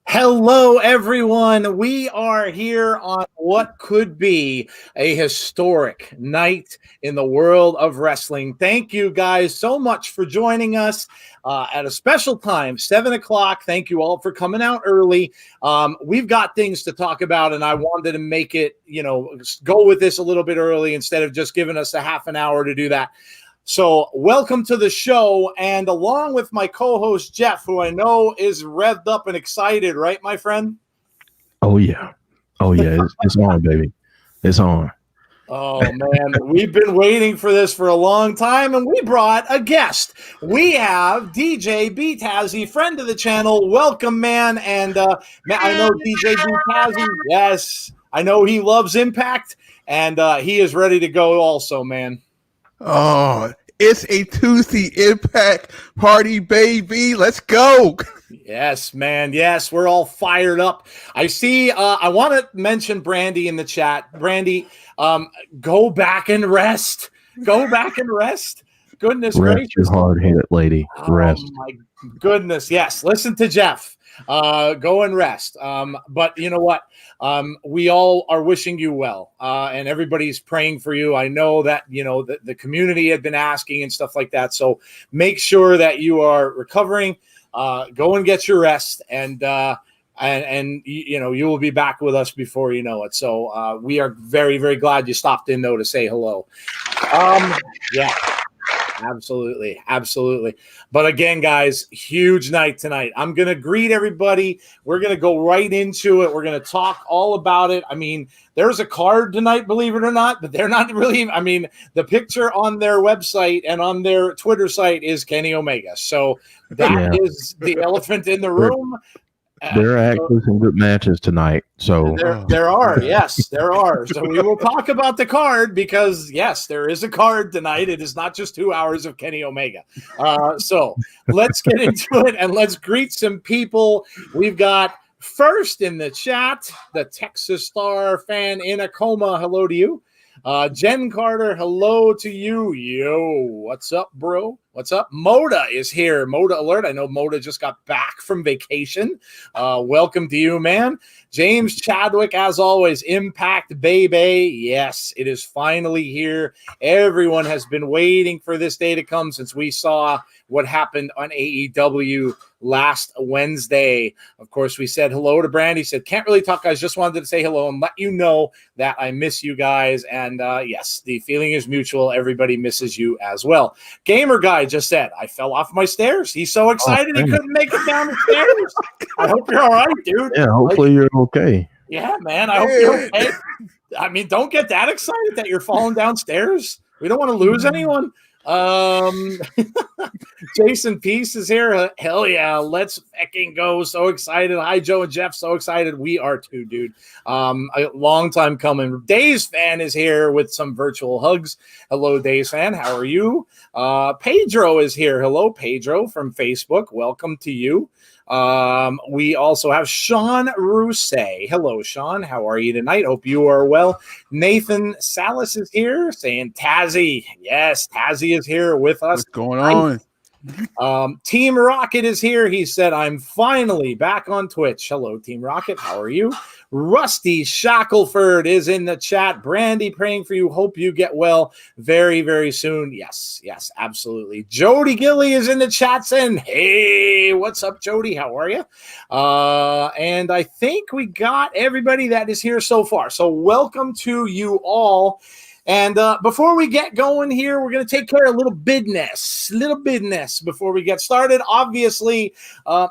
Hello, everyone. We are here on what could be a historic night in the world of wrestling. Thank you guys so much for joining us at a special time, 7 o'clock. Thank you all for coming out early. We've got things to talk about, and I wanted to make it, go with this a little bit early instead of just giving us a half an hour to do that. So welcome to the show, and along with my co-host Jeff, who I know is revved up and excited, right, my friend? Oh yeah, it's on, baby, it's on. Oh man, we've been waiting for this for a long time, and we brought a guest. We have DJ B Tazzy, friend of the channel. Welcome, man, and I know DJ B Tazzy. Yes, I know he loves Impact, and he is ready to go also, man. Oh, it's a Tuesday Impact party, baby. Let's go. Yes, man. Yes, we're all fired up. I see. I want to mention Brandy in the chat. Brandy, go back and rest. Go back and rest. Goodness gracious. You hard-headed lady. Rest. Oh, my goodness. Yes. Listen to Jeff. Go and rest. But you know what? We all are wishing you well, and everybody's praying for you. I know that, the community had been asking and stuff like that. So make sure that you are recovering, go and get your rest, and you will be back with us before you know it. So, we are very, very glad you stopped in though to say hello. Yeah. Absolutely. But again, guys, huge night tonight. I'm going to greet everybody. We're going to go right into it. We're going to talk all about it. I mean, there's a card tonight, believe it or not, but they're not really, the picture on their website and on their Twitter site is Kenny Omega. So that is the elephant in the room. There are actually some good matches tonight. So there are, yes, there are. So we will talk about the card because yes, there is a card tonight. It is not just 2 hours of Kenny Omega. So let's get into it and let's greet some people. We've got first in the chat, the Texas Star fan in a coma. Hello to you. Jen Carter, hello to you. Yo, what's up, bro? What's up? Moda is here. Moda alert. I know Moda just got back from vacation. Welcome to you, man. James Chadwick, as always, Impact Baby. Yes, it is finally here. Everyone has been waiting for this day to come since we saw what happened on AEW last Wednesday. Of course, we said hello to Brandy. Said, can't really talk, guys. Just wanted to say hello and let you know that I miss you guys. And yes, the feeling is mutual. Everybody misses you as well. Gamer Guy just said, I fell off my stairs. He's so excited he couldn't make it down the stairs. I hope you're all right, dude. yeah, hopefully you're okay. Yeah, man. I hope you're okay. I mean, don't get that excited that you're falling downstairs. We don't want to lose anyone. Jason Peace is here. Hell yeah, let's fucking go. So excited. Hi, Joe and Jeff. So excited. We are too, dude. A long time coming. Days Fan is here with some virtual hugs. Hello, Days Fan. How are you? Pedro is here. Hello, Pedro from Facebook. Welcome to you. We also have Sean Rousset. Hello, Sean. How are you tonight? Hope you are well. Nathan Salas is here saying Tazzy. Yes, Tazzy is here with us. What's going on? Team Rocket is here. He said, I'm finally back on Twitch. Hello, Team Rocket. How are you? Rusty Shackelford is in the chat. Brandy, praying for you. Hope you get well very, very soon. Yes, absolutely. Jody Gilly is in the chat saying, hey, what's up, Jody? How are you? And I think we got everybody that is here so far. So welcome to you all. And before we get going here, we're going to take care of a little business before we get started. Obviously,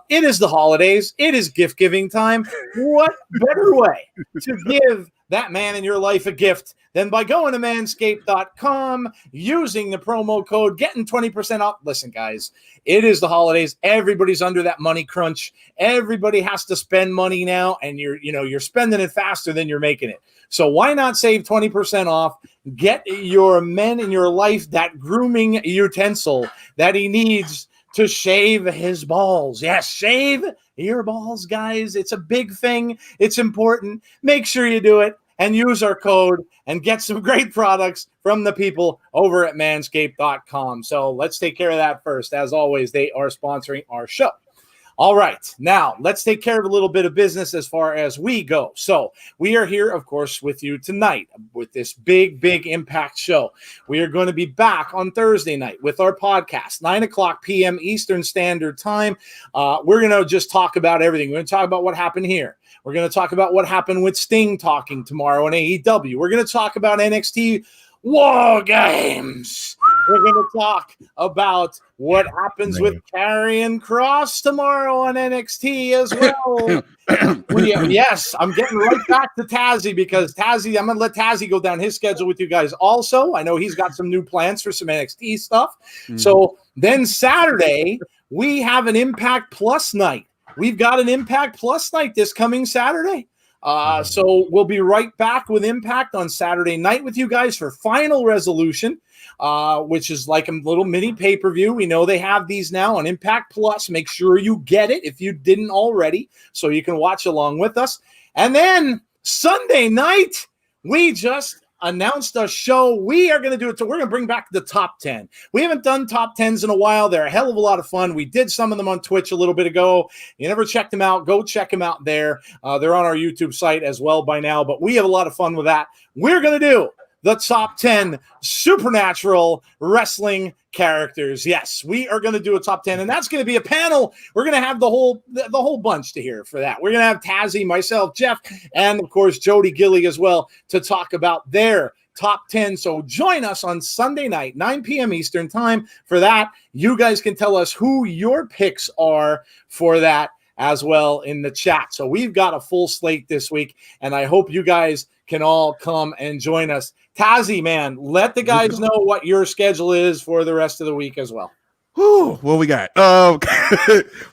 it is the holidays. It is gift-giving time. What better way to give that man in your life a gift than by going to manscaped.com, using the promo code, getting 20% off. Listen, guys, it is the holidays. Everybody's under that money crunch. Everybody has to spend money now, and you're spending it faster than you're making it. So why not save 20% off? Get your men in your life that grooming utensil that he needs to shave his balls. Yes, shave your balls, guys. It's a big thing. It's important. Make sure you do it and use our code and get some great products from the people over at manscaped.com. So let's take care of that first. As always, they are sponsoring our show. All right, now let's take care of a little bit of business as far as we go. So we are here, of course, with you tonight with this big Impact show. We are going to be back on Thursday night with our podcast, 9:00 p.m. Eastern Standard Time. We're going to just talk about everything. We're going to talk about what happened here. We're going to talk about what happened with Sting talking tomorrow on AEW. We're going to talk about NXT War Games. We're going to talk about what happens with Karrion Kross tomorrow on NXT as well. Yes, I'm getting right back to Tazzy because Tazzy, I'm going to let Tazzy go down his schedule with you guys also. I know he's got some new plans for some NXT stuff. So then Saturday, we have an Impact Plus night. We've got an Impact Plus night this coming Saturday. So we'll be right back with Impact on Saturday night with you guys for Final Resolution, which is like a little mini pay-per-view. We know they have these now on Impact Plus. Make sure you get it if you didn't already so you can watch along with us. And then Sunday night, we just announced a show. We are going to do it. So we're going to bring back the top 10. We haven't done top 10s in a while. They're a hell of a lot of fun. We did some of them on Twitch a little bit ago. You never checked them out. Go check them out there. They're on our YouTube site as well by now, but we have a lot of fun with that. We're going to do the top 10 supernatural wrestling characters. Yes, we are going to do a top 10, and that's going to be a panel. We're going to have the whole bunch to hear for that. We're going to have Tazzy, myself, Jeff, and of course Jody Gilly as well to talk about their top 10. So join us on Sunday night, 9 p.m. Eastern time for that. You guys can tell us who your picks are for that as well in the chat. So we've got a full slate this week, and I hope you guys can all come and join us. Tazzy, man, let the guys know what your schedule is for the rest of the week as well. Whew, what we got?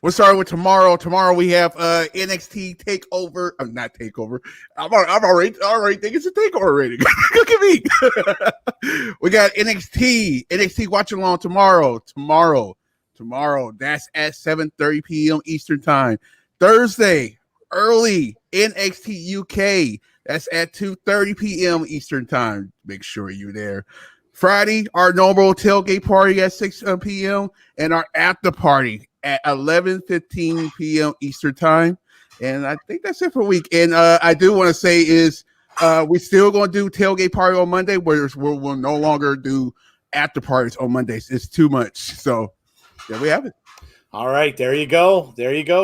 We'll start with tomorrow. Tomorrow we have NXT Takeover. Not Takeover. I'm already thinking it's a takeover rating. Look at me. We got NXT Watchalong tomorrow. That's at 7:30 p.m. Eastern time. Thursday, early NXT UK. That's at 2:30 p.m. Eastern time. Make sure you're there. Friday, our normal tailgate party at 6 p.m. and our after party at 11:15 p.m. Eastern time. And I think that's it for a week. And I do want to say is we're still going to do tailgate party on Monday, where we'll no longer do after parties on Mondays. It's too much. So there we have it. All right, there you go.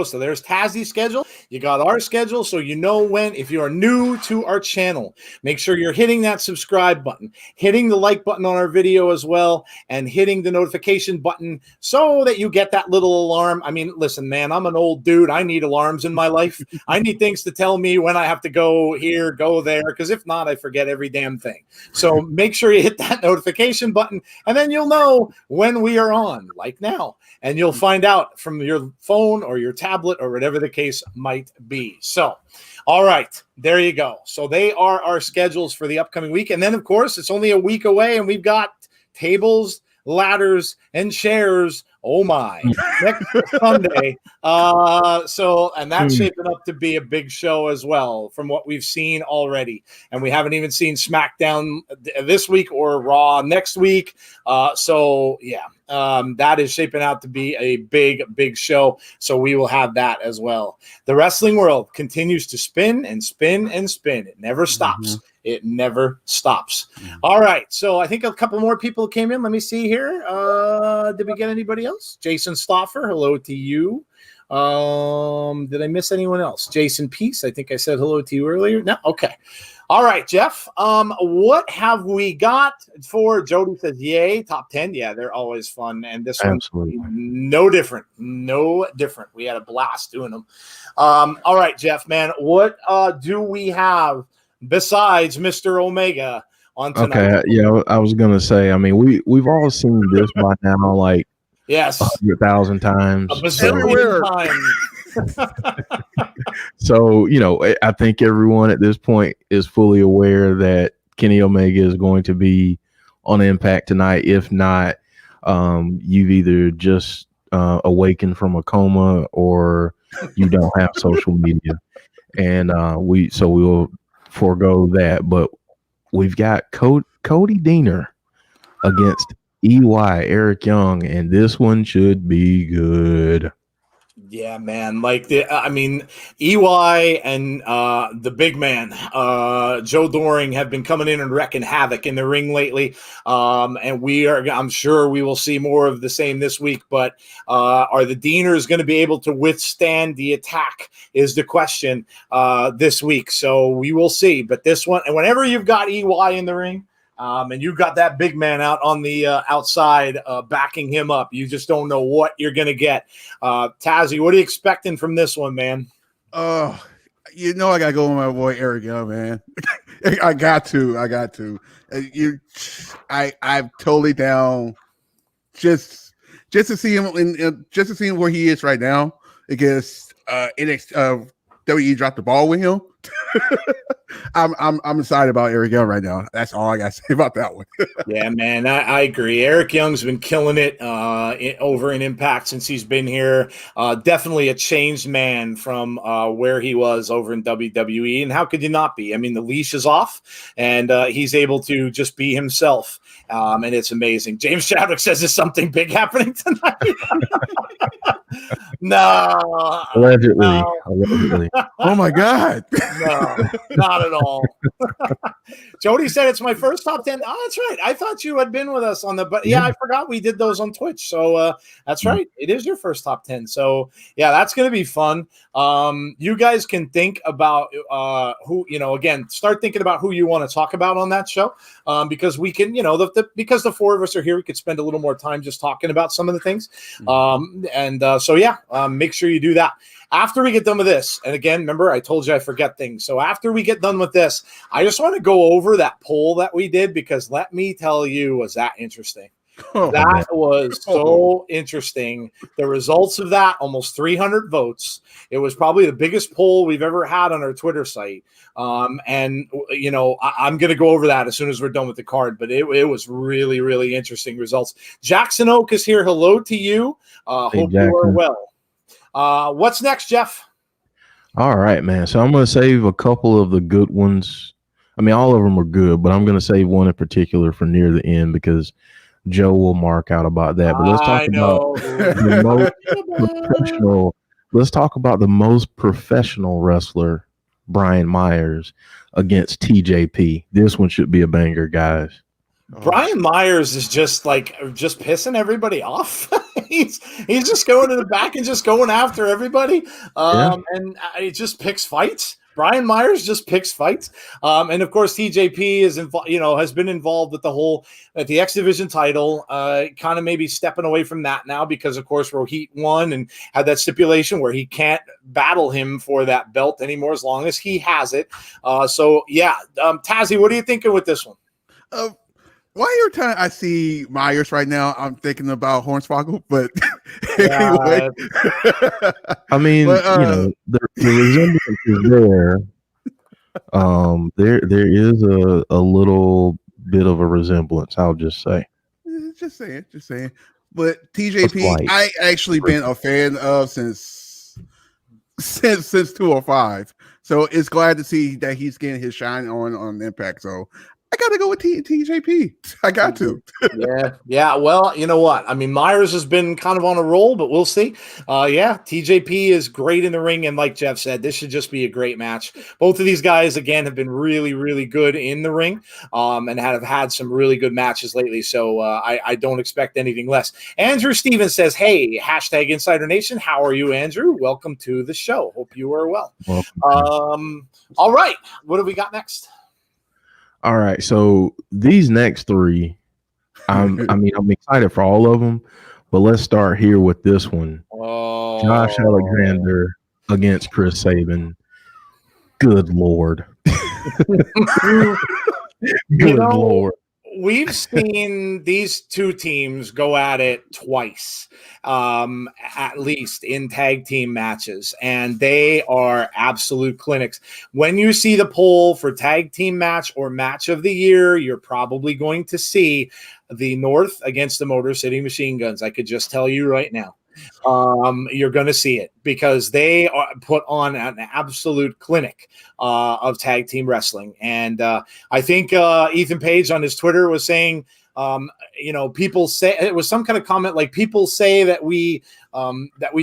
So there's Tazzy's schedule. You got our schedule, so you know when. If you are new to our channel, make sure you're hitting that subscribe button, hitting the like button on our video as well, and hitting the notification button so that you get that little alarm. I mean, listen, man, I'm an old dude. I need alarms in my life. I need things to tell me when I have to go here, go there, because if not, I forget every damn thing. So make sure you hit that notification button, and then you'll know when we are on, like now, and you'll find out from your phone or your tablet or whatever the case might be. So, all right, there you go. So they are our schedules for the upcoming week. And then, of course, it's only a week away, and we've got tables, ladders, and chairs. Oh, my. Next Sunday. And that's shaping up to be a big show as well from what we've seen already. And we haven't even seen SmackDown this week or Raw next week. That is shaping out to be a big show. So we will have that as well. The wrestling world continues to spin and spin and spin. It never stops. Mm-hmm. It never stops. Mm-hmm. All right. So I think a couple more people came in. Let me see here. Did we get anybody else? Jason Stoffer, hello to you. Did I miss anyone else? Jason Peace, I think I said hello to you earlier. No, okay. All right, Jeff. What have we got for? Jody says, "Yay, top 10." Yeah, they're always fun, and this one no different. We had a blast doing them. All right, Jeff, man. What do we have besides Mr. Omega on tonight? Okay, yeah, I was gonna say. I mean, we've all seen this by now, like. Yes, 100,000 times. Everywhere. So, I think everyone at this point is fully aware that Kenny Omega is going to be on Impact tonight. If not, you've either just awakened from a coma or you don't have social media. And we will forego that. But we've got Cody Deaner against EY, Eric Young, and this one should be good. Yeah, man. EY and the big man, Joe Doring, have been coming in and wrecking havoc in the ring lately. And I'm sure we will see more of the same this week, but are the Deaners going to be able to withstand the attack is the question this week. So we will see. But this one, and whenever you've got EY in the ring, and you've got that big man out on the outside backing him up, you just don't know what you're going to get. Tazzy, what are you expecting from this one, man? I got to go with my boy Eric Young, man. I got to. I'm totally down just to see him just to see him where he is right now because WWE dropped the ball with him. I'm excited about Eric Young right now. That's all I got to say about that one. Yeah, man, I agree. Eric Young's been killing it over in Impact since he's been here. Definitely a changed man from where he was over in WWE. And how could you not be? I mean, the leash is off, and he's able to just be himself. And it's amazing. James Chadwick says there's something big happening tonight. No. Allegedly. Oh, my God. No, not at all. Jody said it's my first top 10. Oh, that's right. I thought you had been with us on but I forgot we did those on Twitch. So that's right. It is your first top 10. So yeah, that's going to be fun. You guys can think about who, again, start thinking about who you want to talk about on that show. Because we can, because the four of us are here, we could spend a little more time just talking about some of the things. Make sure you do that. After we get done with this, and again, remember, I told you I forget things. So after we get done with this, I just want to go over that poll that we did because let me tell you, was that interesting. That was so interesting. The results of that, almost 300 votes. It was probably the biggest poll we've ever had on our Twitter site. And, you know, I'm going to go over that as soon as we're done with the card, but it was really, really interesting results. Jackson Oak is here. Hello to you. Hey, hope Jackson. you are well. What's next, Jeff? All right, man. So I'm going to save a couple of the good ones. I mean, all of them are good, but I'm going to save one in particular for near the end because Joe will mark out about that. But let's talk about the most professional. Let's talk about the most professional wrestler, Brian Myers, against TJP. This one should be a banger, guys. Brian Myers is just pissing everybody off. he's just going to the back and just going after everybody. And he just picks fights. Brian Myers just picks fights. And of course, TJP is has been involved with the X Division title, kind of maybe stepping away from that now because of course Rohit won and had that stipulation where he can't battle him for that belt anymore as long as he has it. Tazzy, what are you thinking with this one? While you're telling, I see Myers right now. I'm thinking about Hornswoggle, but anyway. I mean, the resemblance is there. There is a little bit of a resemblance. I'll just say. Just saying. But TJP, I actually been a fan of since 205. So it's glad to see that he's getting his shine on Impact. So I got to go with TJP. I got to. Yeah. Well, you know what? I mean, Myers has been kind of on a roll, but we'll see. TJP is great in the ring. And like Jeff said, this should just be a great match. Both of these guys, again, have been really, really good in the ring and have had some really good matches lately. So I don't expect anything less. Andrew Stevens says, hey, hashtag Insider Nation. How are you, Andrew? Welcome to the show. Hope you are well. All right. What do we got next? All right, so these next three, I'm excited for all of them, but let's start here with this one. Josh Alexander against Chris Sabin. Good Lord. Lord. We've seen these two teams go at it twice, at least in tag team matches, and they are absolute clinics. When you see the poll for tag team match or match of the year, you're probably going to see the North against the Motor City Machine Guns. I could just tell you right now. You're going to see it because they are put on an absolute clinic of tag team wrestling. And I think Ethan Page on his Twitter was saying, people say it was some kind of comment like people say that we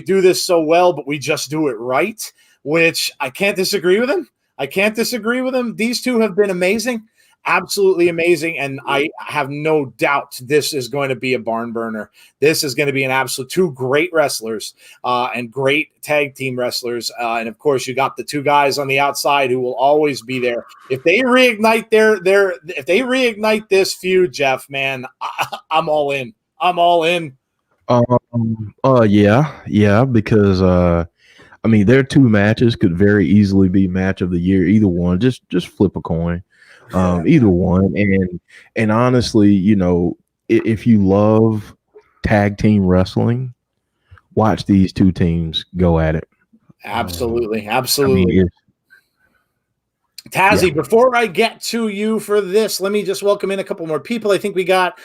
do this so well, but we just do it right, which I can't disagree with him. These two have been amazing. Absolutely amazing, and I have no doubt this is going to be a barn burner. This is going to be an absolute two great wrestlers and great tag team wrestlers, and of course you got the two guys on the outside who will always be there. If they reignite this feud, Jeff, man, I'm all in. Because their two matches could very easily be match of the year. Either one, just flip a coin. Either one, and honestly, if you love tag team wrestling, watch these two teams go at it. Absolutely. Tazzy, before I get to you for this, let me just welcome in a couple more people. I think we got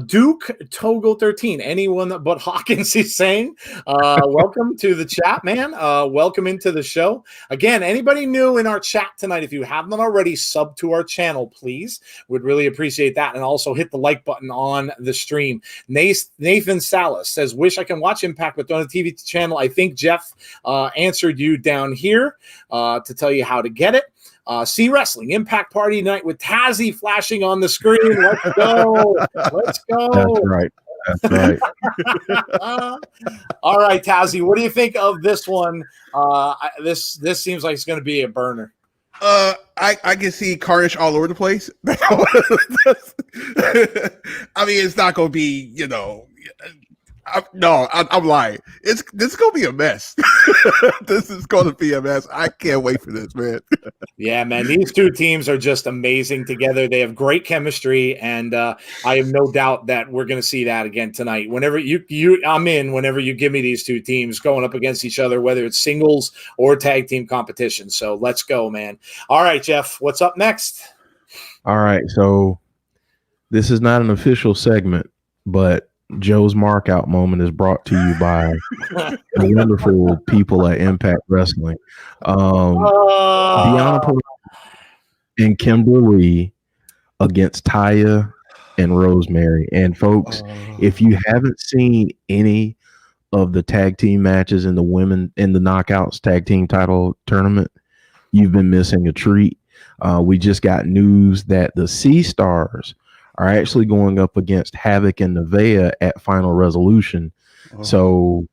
Duke Togo 13. Anyone but Hawkins, he's saying. Welcome to the chat, man. Welcome into the show. Again, anybody new in our chat tonight, if you haven't already, sub to our channel, please. Would really appreciate that. And also hit the like button on the stream. Nathan Salas says, wish I can watch Impact, but on the TV channel. I think Jeff answered you down here to tell you how to get it. See Wrestling Impact Party Night with Tazzy flashing on the screen. Let's go. That's right. All right, Tazzy, what do you think of this one? This seems like it's going to be a burner. I can see carnage all over the place. It's not going to be, I'm lying. This is gonna be a mess. This is gonna be a mess. I can't wait for this, man. Yeah, man, these two teams are just amazing together. They have great chemistry, and I have no doubt that we're going to see that again tonight. Whenever I'm in. Whenever you give me these two teams going up against each other, whether it's singles or tag team competition. So let's go, man. All right, Jeff, what's up next? All right, so this is not an official segment, but Joe's markout moment is brought to you by the wonderful people at Impact Wrestling. Deanna Perez and Kimberly against Taya and Rosemary. And folks, if you haven't seen any of the tag team matches in the women in the Knockouts tag team title tournament, you've been missing a treat. We just got news that the Sea Stars are actually going up against Havoc and Nevaeh at Final Resolution. So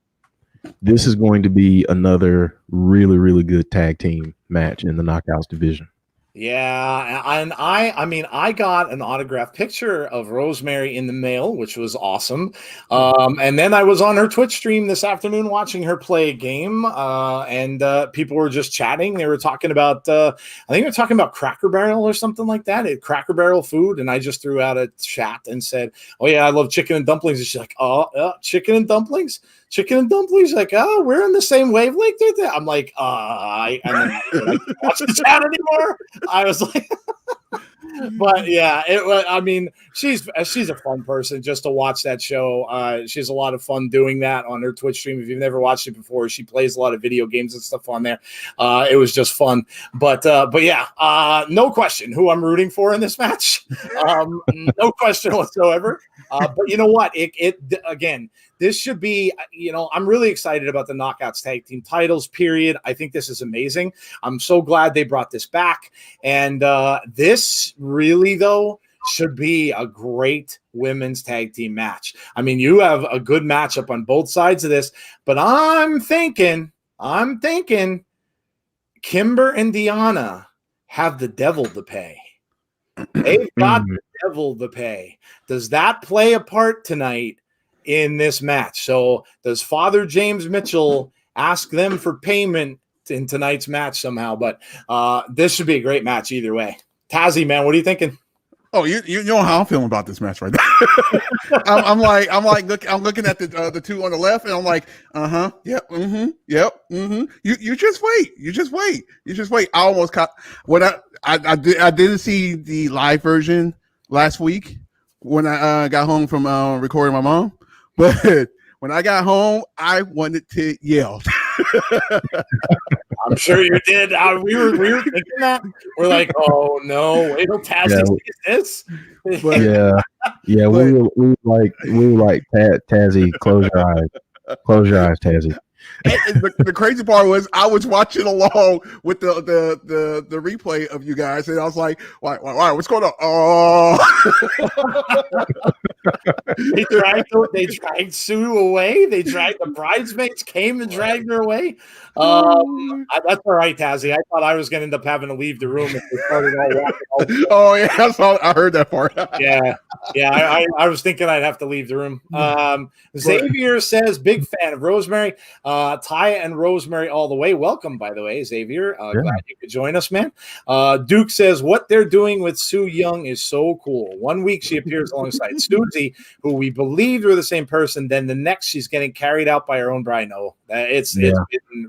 this is going to be another really, really good tag team match in the Knockouts division. Yeah, and I got an autographed picture of Rosemary in the mail, which was awesome. And then I was on her Twitch stream this afternoon watching her play a game, and people were just chatting. They were talking about, I think they were talking about Cracker Barrel or something like that. Cracker Barrel food, and I just threw out a chat and said, "Oh yeah, I love chicken and dumplings." And she's like, chicken and dumplings." Chicken and dumplings, like, oh, we're in the same wavelength. I'm like, and then I couldn't watch the chat anymore. I was like, but yeah, I mean, she's a fun person just to watch that show. She has a lot of fun doing that on her Twitch stream. If you've never watched it before, she plays a lot of video games and stuff on there. It was just fun. But yeah, no question who I'm rooting for in this match. No question whatsoever. But you know what? It again. This should be, I'm really excited about the Knockouts tag team titles, period. I think this is amazing. I'm so glad they brought this back. And this really, though, should be a great women's tag team match. I mean, you have a good matchup on both sides of this, but I'm thinking Kimber and Deanna have the devil to pay. They've got the devil to pay. Does that play a part tonight in this match? So does Father James Mitchell ask them for payment in tonight's match somehow? But this should be a great match either way. Tazzy, man, what are you thinking? Oh, you know how I'm feeling about this match right now. I'm looking at the two on the left, and I'm like, yep, yep, You just wait. I almost caught when I didn't see the live version last week when I got home from recording my mom. But when I got home, I wanted to yell. I'm sure you did. We were thinking that. We're like, oh no, wait till Tazzy sees this. But, yeah. We were like Tazzy, close your eyes, Tazzy. And the crazy part was I was watching along with the replay of you guys, and I was like, why what's going on? They dragged Sue away. They dragged the bridesmaids, came and dragged her away. That's all right, Tazzy. I thought I was going to end up having to leave the room if they started all walking. Oh yeah, I heard that part. yeah. I was thinking I'd have to leave the room. Xavier says, big fan of Rosemary. Taya and Rosemary all the way. Welcome, by the way, Xavier. Glad you could join us, man. Duke says, what they're doing with Sue Young is so cool. 1 week she appears alongside Susie, who we believed were the same person. Then the next she's getting carried out by her own bride. No, it's been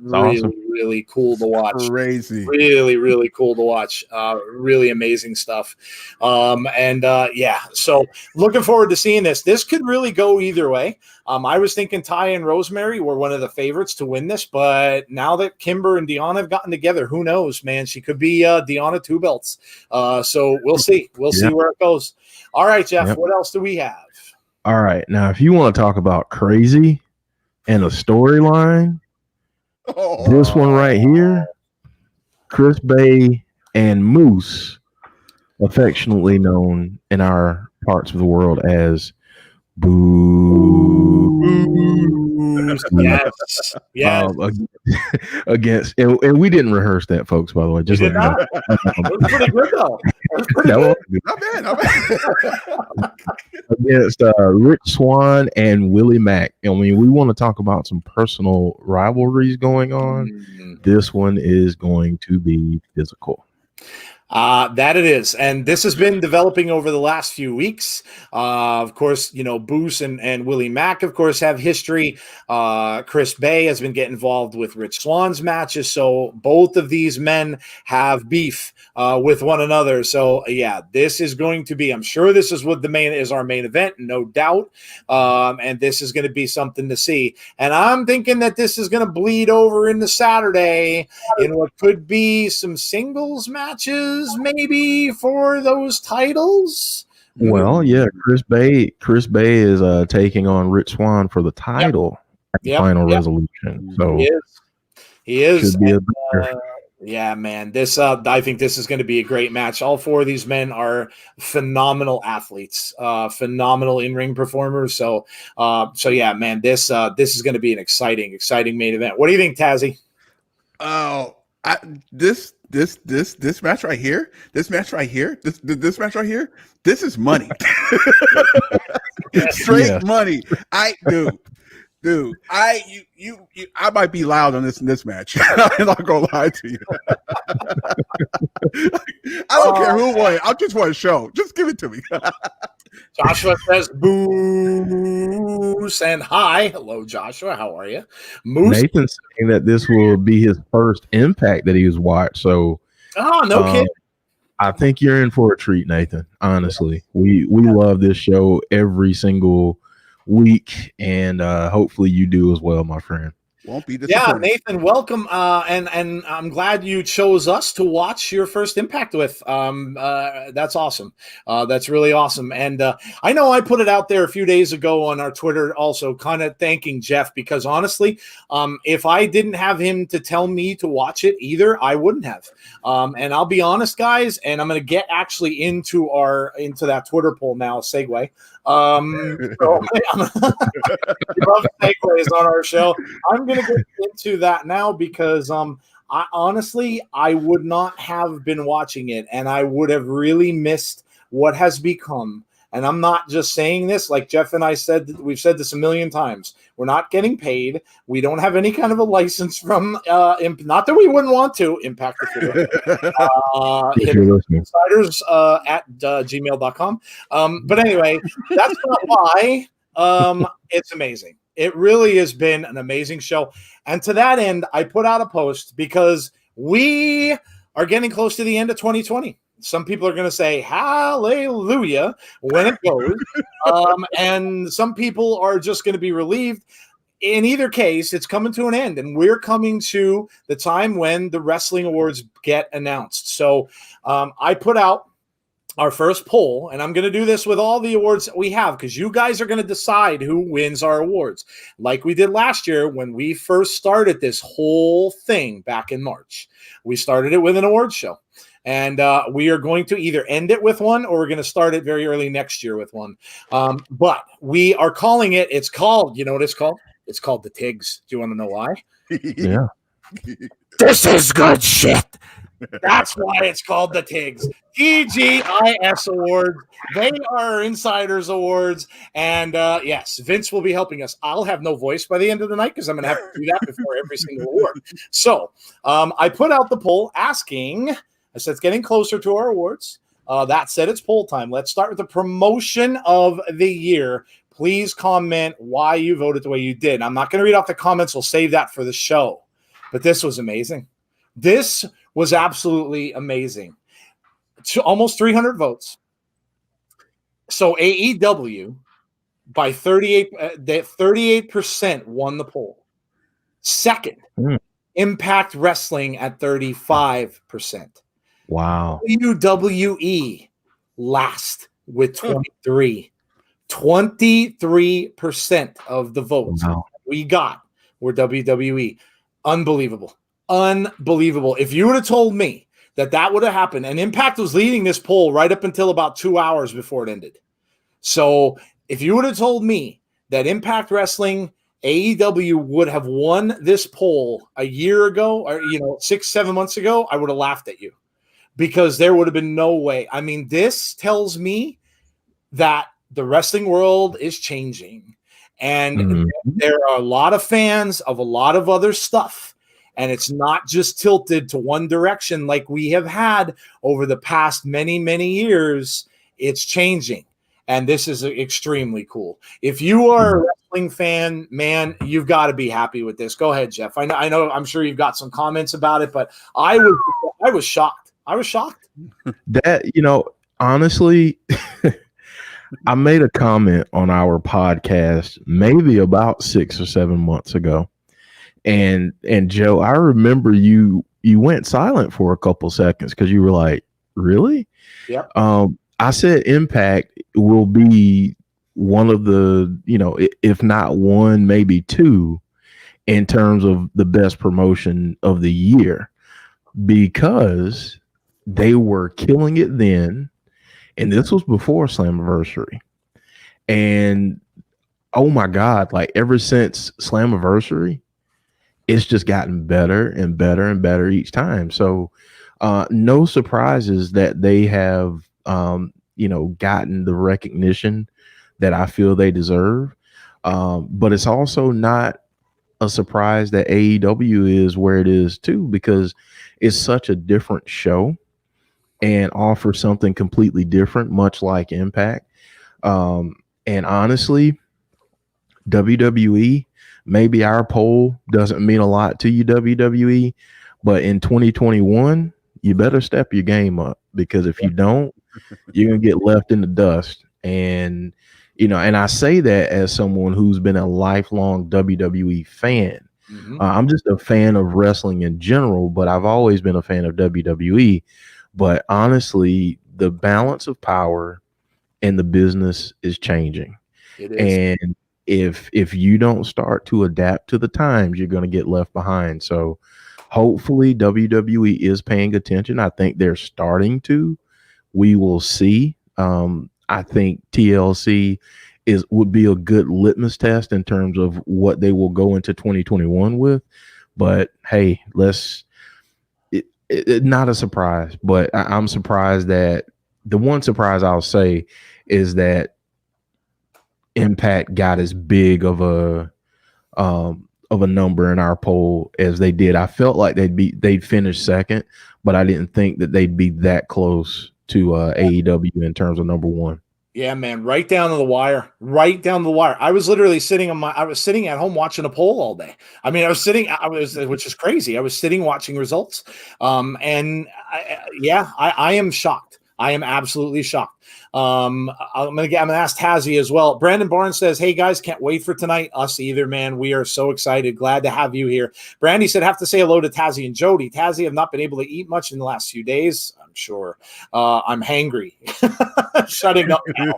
really, awesome. Really cool to watch. Crazy. Really, really cool to watch. Really amazing stuff. So looking forward to seeing this. This could really go either way. I was thinking Ty and Rosemary were one of the favorites to win this, but now that Kimber and Deanna have gotten together, who knows, man? She could be Deanna two belts. So we'll see. We'll see where it goes. All right, Jeff, what else do we have? All right. Now, if you want to talk about crazy and a storyline, this one right here, Chris Bay and Moose, affectionately known in our parts of the world as Boo. Yes. Against, and we didn't rehearse that, folks, by the way. Just You did not? It was pretty good, though. It was pretty good. Not bad. Against Rich Swann and Willie Mack. I mean, we want to talk about some personal rivalries going on. This one is going to be physical. That it is. And this has been developing over the last few weeks. Of course, Boos and Willie Mack, of course, have history. Chris Bay has been getting involved with Rich Swann's matches. So both of these men have beef with one another. So, yeah, this is going to be, I'm sure this is what is our main event, no doubt. And this is going to be something to see. And I'm thinking that this is going to bleed over into Saturday in what could be some singles matches. Maybe for those titles. Well, yeah, Chris Bay is taking on Rich Swann for the title at the final resolution. So he is. Yeah, man. This I think this is going to be a great match. All four of these men are phenomenal athletes, phenomenal in-ring performers. So yeah, man. This is going to be an exciting main event. What do you think, Tazzy? Oh, this match right here, this match right here, this is money. Straight money. I might be loud on this match. I'm not gonna lie to you. I don't care who won. I just want a show. Just give it to me. Joshua says Moose and hi. Hello, Joshua. How are you? Moose. Nathan's saying that this will be his first Impact that he's watched. So, no kidding. I think you're in for a treat, Nathan. Honestly, we love this show every single week, and hopefully you do as well, my friend. Won't be disappointed. Yeah, Nathan, welcome. And I'm glad you chose us to watch your first Impact with. That's awesome. That's really awesome. And I know I put it out there a few days ago on our Twitter also kind of thanking Jeff because honestly, if I didn't have him to tell me to watch it either, I wouldn't have. And I'll be honest, guys, and I'm going to get actually into that Twitter poll now, segue. We love segues on our show. I'm going to get into that now because I honestly would not have been watching it and I would have really missed what has become. And I'm not just saying this, like Jeff and I said, we've said this a million times. We're not getting paid. We don't have any kind of a license from, not that we wouldn't want to, Impact insiders at gmail.com. But anyway, that's not why. It's amazing. It really has been an amazing show. And to that end, I put out a post because we are getting close to the end of 2020. Some people are going to say hallelujah when it goes. And some people are just going to be relieved. In either case, it's coming to an end. And we're coming to the time when the wrestling awards get announced. So I put out our first poll, and I'm going to do this with all the awards that we have because you guys are going to decide who wins our awards. Like we did last year when we first started this whole thing back in March. We started it with an awards show. And we are going to either end it with one or we're going to start it very early next year with one. But we are calling it, you know what it's called? It's called the Tigs. Do you want to know why? Yeah. This is good shit. That's why it's called the Tigs. TGIS Awards. They are Insiders Awards. And yes, Vince will be helping us. I'll have no voice by the end of the night because I'm going to have to do that before every single award. So I put out the poll asking, I said it's getting closer to our awards. That said, it's poll time. Let's start with the promotion of the year. Please comment why you voted the way you did. I'm not going to read off the comments. We'll save that for the show. But this was amazing. This was absolutely amazing. Almost 300 votes. So AEW by 38% won the poll. Second, Impact Wrestling at 35%. Wow. WWE last with 23. 23% of the votes we got were WWE. Unbelievable. If you would have told me that would have happened, and Impact was leading this poll right up until about 2 hours before it ended. So if you would have told me that Impact Wrestling AEW would have won this poll a year ago, or 6-7 months ago, I would have laughed at you, because there would have been no way. I mean, this tells me that the wrestling world is changing, and there are a lot of fans of a lot of other stuff, and it's not just tilted to one direction like we have had over the past many, many years. It's changing, and this is extremely cool. If you are a wrestling fan, man, you've got to be happy with this. Go ahead, Jeff. I know. I'm sure you've got some comments about it, but I was shocked. I was shocked. That, honestly, I made a comment on our podcast maybe about 6 or 7 months ago. And Joe, I remember you went silent for a couple seconds because you were like, really? Yeah. I said Impact will be one of the, if not one, maybe two, in terms of the best promotion of the year, because they were killing it then. And this was before Slammiversary. And oh my God, like ever since Slammiversary, it's just gotten better and better and better each time. So no surprises that they have gotten the recognition that I feel they deserve. But it's also not a surprise that AEW is where it is too, because it's such a different show and offers something completely different, much like Impact. And honestly, WWE, maybe our poll doesn't mean a lot to you, WWE, but in 2021, you better step your game up, because if you don't, you're going to get left in the dust. And, and I say that as someone who's been a lifelong WWE fan. I'm just a fan of wrestling in general, but I've always been a fan of WWE. But honestly, the balance of power in the business is changing. It is. And if you don't start to adapt to the times, you're going to get left behind. So hopefully WWE is paying attention. I think they're starting to. We will see. I think TLC would be a good litmus test in terms of what they will go into 2021 with. But hey, not a surprise, but I'm surprised that the one surprise I'll say is that Impact got as big of a number in our poll as they did. I felt like they'd finish second, but I didn't think that they'd be that close to AEW in terms of number one. Yeah, man, right down to the wire. Right down to the wire. I was literally sitting at home watching a poll all day. I mean, which is crazy. I was sitting watching results. And I am shocked. I am absolutely shocked. I'm gonna ask Tazzy as well. Brandon Barnes says, "Hey guys, can't wait for tonight." Us either, man. We are so excited. Glad to have you here. Brandy said, "Have to say hello to Tazzy and Jody. Tazzy have not been able to eat much in the last few days. I'm sure. I'm hangry. Shutting up now.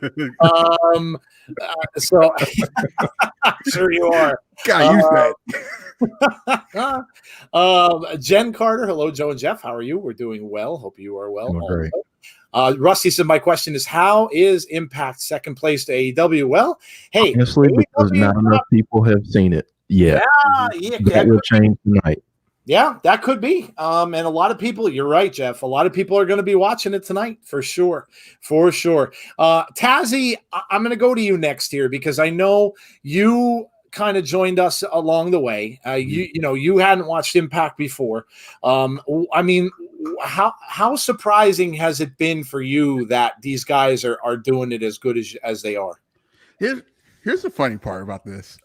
So I'm sure you are. God, use that. Jen Carter, hello, Joe and Jeff. How are you? We're doing well. Hope you are well. Great. Rusty said, "My question is, how is Impact second place to AEW?" Well, hey, honestly, because not enough people have seen it yet. Yeah, that will change tonight. Yeah, that could be. And a lot of people, you're right, Jeff. A lot of people are going to be watching it tonight for sure. For sure. Tazzy, I'm going to go to you next here, because I know you kind of joined us along the way. You hadn't watched Impact before. I mean, how surprising has it been for you that these guys are doing it as good as they are? Here's the funny part about this.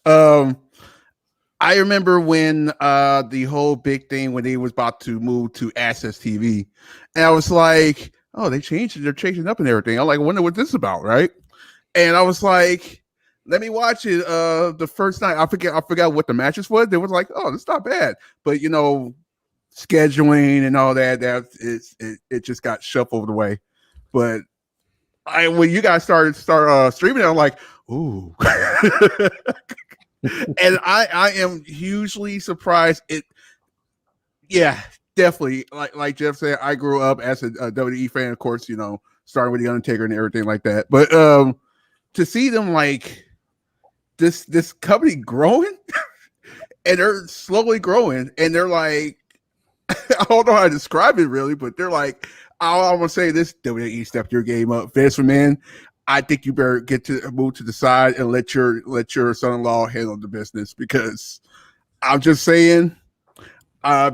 I remember when the whole big thing when they was about to move to Access TV, and I was like, "Oh, they're changing up and everything." I'm like, "I wonder what this is about, right?" And I was like, "Let me watch it." The first night, I forgot what the matches was. They was like, "Oh, this is not bad," but scheduling and all that it just got shoved over the way. But when you guys start streaming, I'm like, "Ooh." And I am hugely surprised. Definitely. Like Jeff said, I grew up as a WWE fan, of course, starting with The Undertaker and everything like that. But to see them like this company growing, and they're slowly growing, and they're like, I don't know how to describe it really, but they're like, I want to say this: WWE, step your game up, Vince McMahon. I think you better get to move to the side and let your son-in-law handle the business, because I'm just saying,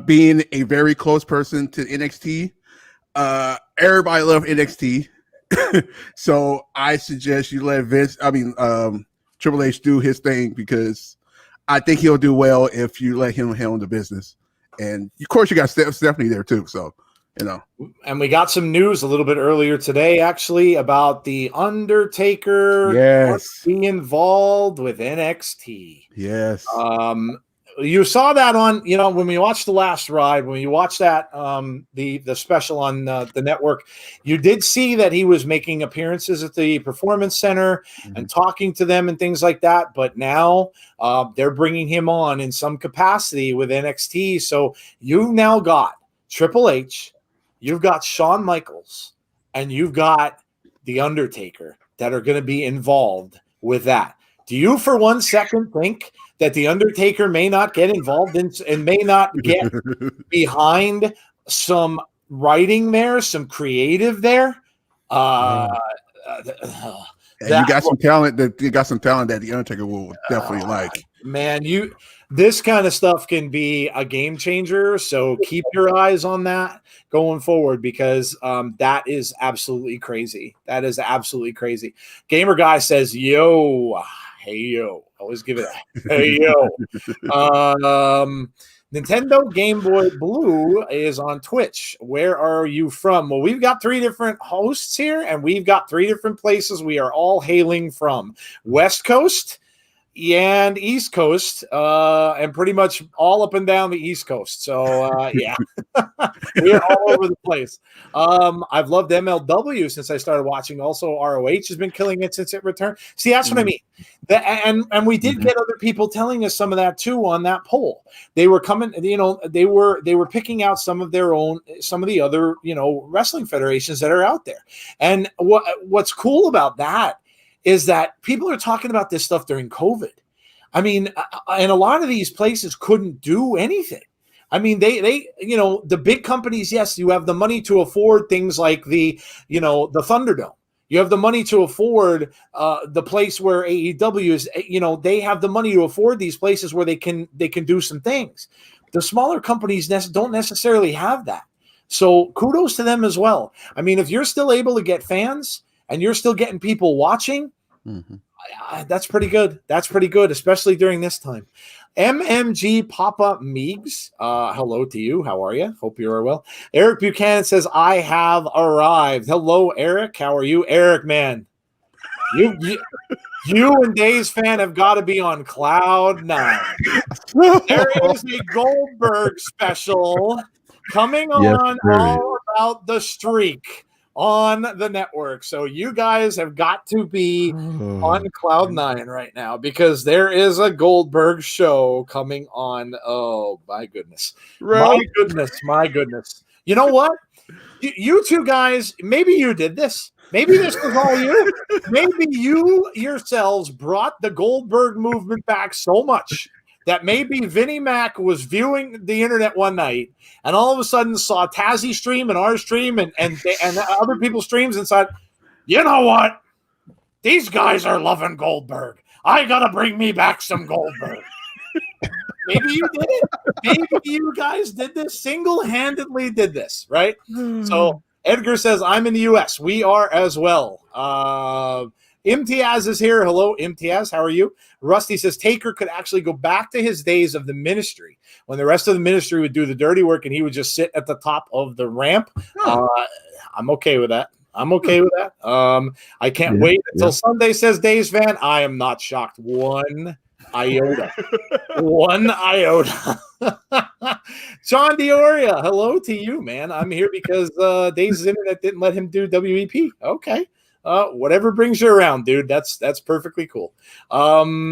being a very close person to NXT, everybody love NXT. So I suggest you let Triple H do his thing, because I think he'll do well if you let him handle the business. And of course, you got Stephanie there too. So, and we got some news a little bit earlier today, actually, about the Undertaker being involved with NXT. Yes. You saw that on, when we watched The Last Ride, when you watched that, the special on the network, you did see that he was making appearances at the Performance Center and talking to them and things like that. But now they're bringing him on in some capacity with NXT. So you've now got Triple H, you've got Shawn Michaels, and you've got The Undertaker that are going to be involved with that. Do you for one second think that The Undertaker may not get involved in and may not get behind some writing there, some creative there? You got some talent that The Undertaker will definitely like. Man, this kind of stuff can be a game changer. So keep your eyes on that going forward, because that is absolutely crazy. That is absolutely crazy. Gamer Guy says, "Yo, hey yo." Always give it a hey yo. Nintendo Game Boy Blue is on Twitch. Where are you from? Well, we've got 3 different hosts here, and we've got 3 different places we are all hailing from. West Coast and East Coast, and pretty much all up and down the East Coast. So, yeah, we're all over the place. I've loved MLW since I started watching. Also, ROH has been killing it since it returned. See, that's what I mean. And we did get other people telling us some of that too on that poll. They were coming, they were picking out some of the other, wrestling federations that are out there. And what's cool about that is that people are talking about this stuff during COVID. I mean, and a lot of these places couldn't do anything. I mean, they the big companies, yes, you have the money to afford things like the Thunderdome. You have the money to afford the place where AEW is, they have the money to afford these places where they can do some things. The smaller companies don't necessarily have that. So kudos to them as well. I mean, if you're still able to get fans and you're still getting people watching, that's pretty good. That's pretty good, especially during this time. MMG Papa Meegs, hello to you. How are you? Hope you are well. Eric Buchanan says, I have arrived. Hello, Eric. How are you? Eric, man, you and Days Fan have got to be on cloud 9. There is a Goldberg special coming on all about the streak on the network. So you guys have got to be on cloud 9 right now, because there is a Goldberg show coming on. Oh my goodness. Right. My goodness. You know what? You two guys, maybe you did this. Maybe this was all you. Maybe you yourselves brought the Goldberg movement back so much that maybe Vinnie Mac was viewing the internet one night and all of a sudden saw Tazzy stream and our stream and other people's streams and said, you know what? These guys are loving Goldberg. I got to bring me back some Goldberg. Maybe you did it. Maybe you guys did this, single-handedly did this, right? So Edgar says, I'm in the U.S. We are as well. Imtiaz is here. Hello, Imtiaz. How are you? Rusty says Taker could actually go back to his days of the ministry when the rest of the ministry would do the dirty work and he would just sit at the top of the ramp. I'm okay with that. I can't wait until Sunday, says Days Fan. I am not shocked one iota. One iota. John Dioria, hello to you, man. I'm here because Days' internet didn't let him do WEP. Okay. Whatever brings you around, dude. That's perfectly cool. All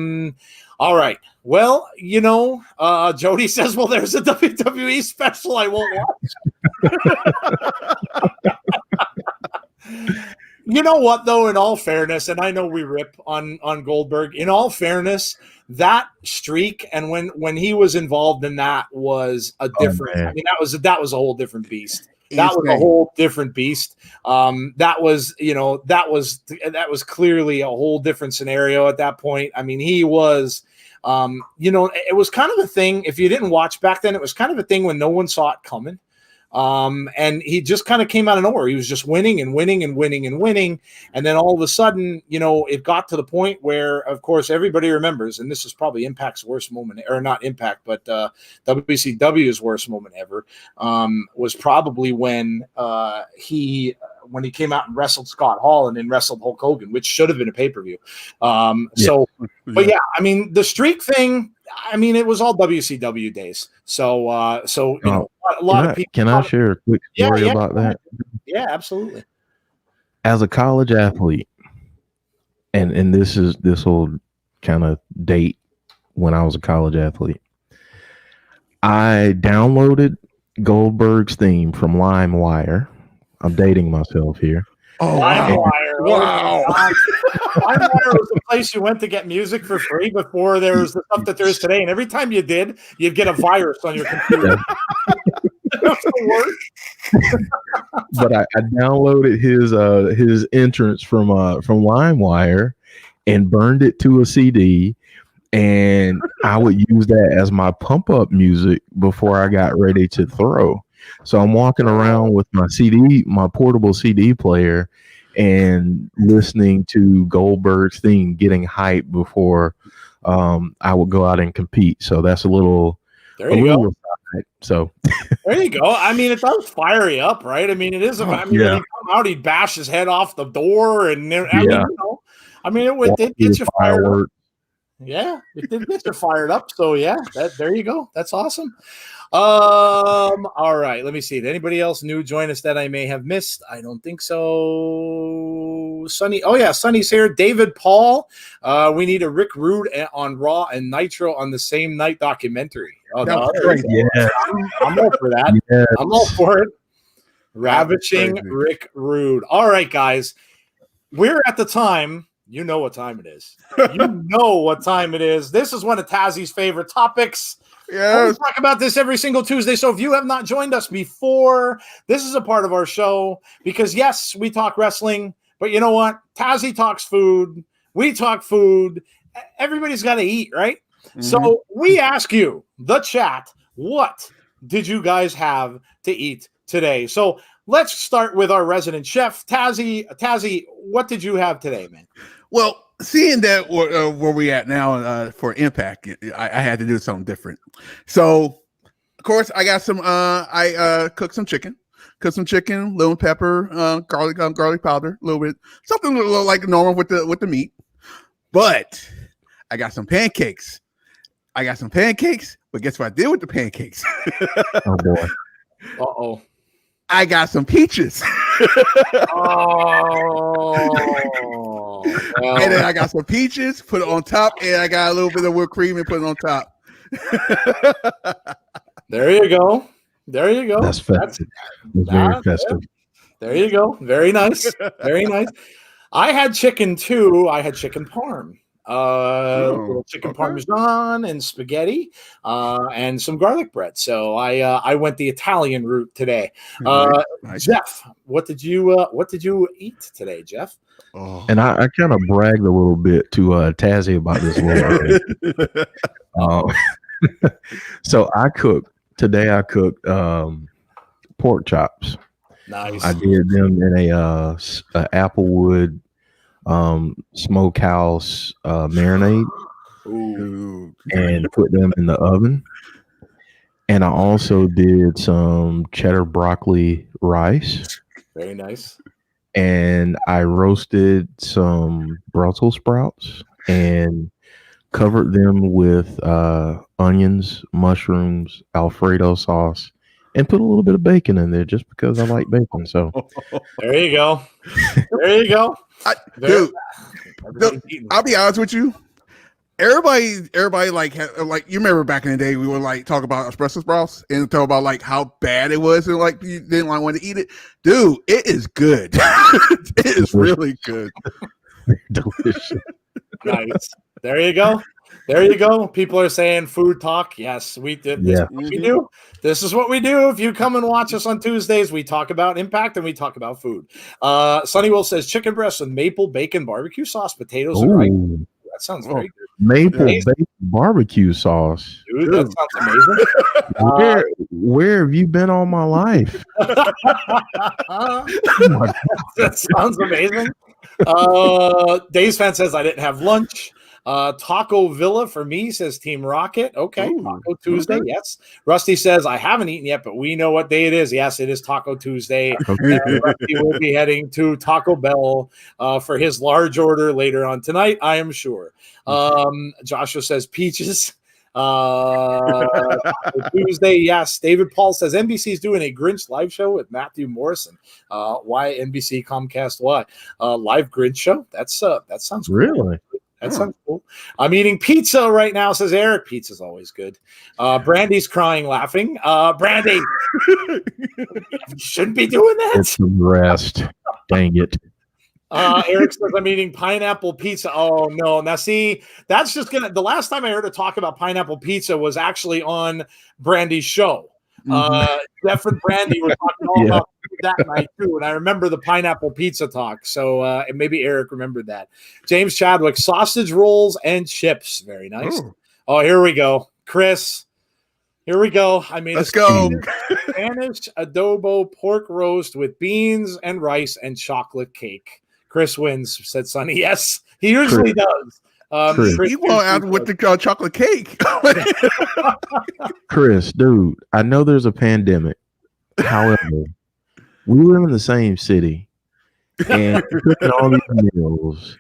right. Well, Jody says, well, there's a WWE special I won't watch. You know what, though, in all fairness, and I know we rip on Goldberg, in all fairness, that streak and when he was involved in that was a different. I mean, that was a whole different beast. That was a whole different beast. That was clearly a whole different scenario at that point. I mean, he was, it was kind of a thing. If you didn't watch back then, it was kind of a thing when no one saw it coming. And he just kind of came out of nowhere. He was just winning and winning and winning and winning. And then all of a sudden, it got to the point where, of course, everybody remembers, and this is probably Impact's worst moment, or not Impact, but WCW's worst moment ever, was probably when he came out and wrestled Scott Hall and then wrestled Hulk Hogan, which should have been a pay-per-view. But yeah, I mean, the streak thing, I mean, it was all WCW days. So a lot of people. Can I share a quick story about that? Yeah, absolutely. As a college athlete, and this will kind of date when I was a college athlete. I downloaded Goldberg's theme from LimeWire. I'm dating myself here. Oh, LimeWire! Wow. LimeWire was the place you went to get music for free before there was the stuff that there is today. And every time you did, you'd get a virus on your computer. But I downloaded his entrance from LimeWire and burned it to a CD, and I would use that as my pump up music before I got ready to throw. So I'm walking around with my portable CD player, and listening to Goldberg's theme, getting hyped before I would go out and compete. So that's a little. There you go. So there you go. I mean, it does fire you up, right? I mean, it is. When he come out, he'd bash his head off the door, and it gets you fired up. Yeah, it did get you fired up. So yeah, there you go. That's awesome. All right, let me see. Did anybody else new join us that I may have missed? I don't think so. Sonny, Sonny's here. David Paul. We need a Rick Rude on Raw and Nitro on the same night documentary. Oh, no, yeah. I'm all for that. Yes. I'm all for it. Ravishing Rick Rude. All right, guys. We're at the time. You know what time it is. You know what time it is. This is one of Tazzy's favorite topics. Yeah, we talk about this every single Tuesday. So if you have not joined us before, this is a part of our show because yes, we talk wrestling, but you know what? Tazzy talks food. We talk food. Everybody's got to eat, right? Mm-hmm. So we ask you, the chat, what did you guys have to eat today? So let's start with our resident chef, Tazzy. Tazzy, what did you have today, man? Well, seeing that where we at now for Impact, I had to do something different. So, of course, I got some. I cooked some chicken. Little pepper, garlic powder, a little bit, something a little like normal with the meat. But I got some pancakes. But guess what I did with the pancakes? Oh boy! Uh-oh. I got some peaches. Oh. Well. And then I got some peaches, put it on top, and I got a little bit of whipped cream and put it on top. There you go. That's festive. That's very festive. There you go. Very nice. Very nice. I had chicken too. I had chicken parm. Little chicken parmesan and spaghetti, and some garlic bread. So I went the Italian route today. Nice. Jeff, what did you eat today, Jeff? Oh. And I kind of bragged a little bit to Tazzy about this a little bit. So I cooked pork chops. Nice. I did them in a Applewood smokehouse marinade. Ooh. And put them in the oven. And I also did some cheddar broccoli rice. Very nice. And I roasted some Brussels sprouts and covered them with onions, mushrooms, Alfredo sauce, and put a little bit of bacon in there just because I like bacon. So there you go. Dude, I'll be honest with you. everybody like you remember back in the day we would like talk about espresso sprouts and talk about like how bad it was and like you didn't like want to eat it. Dude, it is good. It is really good. Delicious. Nice. There you go. There you go. People are saying food talk. Yes, we did. This is what we do. This is what we do. If you come and watch us on Tuesdays, we talk about Impact and we talk about food. Sunny Will says chicken breast with maple bacon, barbecue sauce, potatoes, and rice. That sounds very good. Maple bacon barbecue sauce. Dude, that sounds amazing. Where have you been all my life? That sounds amazing. Days Fan says I didn't have lunch. Taco Villa for me, says Team Rocket. Okay. Ooh, Taco Tuesday. Okay. Yes. Rusty says I haven't eaten yet, but we know what day it is. Yes, it is Taco Tuesday. Okay. Rusty will be heading to Taco Bell for his large order later on tonight, I am sure. Joshua says peaches. Tuesday, yes. David Paul says NBC is doing a Grinch live show with Matthew Morrison. Why NBC Comcast? Why live Grinch show? That sounds cool. Really. That sounds cool. I'm eating pizza right now, says Eric. Pizza's always good. Brandy's crying, laughing. Brandy, you shouldn't be doing that. Get some rest. Dang it. Eric says I'm eating pineapple pizza. Oh no. Now see, that's just the last time I heard her talk about pineapple pizza was actually on Brandy's show. Jeff and Brandy were talking all about that night too, and I remember the pineapple pizza talk. So and maybe Eric remembered that. James Chadwick, sausage rolls and chips. Very nice. Ooh. Oh, here we go, Chris. Here we go. I mean, let's go. Spanish adobo pork roast with beans and rice and chocolate cake. Chris wins, said Sonny. Yes, he usually does. He went out with the chocolate cake. Chris, dude, I know there's a pandemic. However, we live in the same city and cooking all these meals.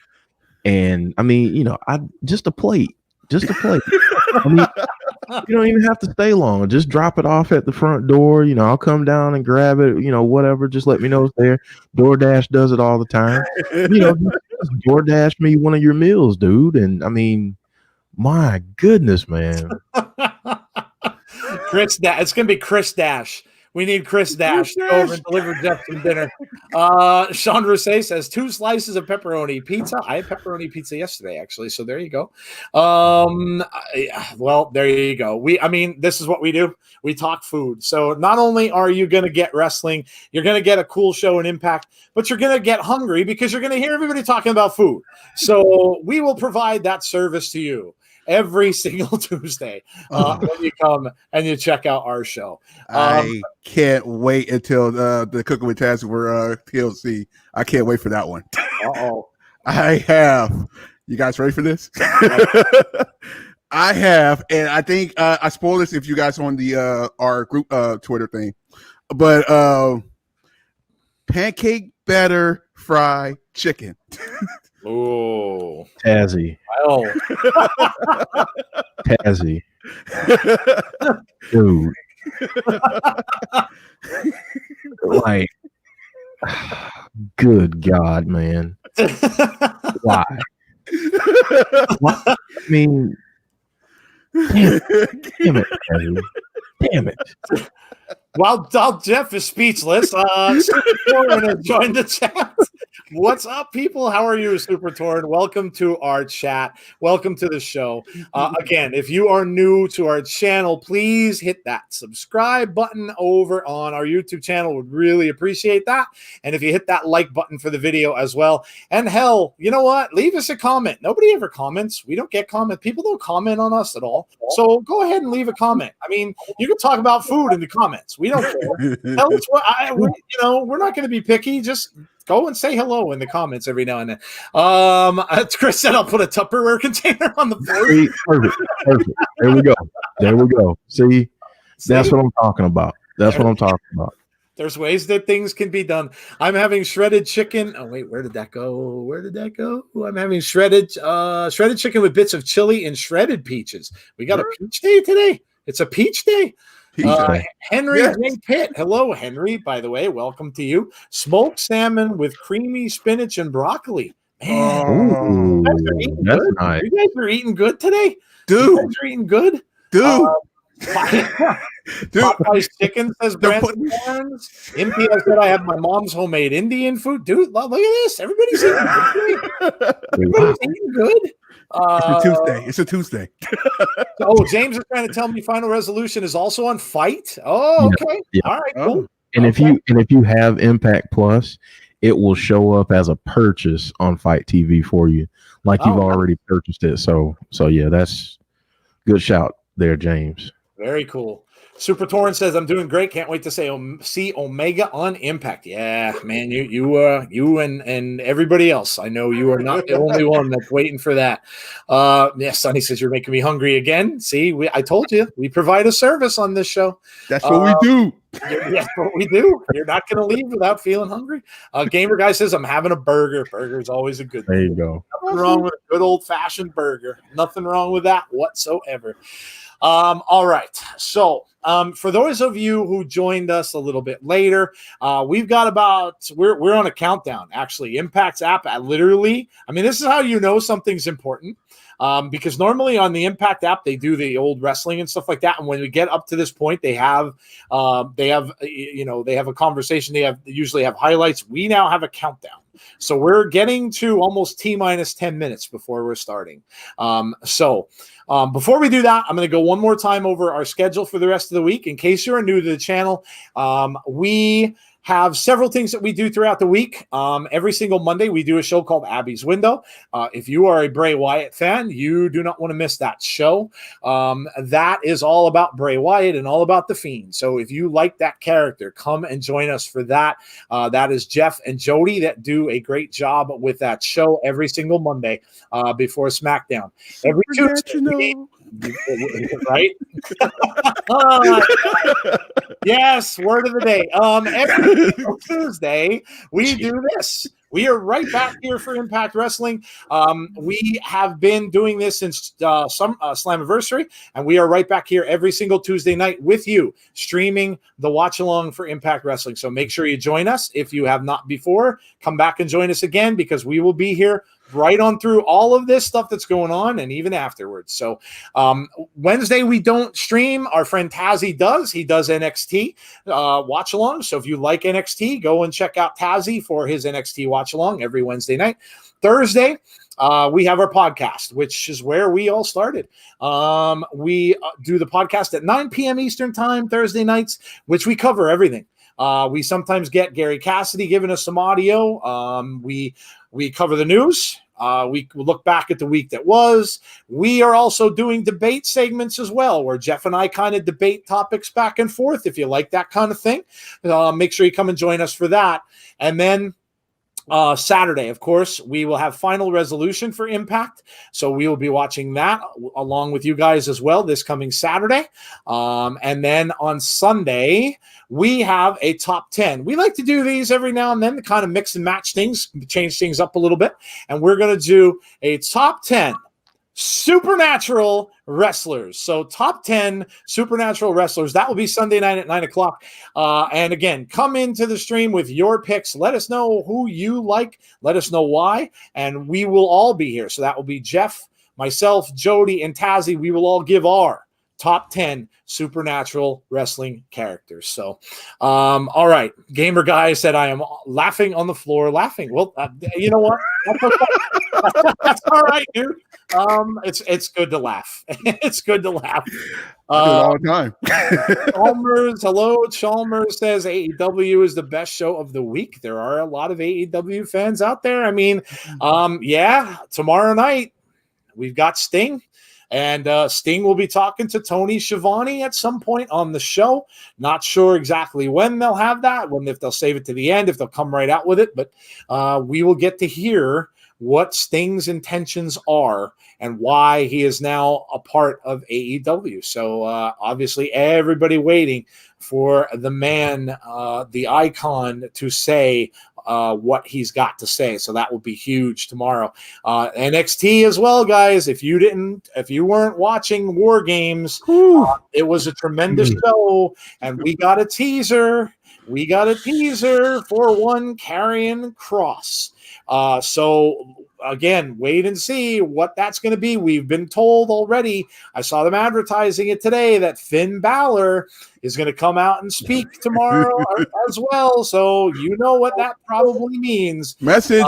And I mean, just a plate. I mean, you don't even have to stay long. Just drop it off at the front door. I'll come down and grab it. Whatever. Just let me know it's there. DoorDash does it all the time. Just DoorDash me one of your meals, dude. And I mean, my goodness, man. Chris Dash. It's gonna be Chris Dash. We need Chris Dash to go over and deliver Jeff some dinner. Sean Rousset says 2 slices of pepperoni pizza. I had pepperoni pizza yesterday, actually. So there you go. Well, there you go. This is what we do. We talk food. So not only are you going to get wrestling, you're going to get a cool show and Impact, but you're going to get hungry because you're going to hear everybody talking about food. So we will provide that service to you every single Tuesday when you come and you check out our show. I can't wait until the Cooking with Taz for TLC. I can't wait for that one. I have. You guys ready for this? I have, and I think I spoiled this if you guys on the our group Twitter thing, but pancake batter fried chicken. Oh, Tazzy. Oh. Tazzy. Dude. Like, good God, man. Why? I mean, damn it, Tazzy. Damn it. While Jeff is speechless, Super Torn has joined the chat. What's up, people? How are you, Super Torn? Welcome to our chat. Welcome to the show. Again, if you are new to our channel, please hit that subscribe button over on our YouTube channel. Would really appreciate that. And if you hit that like button for the video as well. And hell, you know what? Leave us a comment. Nobody ever comments. We don't get comments. People don't comment on us at all. So go ahead and leave a comment. I mean, you can talk about food in the comments. We don't care. Tell us what we're not going to be picky. Just go and say hello in the comments every now and then. Chris said I'll put a Tupperware container on the floor. Perfect. There we go. See, that's what I'm talking about. There's ways that things can be done. I'm having shredded chicken. Oh wait, where did that go? I'm having shredded chicken with bits of chili and shredded peaches. We got a peach day today. It's a peach day. Henry J. Pitt. Hello, Henry. By the way, welcome to you. Smoked salmon with creamy spinach and broccoli. Man, Ooh, you guys are eating that's good. nice. You guys are eating good today, dude. You guys are eating good, Dude, Popeye's chicken says Brandon Barnes. Impy said I have my mom's homemade Indian food. Dude, look at this. Everybody's eating good. Everybody's eating good. It's a Tuesday. Oh, James is trying to tell me Final Resolution is also on Fight. Oh, okay. Yeah. All right, cool. And if you have Impact Plus, it will show up as a purchase on Fight TV for you, like you've already purchased it. So yeah, that's good shout there, James. Very cool. Super Torrent says, I'm doing great. Can't wait to see Omega on Impact. Yeah, man, you and everybody else. I know you are not the only one that's waiting for that. Yeah, Sonny says, you're making me hungry again. See, I told you, we provide a service on this show. That's what we do. That's what we do. You're not going to leave without feeling hungry. Gamer Guy says, I'm having a burger. Burger's always a good thing. There you go. Nothing wrong with a good old-fashioned burger. Nothing wrong with that whatsoever. All right. So for those of you who joined us a little bit later, we've got we're on a countdown, actually. Impact's app, literally. I mean, this is how you know something's important. Because normally on the Impact app, they do the old wrestling and stuff like that. And when we get up to this point, they have a conversation. They usually have highlights. We now have a countdown. So we're getting to almost T-minus 10 minutes before we're starting. Before we do that, I'm going to go one more time over our schedule for the rest of the week. In case you're new to the channel, we have several things that we do throughout the week. Every single Monday, we do a show called Abby's Window. If you are a Bray Wyatt fan, you do not want to miss that show. That is all about Bray Wyatt and all about The Fiend. So if you like that character, come and join us for that. That is Jeff and Jody that do a great job with that show every single Monday before SmackDown. Every Tuesday, right? Yes, word of the day. Every Tuesday, we do this. We are right back here for Impact Wrestling. We have been doing this since Slammiversary, and we are right back here every single Tuesday night with you, streaming the Watchalong for Impact Wrestling. So make sure you join us. If you have not before, come back and join us again, because we will be here right on through all of this stuff that's going on and even afterwards. So Wednesday we don't stream. Our friend Tazzy does. He does NXT watch along. So if you like NXT, go and check out Tazzy for his NXT watch along every Wednesday night. Thursday, we have our podcast, which is where we all started. We do the podcast at 9 p.m. Eastern time, Thursday nights, which we cover everything. We sometimes get Gary Cassidy giving us some audio. We cover the news. We look back at the week that was. We are also doing debate segments as well, where Jeff and I kind of debate topics back and forth. If you like that kind of thing, make sure you come and join us for that. And then Saturday, of course, we will have Final Resolution for Impact. So we will be watching that along with you guys as well this coming Saturday. And then on Sunday, we have a top 10. We like to do these every now and then to kind of mix and match things, change things up a little bit. And we're going to do a top 10 supernatural wrestlers. So top 10 supernatural wrestlers. That will be Sunday night at 9 o'clock. And again, come into the stream with your picks. Let us know who you like. Let us know why. And we will all be here. So that will be Jeff, myself, Jody, and Tazzy. We will all give our top 10 supernatural wrestling characters. So, all right. Gamer Guy said, I am laughing on the floor, laughing. Well, you know what? That's okay. That's all right, dude. It's good to laugh. It's good to laugh. All the time. Chalmers, hello. Chalmers says AEW is the best show of the week. There are a lot of AEW fans out there. I mean, yeah, tomorrow night we've got Sting. And Sting will be talking to Tony Schiavone at some point on the show. Not sure exactly when they'll have that, if they'll save it to the end, if they'll come right out with it. But we will get to hear what Sting's intentions are and why he is now a part of AEW. So obviously everybody waiting for the man, the icon, to say what he's got to say. So that will be huge tomorrow. NXT as well, guys. If you weren't watching War Games, it was a tremendous show, and we got a teaser. We got a teaser for one Karrion Kross So again, wait and see what that's going to be. We've been told already. I saw them advertising it today that Finn Balor is going to come out and speak tomorrow as well. So you know what that probably means. Message.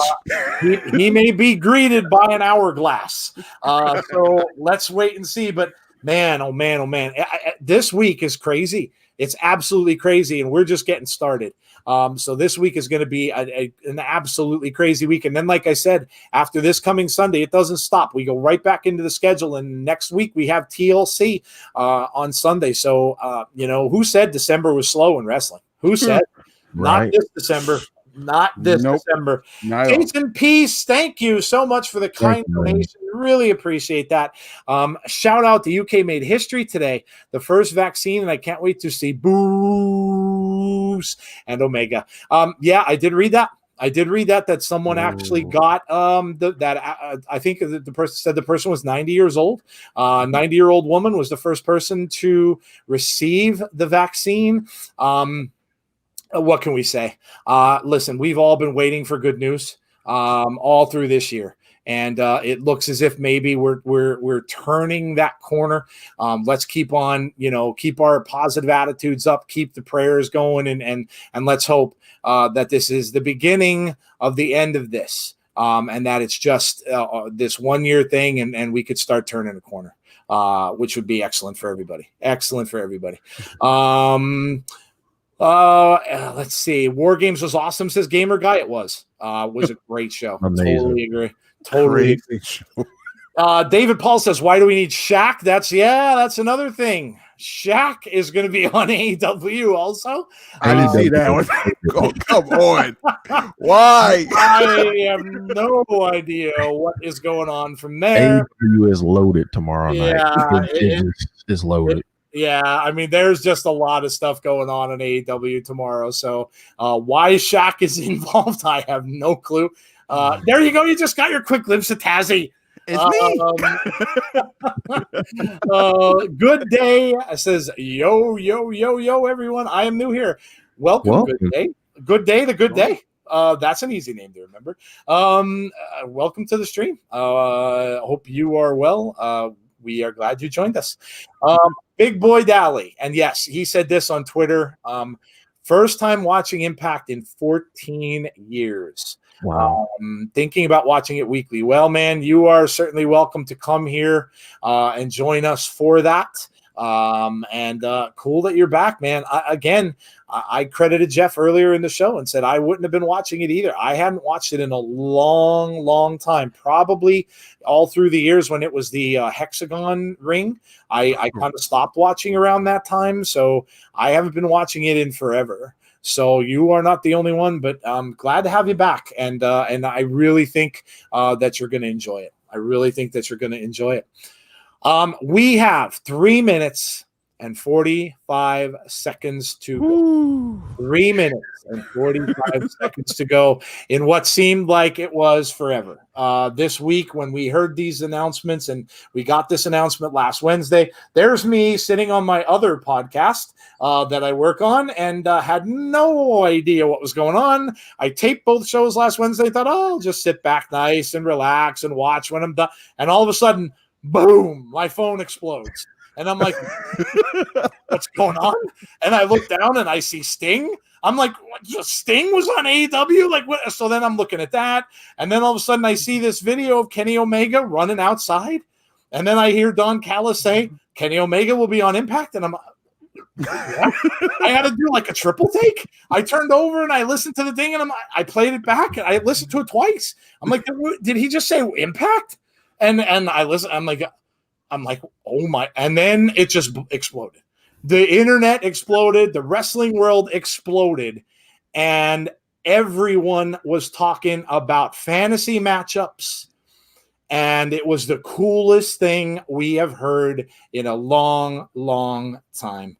He may be greeted by an hourglass. So let's wait and see. But man, oh man, oh man, this week is crazy. It's absolutely crazy, and we're just getting started. So this week is going to be an absolutely crazy week. And then, like I said, after this coming Sunday, it doesn't stop. We go right back into the schedule, and next week we have TLC on Sunday. So, who said December was slow in wrestling? Who said? Right. Not this December. Not this December. Jason Peace, thank you so much for the kind donation. Really appreciate that. Shout out, the UK made history today. The first vaccine, and I can't wait to see boobs and Omega. Yeah, I did read that. That someone actually got I think the person said the person was 90 years old. 90-year-old woman was the first person to receive the vaccine. What can we say? Listen, we've all been waiting for good news all through this year, and it looks as if maybe we're turning that corner. Let's keep on, keep our positive attitudes up, keep the prayers going, and let's hope that this is the beginning of the end of this, and that it's just this 1 year thing, and we could start turning a corner, which would be excellent for everybody. Let's see. War Games was awesome, says Gamer Guy. It was a great show. Amazing. Totally agree. Totally. David Paul says, why do we need Shaq? That's another thing. Shaq is going to be on AEW also. I didn't see that one. Oh, come on. Why? I have no idea what is going on from there. AEW is loaded tomorrow night. It is loaded. Yeah, I mean, there's just a lot of stuff going on in AEW tomorrow. So why Shaq is involved, I have no clue. There you go. You just got your quick glimpse of Tazzy. It's me. Good day. It says, yo, everyone. I am new here. Welcome. Good day. Good day, the good day. That's an easy name to remember. Welcome to the stream. Hope you are well. We are glad you joined us. Big Boy Dally. And yes, he said this on Twitter. First time watching Impact in 14 years. Wow. Thinking about watching it weekly. Well, man, you are certainly welcome to come here and join us for that. And cool that you're back, man. I credited Jeff earlier in the show and said I wouldn't have been watching it either. I hadn't watched it in a long time, probably all through the years when it was the Hexagon ring. I kind of stopped watching around that time, so I haven't been watching it in forever. So you are not the only one, but I'm glad to have you back, and I really think that you're going to enjoy it. We have 3 minutes and 45 seconds to go. 3 minutes and 45 seconds to go in what seemed like it was forever. This week, when we heard these announcements, and we got this announcement last Wednesday, there's me sitting on my other podcast that I work on, and had no idea what was going on. I taped both shows last Wednesday. Thought, I'll just sit back nice and relax and watch when I'm done. And all of a sudden, boom, my phone explodes. And I'm like, what's going on? And I look down and I see Sting. I'm like, what? Sting was on AEW? Like, what? So then I'm looking at that. And then all of a sudden I see this video of Kenny Omega running outside. And then I hear Don Callis say, Kenny Omega will be on Impact. And I'm like, what? I had to do like a triple take. I turned over and I listened to the thing, and I played it back, and I listened to it twice. I'm like, did he just say Impact? And I listen. I'm like, oh my! And then it just exploded. The internet exploded. The wrestling world exploded, and everyone was talking about fantasy matchups. And it was the coolest thing we have heard in a long time.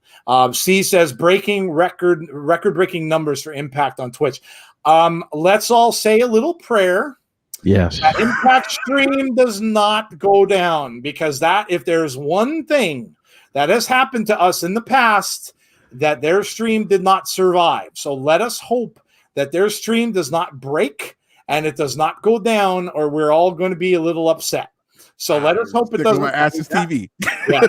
C says record-breaking numbers for Impact on Twitch. Let's all say a little prayer. Yes. That Impact stream does not go down, because that, if there's one thing that has happened to us in the past, that their stream did not survive. So let us hope that their stream does not break, and it does not go down, or we're all going to be a little upset. So let us hope it doesn't. My ass is TV. Yeah,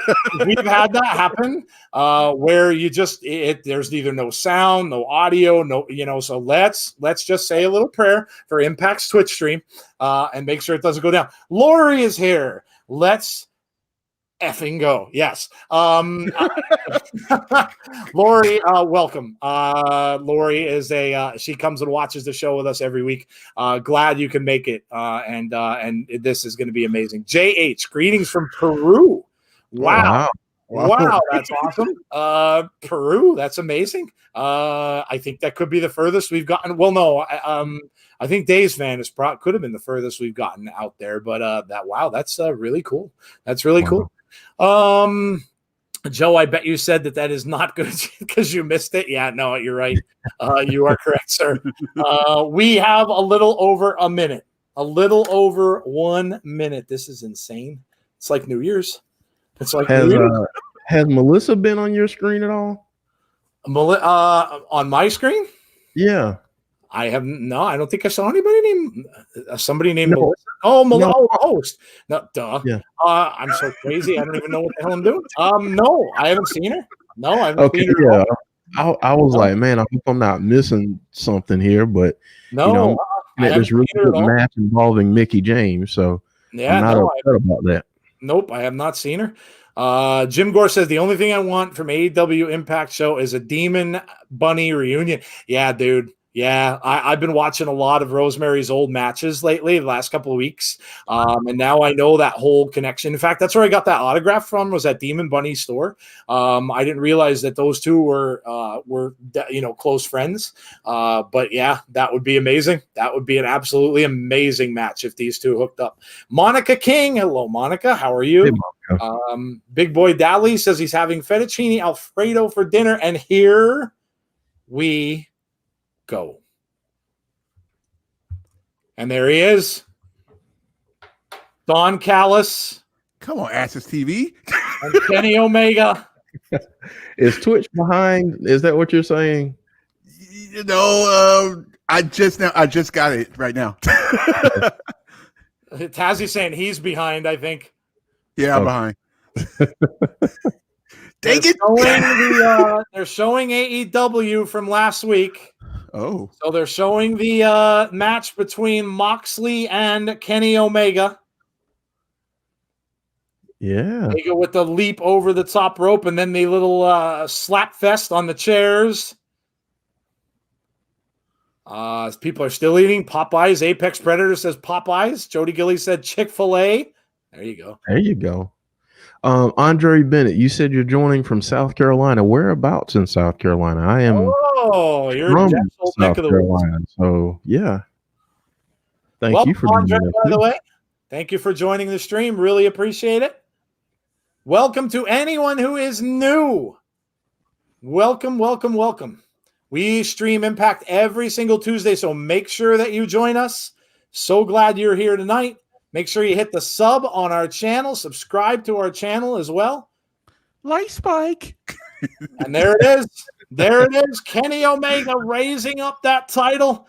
we've had that happen where you just there's neither no sound, no audio, no. So let's just say a little prayer for Impact's Twitch stream and make sure it doesn't go down. Lori is here. Let's effing go. Yes. Lori, welcome. Lori is she comes and watches the show with us every week. Glad you can make it. And this is going to be amazing. JH, greetings from Peru. Wow. Wow, that's awesome. Peru, that's amazing. I think that could be the furthest we've gotten. Well, no, I think Dave's Van could have been the furthest we've gotten out there, but that's really cool. That's really cool. Joe, I bet you said that is not good because you missed it. Yeah, no, you're right. You are correct, sir. We have a little over a minute, a little over 1 minute. This is insane. It's like New Year's. It's like has Melissa been on your screen at all? On my screen? Yeah. I haven't. No, I don't think I saw anybody named somebody named Melissa. Oh, Melissa, host. No, duh. Yeah. I'm so crazy. I don't even know what the hell I'm doing. No, I haven't seen her. No, I haven't seen her. Yeah. I was like, man, I hope I'm not missing something here, but no, there's really good match involving Mickey James, so I'm not upset about that. Nope, I have not seen her. Jim Gore says the only thing I want from AEW Impact show is a Demon Bunny reunion. Yeah, dude. Yeah, I've been watching a lot of Rosemary's old matches lately, the last couple of weeks, and now I know that whole connection. In fact, that's where I got that autograph from, was at Demon Bunny store. I didn't realize that those two were close friends, but yeah, that would be amazing. That would be an absolutely amazing match if these two hooked up. Monica King, hello, Monica, how are you? Hey, Big Boy Dally says he's having fettuccine Alfredo for dinner, and here we go. And there he is. Don Callis. Come on, Access TV. And Kenny Omega. Is Twitch behind? Is that what you're saying? You know, I just got it right now. Tazzy's saying he's behind, I think. Yeah, I'm behind. Dang it. They're showing AEW from last week. Oh. So they're showing the match between Moxley and Kenny Omega. Yeah. Omega with the leap over the top rope and then the little slap fest on the chairs. People are still eating Popeyes. Apex Predator says Popeyes. Jody Gilly said Chick-fil-A. There you go. There you go. Andre Bennett, you said you're joining from South Carolina. Whereabouts in South Carolina? I am. Oh, you're from South Carolina. So yeah. Thank you for Andre, by the way. Thank you for joining the stream. Really appreciate it. Welcome to anyone who is new. Welcome, welcome, welcome. We stream Impact every single Tuesday, so make sure that you join us. So glad you're here tonight. Make sure you hit the sub on our channel. Subscribe to our channel as well. Like Spike. And there it is. There it is. Kenny Omega raising up that title.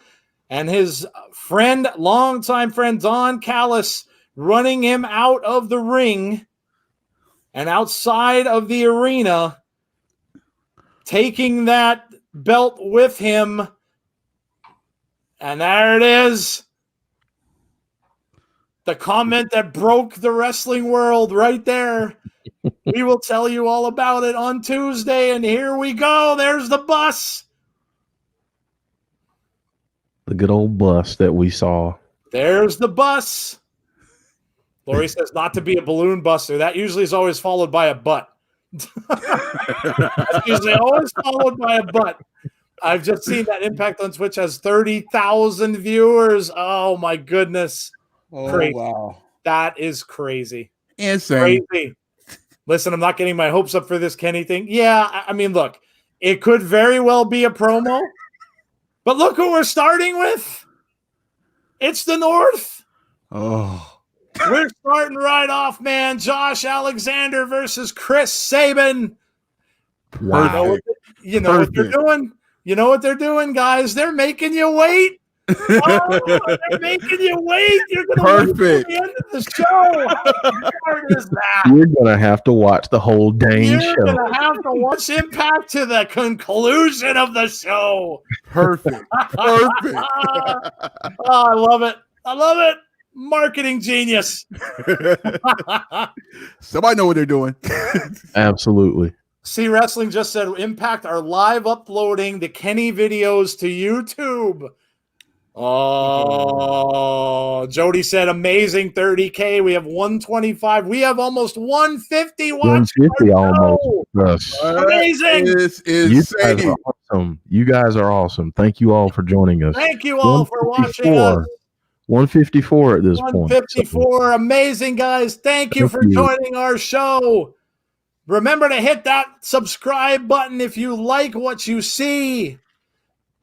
And his friend, longtime friend, Don Callis, running him out of the ring and outside of the arena, taking that belt with him. And there it is. The comment that broke the wrestling world right there. We will tell you all about it on Tuesday. And here we go. There's the bus. The good old bus that we saw. There's the bus. Lori says not to be a balloon buster. That usually is always followed by a butt. That's usually always followed by a butt. I've just seen that Impact on Twitch has 30,000 viewers. Oh, my goodness. Oh, crazy. Wow. That is crazy. Insane. Crazy. Listen, I'm not getting my hopes up for this Kenny thing. Yeah, I mean, look, it could very well be a promo, but look who we're starting with. It's the North. Oh. We're starting right off, man. Josh Alexander versus Chris Sabin. Wow. You know what they're doing? You know what they're doing, guys? They're making you wait. They're making you wait. You're going to wait till the end of the show. How hard is that? You're gonna have to watch the whole dang show. You're going to have to watch Impact to the conclusion of the show. Perfect. Perfect. I love it. I love it. Marketing genius. Somebody know what they're doing. Absolutely. See Wrestling just said Impact are live uploading the Kenny videos to YouTube. Oh, Jody said amazing 30K. We have 125. We have almost 150 watching. 150 almost. Yes. Amazing. This is You guys are awesome. You guys are awesome. Thank you all for joining us. Thank you all for watching us. 154 at this point. 154. Amazing, guys. Thank you for joining our show. Remember to hit that subscribe button if you like what you see.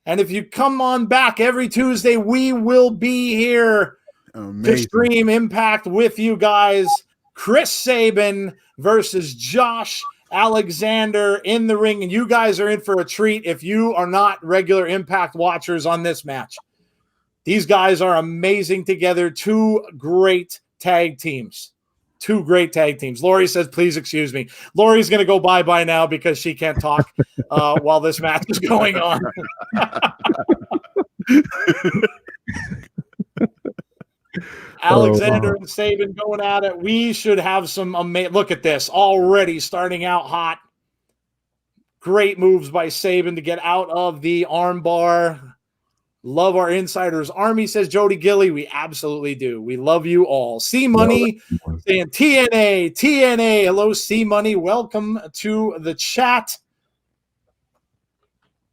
And if you come on back every Tuesday, we will be here to stream Impact with you guys. Chris Sabin versus Josh Alexander in the ring. And you guys are in for a treat if you are not regular Impact watchers on this match. These guys are amazing together. Two great tag teams. Lori says, please excuse me. Lori's going to go bye-bye now because she can't talk while this match is going on. Alexander and Sabin going at it. We should have some look at this. Already starting out hot. Great moves by Sabin to get out of the armbar. Love our insiders. Army says Jody Gilly. We absolutely do. We love you all. C Money saying TNA. Hello, C Money. Welcome to the chat.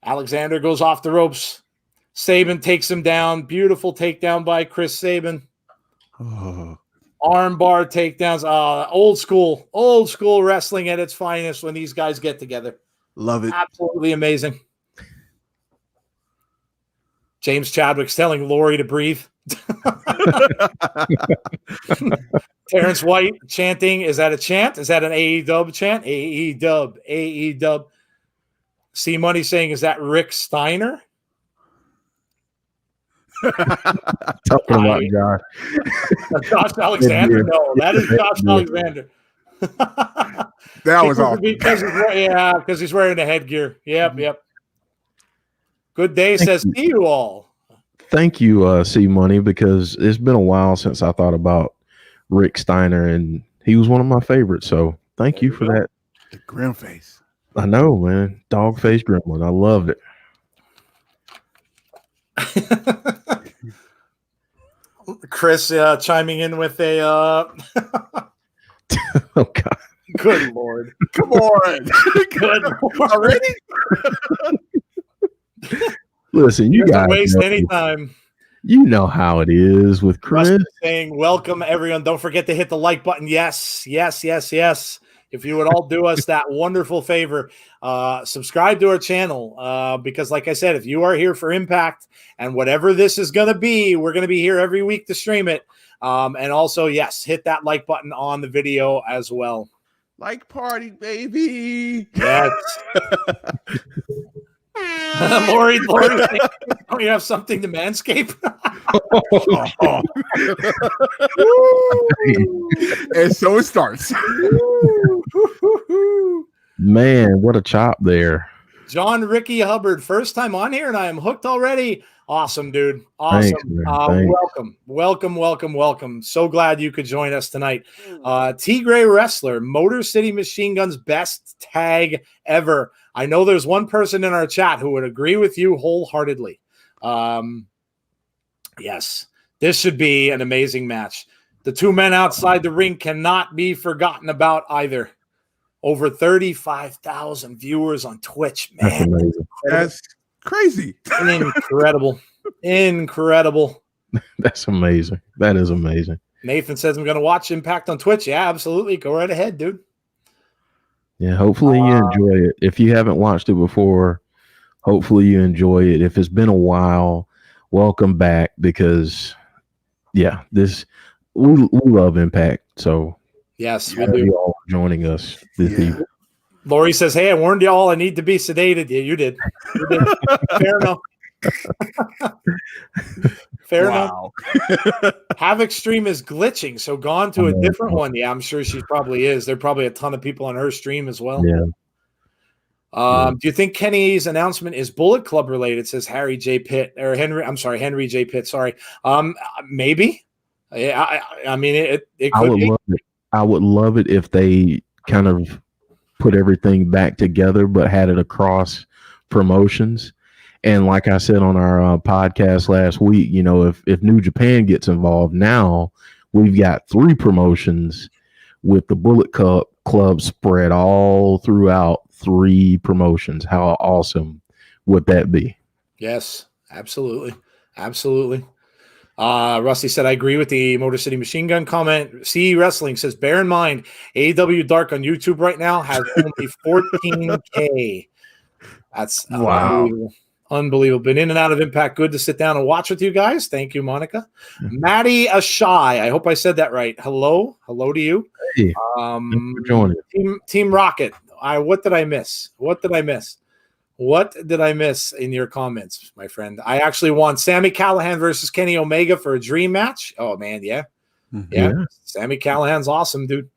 Alexander goes off the ropes. Sabin takes him down. Beautiful takedown by Chris Sabin. Armbar takedowns. Old school wrestling at its finest when these guys get together. Love it. Absolutely amazing. James Chadwick's telling Lori to breathe. Terrence White chanting. Is that a chant? Is that an AEW chant? AEW. C Money saying, is that Rick Steiner? Talking about Josh. Josh Alexander? No, that is Josh Alexander. That was awesome. Because he's wearing the headgear. Yep. Good day says, see you all. Thank you, C Money, because it's been a while since I thought about Rick Steiner, and he was one of my favorites. So thank you for that. The grim face. I know, man. Dog face gremlin. I love it. Chris chiming in with a oh God. Good Lord. Come on. Good Lord. Already? Listen, you guys waste any time. You know how it is with Chris. Rustin saying, welcome everyone. Don't forget to hit the like button. Yes. If you would all do us that wonderful favor, subscribe to our channel because like I said, if you are here for Impact and whatever this is going to be, we're going to be here every week to stream it. And also, yes, hit that like button on the video as well. Like party, baby. Yes. Lori, don't you have something to manscape? And so it starts. Man, what a chop there. John Ricky Hubbard, first time on here, and I am hooked already. Awesome, dude. Awesome. Thanks, Welcome. So glad you could join us tonight. T-Gray Wrestler, Motor City Machine Gun's best tag ever. I know there's one person in our chat who would agree with you wholeheartedly. Yes, this should be an amazing match. The two men outside the ring cannot be forgotten about either. Over 35,000 viewers on Twitch. Man, that's crazy. Incredible. That's amazing. That is amazing. Nathan says I'm going to watch Impact on Twitch. Yeah, absolutely. Go right ahead, dude. Yeah, hopefully you enjoy it. If you haven't watched it before, hopefully you enjoy it. If it's been a while, welcome back because, yeah, we love Impact. So, yes, we do. You all joining us this evening. Lori says, hey, I warned y'all I need to be sedated. Yeah, you did. Fair enough. Fair enough. Havoc stream is glitching, so gone to a different one. Yeah, I'm sure she probably is. There are probably a ton of people on her stream as well. Yeah. Do you think Kenny's announcement is Bullet Club related? Says Harry J. Pitt or Henry. I'm sorry, Henry J. Pitt. Sorry. Maybe. I mean, it could be. Love it. I would love it if they kind of put everything back together, but had it across promotions. And like I said on our podcast last week, you know, if New Japan gets involved now, we've got 3 promotions with the Bullet Club spread all throughout 3 promotions. How awesome would that be? Yes, absolutely. Absolutely. Rusty said, I agree with the Motor City Machine Gun comment. CE Wrestling says, bear in mind, AEW Dark on YouTube right now has only 14K. That's wow. Unbelievable. Been in and out of Impact. Good to sit down and watch with you guys. Thank you, Monica. Maddie Ashai. I hope I said that right. Hello. Hello to you. Hey, thanks for joining. Team Rocket. What did I miss? What did I miss in your comments, my friend? I actually want Sami Callahan versus Kenny Omega for a dream match. Oh, man, yeah. Yeah. Sami Callahan's awesome, dude.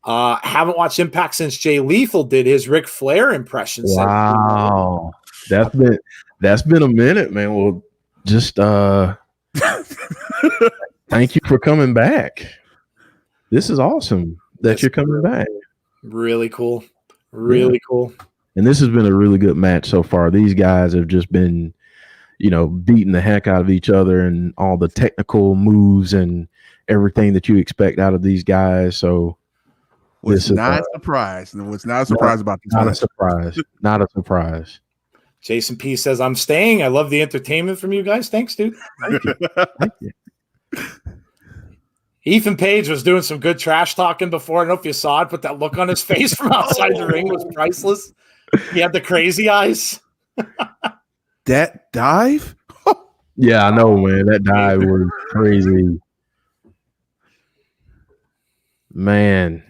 Haven't watched Impact since Jay Lethal did his Ric Flair impression. Wow. That's been a minute, man. Well, just thank you for coming back. This is awesome that you're coming back. Really cool. Really cool. And this has been a really good match so far. These guys have just been, you know, beating the heck out of each other and all the technical moves and everything that you expect out of these guys. So was not a surprise. And was not a surprise about this. Not a surprise. Not a surprise. Jason P says, I'm staying. I love the entertainment from you guys. Thanks, dude. Thank you. Thank you. Ethan Page was doing some good trash talking before. I don't know if you saw it, but that look on his face from outside the ring was priceless. He had the crazy eyes. That dive? Yeah, I know, man. That dive was crazy. Man.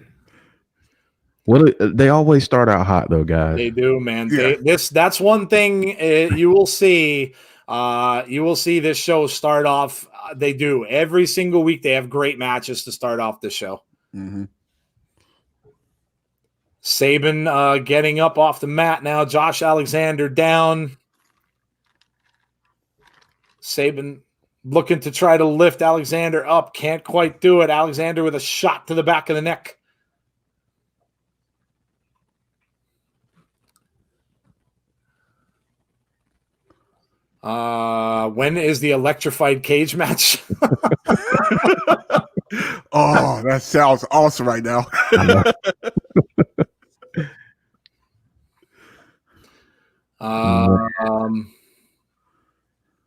They always start out hot though, guys. They do, man. Yeah. That's one thing you will see. You will see this show start off. They do every single week. They have great matches to start off the show. Mm-hmm. Sabin getting up off the mat now. Josh Alexander down. Sabin looking to try to lift Alexander up. Can't quite do it. Alexander with a shot to the back of the neck. When is the electrified cage match? Oh, that sounds awesome right now.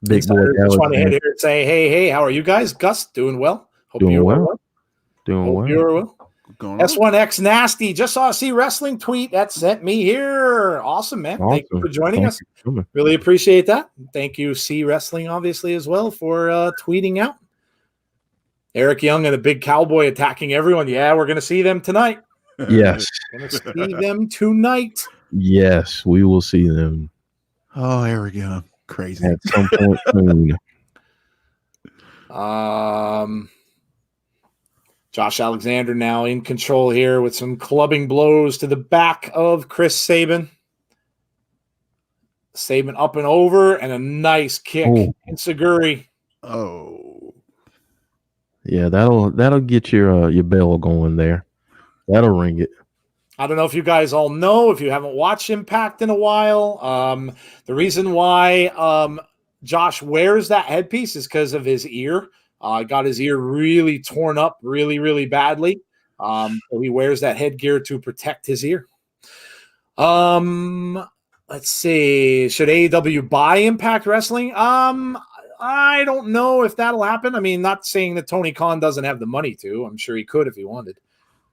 Big boy. Just want to hit here and say, hey, how are you guys? Gus, doing well? Hope doing you well. Doing well. You're well. S1X Nasty. Just saw a C Wrestling tweet that sent me here. Awesome, man. Awesome. Thank you for joining us. Really appreciate that. Thank you, C Wrestling, obviously, as well, for tweeting out. Eric Young and the Big Cowboy attacking everyone. Yeah, we're going to see them tonight. Yes. We're going to see them tonight. Yes, we will see them. Oh, here we go. Crazy. At some point soon. Josh Alexander now in control here with some clubbing blows to the back of Chris Sabin. Sabin up and over and a nice kick in Seguri. Oh. Yeah, that'll get your bell going there. That'll ring it. I don't know if you guys all know, if you haven't watched Impact in a while. The reason why Josh wears that headpiece is because of his ear. Got his ear really torn up really, really badly. So he wears that headgear to protect his ear. Let's see. Should AEW buy Impact Wrestling? I don't know if that'll happen. I mean, not saying that Tony Khan doesn't have the money to. I'm sure he could if he wanted.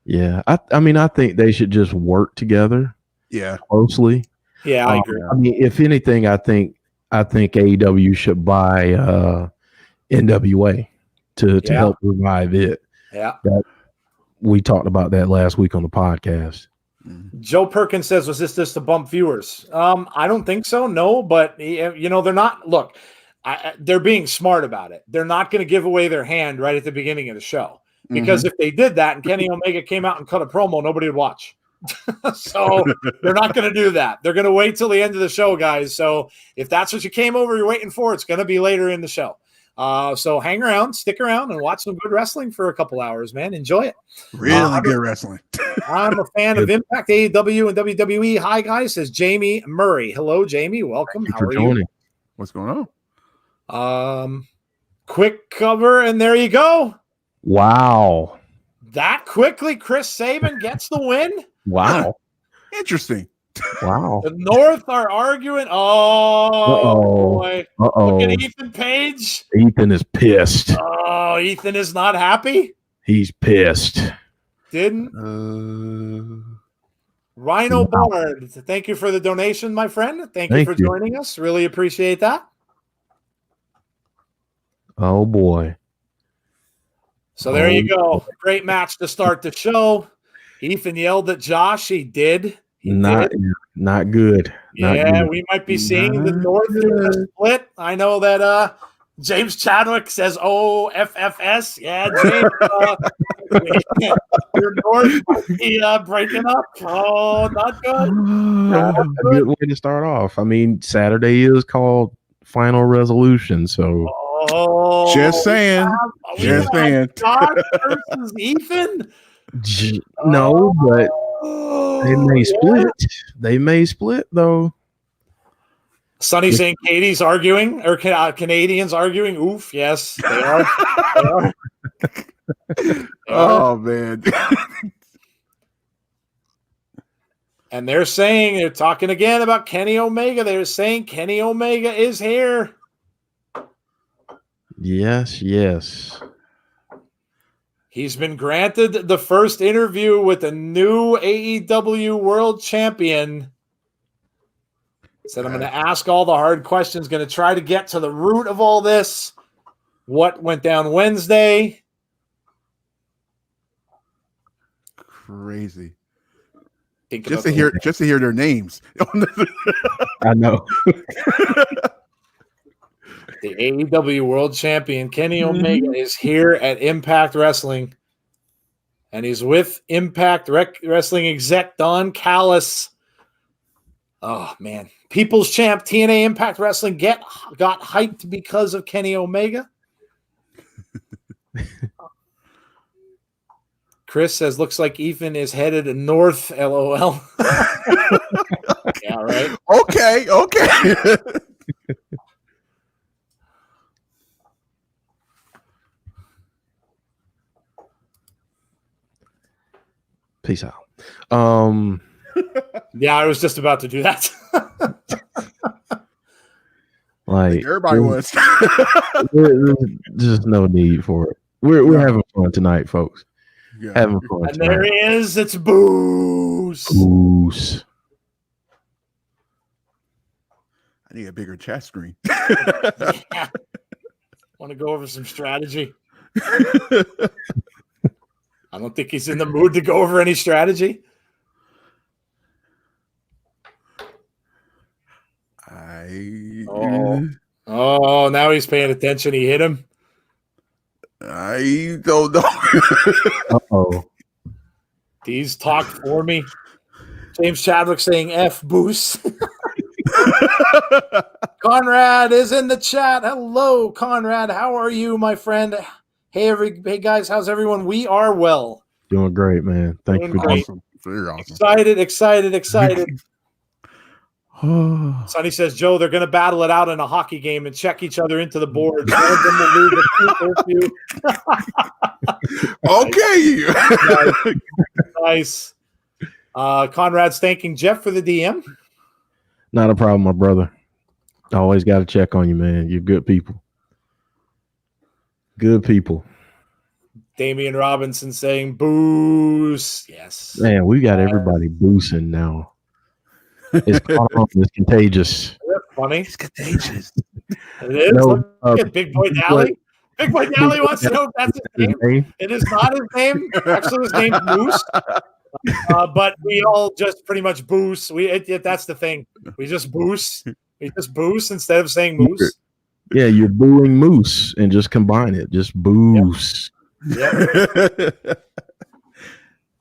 Yeah. I mean, I think they should just work together. Yeah. Closely. Yeah, I agree. I mean, if anything, I think AEW should buy NWA to help revive it. Yeah. We talked about that last week on the podcast. Joe Perkins says, was this just to bump viewers? I don't think so. No, but you know, they're not. Look, they're being smart about it. They're not going to give away their hand right at the beginning of the show, because if they did that and Kenny Omega came out and cut a promo, nobody would watch. So they're not going to do that. They're going to wait till the end of the show, guys. So if that's what you came over, you're waiting for, it's going to be later in the show. So hang around, stick around, and watch some good wrestling for a couple hours, man. Enjoy it. Really good wrestling. I'm a fan of Impact, AEW, and WWE. Hi, guys, says Jamie Murray. Hello, Jamie. Welcome. How are you? What's going on? Quick cover, and there you go. Wow. That quickly, Chris Sabin gets the win. Wow. Interesting. Wow. The North are arguing. Oh, boy. Look at Ethan Page. Ethan is pissed. Oh, Ethan is not happy. He's pissed. Didn't. Rhino Bard, thank you for the donation, my friend. Thank you for joining us. Really appreciate that. Oh, boy. So there you go. Great match to start the show. Ethan yelled at Josh. He did. Not good. We might be seeing the North in the split. I know that James Chadwick says OFFS. Yeah, James, your North might be breaking up. Oh, not good. A good way to start off. I mean, Saturday is called Final Resolution, so just saying. Just saying. Josh versus Ethan. No, but they may split. They may split, though. Sonny saying Katie's arguing, or Canadians arguing. Oof, yes, they are. Oh, man. And they're talking again about Kenny Omega. They're saying Kenny Omega is here. Yes. He's been granted the first interview with the new AEW World Champion. Said, I'm going to ask all the hard questions, going to try to get to the root of all this. What went down Wednesday? Crazy. Just to hear their names. I know. The AEW World Champion, Kenny Omega, is here at Impact Wrestling. And he's with Impact Wrestling exec Don Callis. Oh, man. People's Champ, TNA Impact Wrestling got hyped because of Kenny Omega. Chris says, looks like Ethan is headed north, LOL. Yeah, right. Okay. Peace out. Yeah, I was just about to do that. Like everybody was. There's just no need for it. We're having fun tonight, folks. Yeah. Having fun. And there he is. It's Booze. I need a bigger chat screen. Yeah. Want to go over some strategy? I don't think he's in the mood to go over any strategy. Oh, now he's paying attention. He hit him. I don't know. Uh-oh. These talk for me. James Chadwick saying F Boost. Conrad is in the chat. Hello, Conrad. How are you, my friend? Hey, guys. How's everyone? We are well. Doing great, man. Thank you. Awesome. Very awesome. Excited. Sonny says, Joe, they're going to battle it out in a hockey game and check each other into the board. Okay. Nice. Conrad's thanking Jeff for the DM. Not a problem, my brother. I always got to check on you, man. You're good people. Good people. Damian Robinson saying boost. Yes. Man, we got everybody boosting now. It's contagious. That's funny. It's contagious. It is. Look at Big Boy Dally. Big Boy Dally wants to know if that's his name. It is not his name. Actually, his name's Moose. But we all just pretty much boost. That's the thing. We just boost. We just boost instead of saying moose. Yeah, you're booing moose and just combine it. Just boost. Yep.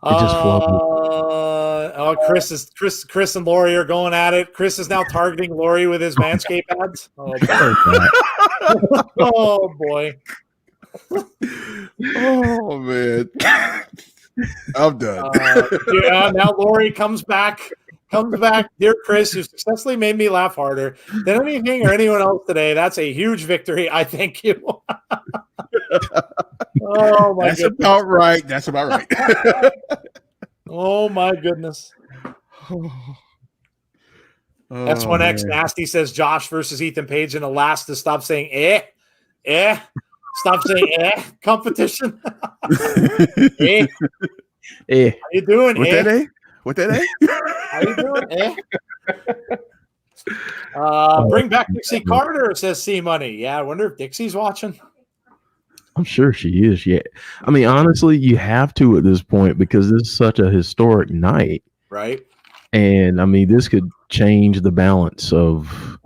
It just Chris and Lori are going at it. Chris is now targeting Lori with his Manscaped ads. Oh boy. Oh man. I'm done. Now Lori comes back. Dear Chris, you successfully made me laugh harder than anything or anyone else today. That's a huge victory. I thank you. Oh my That's about right. Oh my goodness. S1X Nasty says Josh versus Ethan Page, and the last to stop saying stop saying competition. How you doing? What that A? How you doing? Bring back Dixie Carter, says C Money. Yeah, I wonder if Dixie's watching. I'm sure she is. Yeah. I mean, honestly, you have to at this point because this is such a historic night. Right. And I mean, this could change the balance of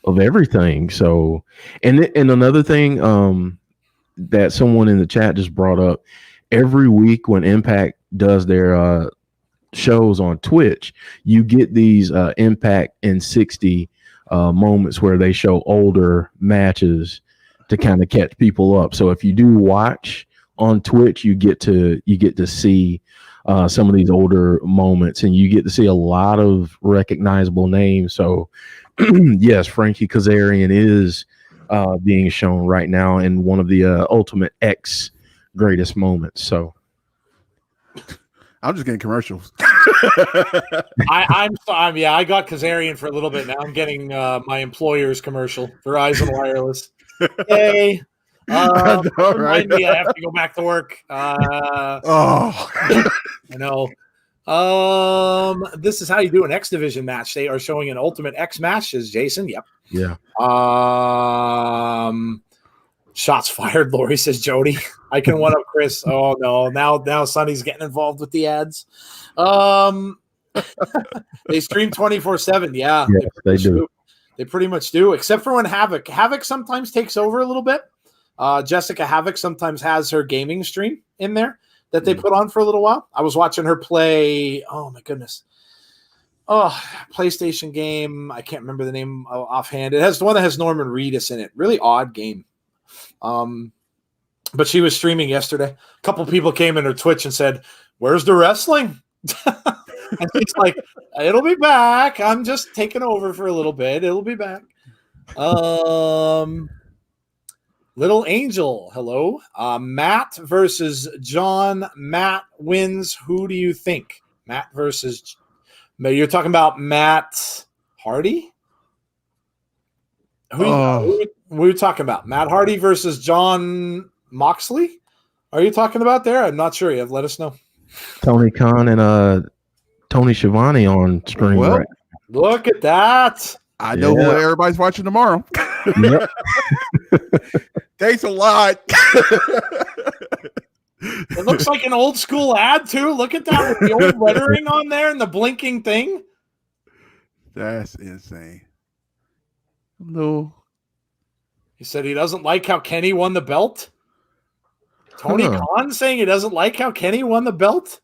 everything. So, and another thing that someone in the chat just brought up, every week when Impact does their shows on Twitch, you get these Impact in 60 moments where they show older matches to kind of catch people up. So if you do watch on Twitch, you get to see some of these older moments, and you get to see a lot of recognizable names. So yes, Frankie Kazarian is being shown right now in one of the Ultimate X greatest moments. So I'm just getting commercials. I got Kazarian for a little bit now. I'm getting my employer's commercial, Verizon Wireless. Hey, remind me I have to go back to work. I know. This is how you do an X Division match. They are showing an Ultimate X matches, Jason. Yep. Yeah. Shots fired, Lori says Jody. I can one up Chris. Oh no, now Sonny's getting involved with the ads. They stream 24/7. Yeah, they do. They pretty much do, except for when Havoc sometimes takes over a little bit. Jessica Havoc sometimes has her gaming stream in there that they put on for a little while. I was watching her play. Oh my goodness. PlayStation game. I can't remember the name offhand. It has the one that has Norman Reedus in it. Really odd game. But she was streaming yesterday. A couple people came in her Twitch and said, "Where's the wrestling?" And she's like, "It'll be back. I'm just taking over for a little bit. It'll be back." Little Angel, hello. Matt versus John. Matt wins. Who do you think? Matt versus. You're talking about Matt Hardy? Who are you talking about? Matt Hardy versus John Moxley? Are you talking about there? I'm not sure yet. Let us know. Tony Khan and Tony Schiavone on screen. Well, right. Look at that. I know who everybody's watching tomorrow. Yep. Thanks a lot. It looks like an old school ad too. Look at that with the old lettering on there and the blinking thing. That's insane. Hello. He said he doesn't like how Kenny won the belt. Tony Khan saying he doesn't like how Kenny won the belt.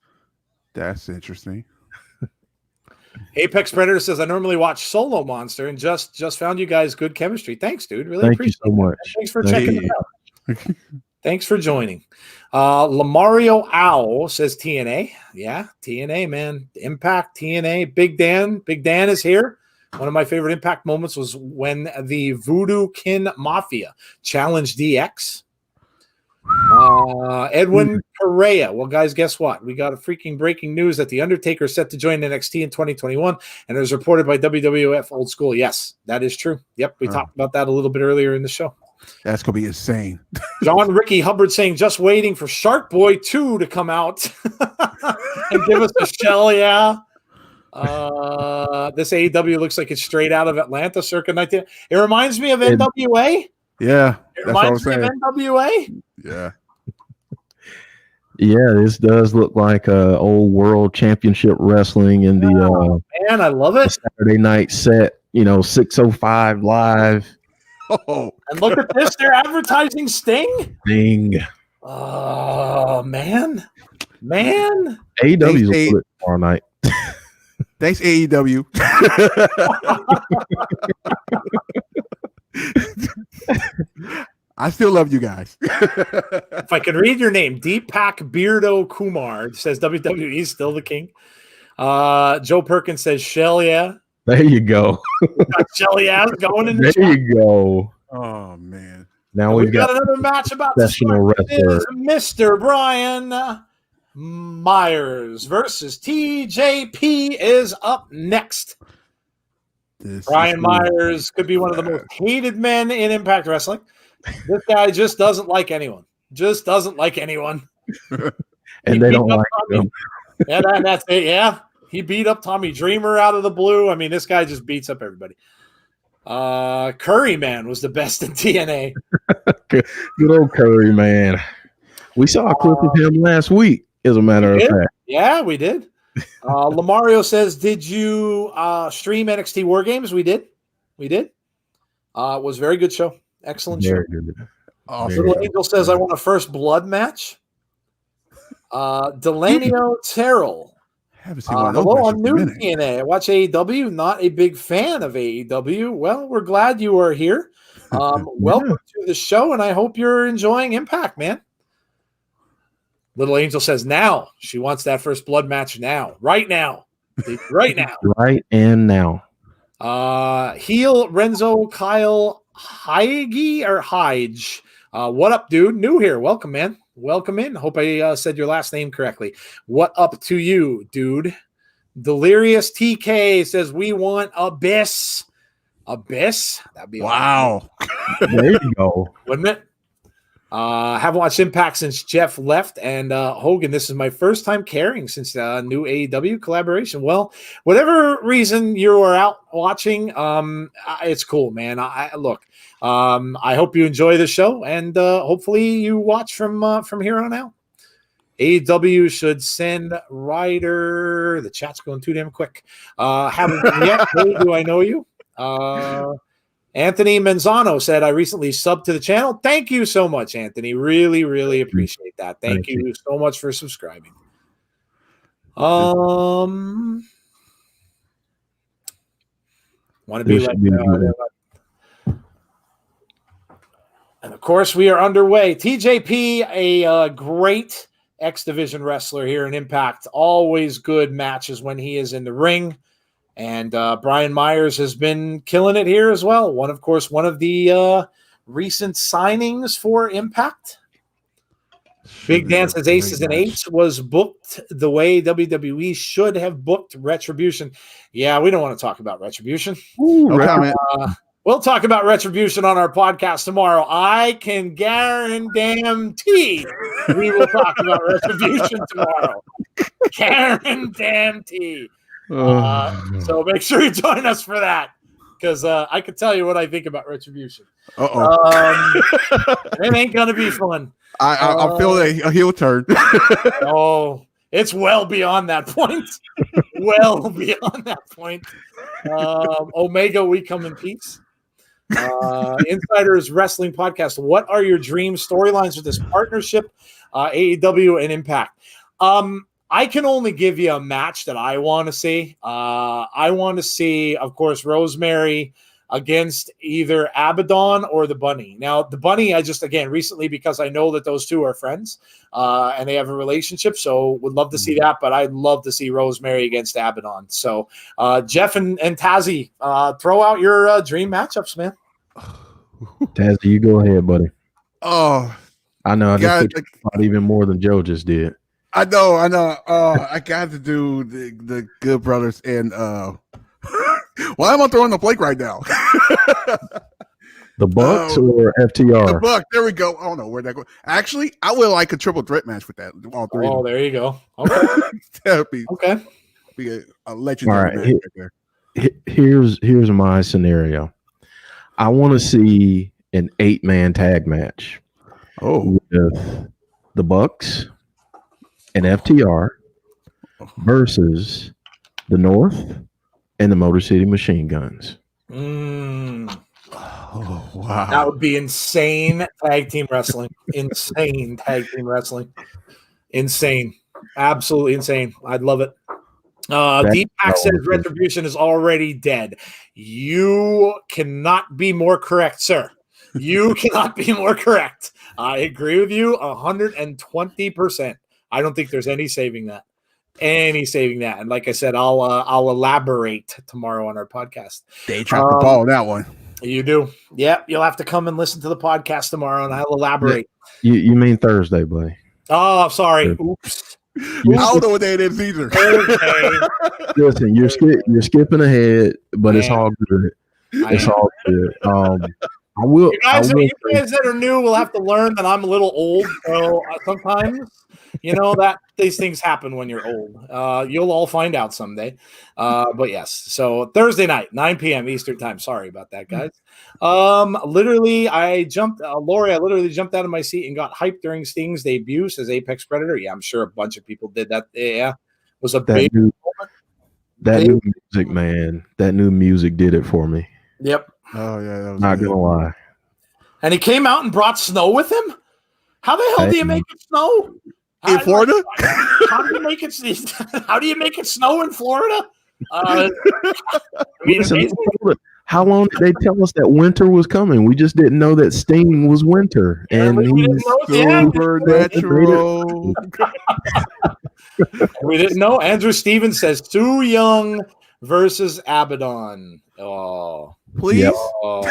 That's interesting. Apex Predator says, I normally watch Solo Monster and just found you guys good chemistry. Thanks, dude. Really appreciate it. Thank you so much. Thanks for checking it out. Thanks for joining. Lamario Owl says TNA. Yeah, TNA, man. Impact, TNA. Big Dan. Big Dan is here. One of my favorite Impact moments was when the Voodoo Kin Mafia challenged DX. Edwin Correa. Well, guys, guess what? We got a freaking breaking news that The Undertaker is set to join NXT in 2021, and it was reported by WWF Old School. Yes, that is true. Yep, we talked about that a little bit earlier in the show. That's going to be insane. John Ricky Hubbard saying, just waiting for Shark Boy 2 to come out and give us a shell, yeah. This AEW looks like it's straight out of Atlanta, circa 19. It reminds me of NWA. Yeah. It reminds me of NWA. Yeah. Yeah, this does look like old world championship wrestling in the Man, I love it. Saturday night set. 6:05 live. Oh, And look at this. They're advertising Sting. Ding. Oh, man. AEW's Thanks, will put it tomorrow night. thanks AEW. I still love you guys. If I can read your name, Deepak Beardo Kumar says WWE is still the king. Joe Perkins says Shell, yeah. There you go. Shell, yeah, going in the There chat. you go. Oh man. Now And we've got another match about to professional start. It wrestler. is Mr. Brian Myers versus TJP is up next. Brian Myers could be one of the most hated men in Impact Wrestling. This guy just doesn't like anyone. And they don't like him. Yeah, that's it. Yeah. He beat up Tommy Dreamer out of the blue. I mean, this guy just beats up everybody. Curry Man was the best in TNA. Good old Curry Man. We saw a clip of him last week, as a matter of fact. Yeah, we did. Lamario says, did you stream NXT War Games? We did. It was a very good show. Excellent show. Very good. Little Angel says, I want a first blood match. Delanio Terrell. Hello, I'm new to TNA. I watch AEW. Not a big fan of AEW. Well, we're glad you are here. Welcome to the show, and I hope you're enjoying Impact, man. Little Angel says now. She wants that first blood match now. Right now. Right now. Right and now. Heel Renzo Kyle Hige. What up, dude? New here. Welcome, man. Welcome in. Hope I said your last name correctly. What up to you, dude? Delirious TK says we want Abyss. Abyss? That'd be wow. Awesome. There you go. Wouldn't it? Haven't watched Impact since Jeff left. And Hogan, this is my first time caring since new AEW collaboration. Well, whatever reason you are out watching, it's cool, man. I hope you enjoy the show, and hopefully you watch from here on out. AEW should send Ryder. The chat's going too damn quick. Haven't yet. Hey, do I know you? Anthony Manzano said, I recently subbed to the channel. Thank you so much, Anthony. Really, really appreciate that. Thank you so much for subscribing. Want to be like and of course, we are underway. TJP, a great X Division wrestler here in Impact. Always good matches when he is in the ring. And Brian Myers has been killing it here as well. One of the recent signings for Impact. Big Dan says Aces and Eights was booked the way WWE should have booked Retribution. Yeah, we don't want to talk about Retribution. We'll talk about Retribution on our podcast tomorrow. I can guarantee we will talk about Retribution tomorrow. Guarantee. So make sure you join us for that, because I can tell you what I think about Retribution. It ain't gonna be fun. I feel a heel turn. Oh, it's well beyond that point. Well beyond that point. Omega, we come in peace. Insiders Wrestling Podcast. What are your dream storylines with this partnership, AEW and Impact? I can only give you a match that I want to see. I want to see, of course, Rosemary against either Abaddon or the Bunny. Now, the Bunny, I just, again, recently, because I know that those two are friends and they have a relationship, so would love to see that, but I'd love to see Rosemary against Abaddon. So, Jeff and Tazzy, throw out your dream matchups, man. Tazzy, you go ahead, buddy. Oh, I know. I just thought even more than Joe just did. I know. I got to do the Good Brothers and why am I throwing the Blake right now? The Bucks or FTR? The Bucks. There we go. I don't know where that goes. Actually, I would like a triple threat match with that. All three. Oh, there you go. Okay. That'd be a legendary match right there. Here's my scenario. I want to see an 8-man tag match. With the Bucks, and FTR versus the North and the Motor City Machine Guns. Oh, wow. That would be insane tag team wrestling. Insane tag team wrestling. Insane. Absolutely insane. I'd love it. Deepak says Retribution is already dead. You cannot be more correct, sir. You cannot be more correct. I agree with you 120%. I don't think there's any saving that. And like I said, I'll elaborate tomorrow on our podcast. They dropped the ball on that one. You do. Yep. You'll have to come and listen to the podcast tomorrow, and I'll elaborate. You mean Thursday, buddy? Oh, sorry. Oops. I don't know what day it is either. Listen, you're skipping ahead, but it's all good. It's all good. You guys that are new will have to learn that I'm a little old. So sometimes, that these things happen when you're old. You'll all find out someday. But yes, so Thursday night, 9 p.m. Eastern time. Sorry about that, guys. Literally, I jumped out of my seat and got hyped during Sting's debut as Apex Predator. Yeah, I'm sure a bunch of people did that. Yeah, it was a big moment. That new music, man. That new music did it for me. Yep. Oh yeah, that was not gonna lie. And he came out and brought snow with him. How the hell do you make it snow in Florida? How do you make it? How do you make it snow in Florida? How long did they tell us that winter was coming? We just didn't know that Sting was winter, and he's supernatural. We didn't know. Andrew Stevens says Su Yung versus Abaddon. Oh, please. Yep. Oh.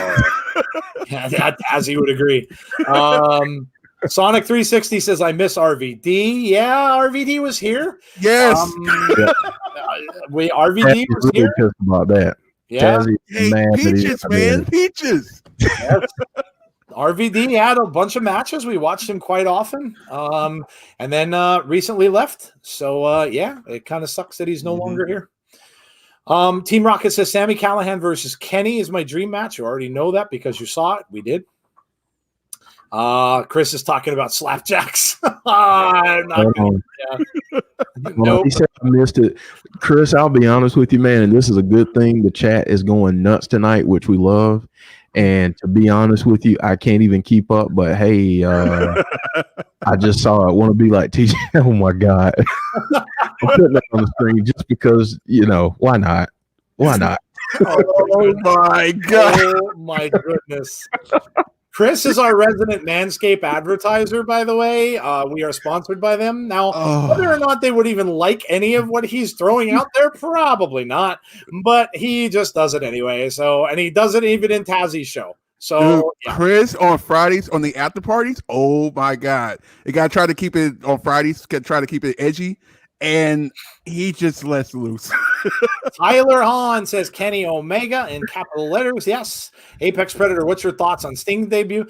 As he would agree. Sonic 360 says I miss RVD. Yeah, RVD was here. Yes. RVD was here. Pissed about that. Yeah. Hey, Peaches, man, Peaches. Yes. RVD had a bunch of matches. We watched him quite often. And then recently left. So it kind of sucks that he's no longer here. Team Rocket says Sami Callahan versus Kenny is my dream match. You already know that because you saw it. We did. Chris is talking about slapjacks. I'm not gonna, He said I missed it. Chris, I'll be honest with you, man, and this is a good thing. The chat is going nuts tonight, which we love. And to be honest with you, I can't even keep up. But hey, I just saw it. Want to be like TJ? Oh my God! I'm putting that on the screen just because why not? Why not? Oh my God! Oh my goodness! Chris is our resident Manscaped advertiser, by the way. We are sponsored by them. Now, whether or not they would even like any of what he's throwing out there, probably not. But he just does it anyway. And he does it even in Tazzy's show. So, dude, yeah. Chris on Fridays on the after parties. Oh my God! You gotta try to keep it on Fridays. Try to keep it edgy, and he just lets loose. Tyler Hahn says Kenny Omega in capital letters. Yes. Apex Predator, what's your thoughts on Sting's debut?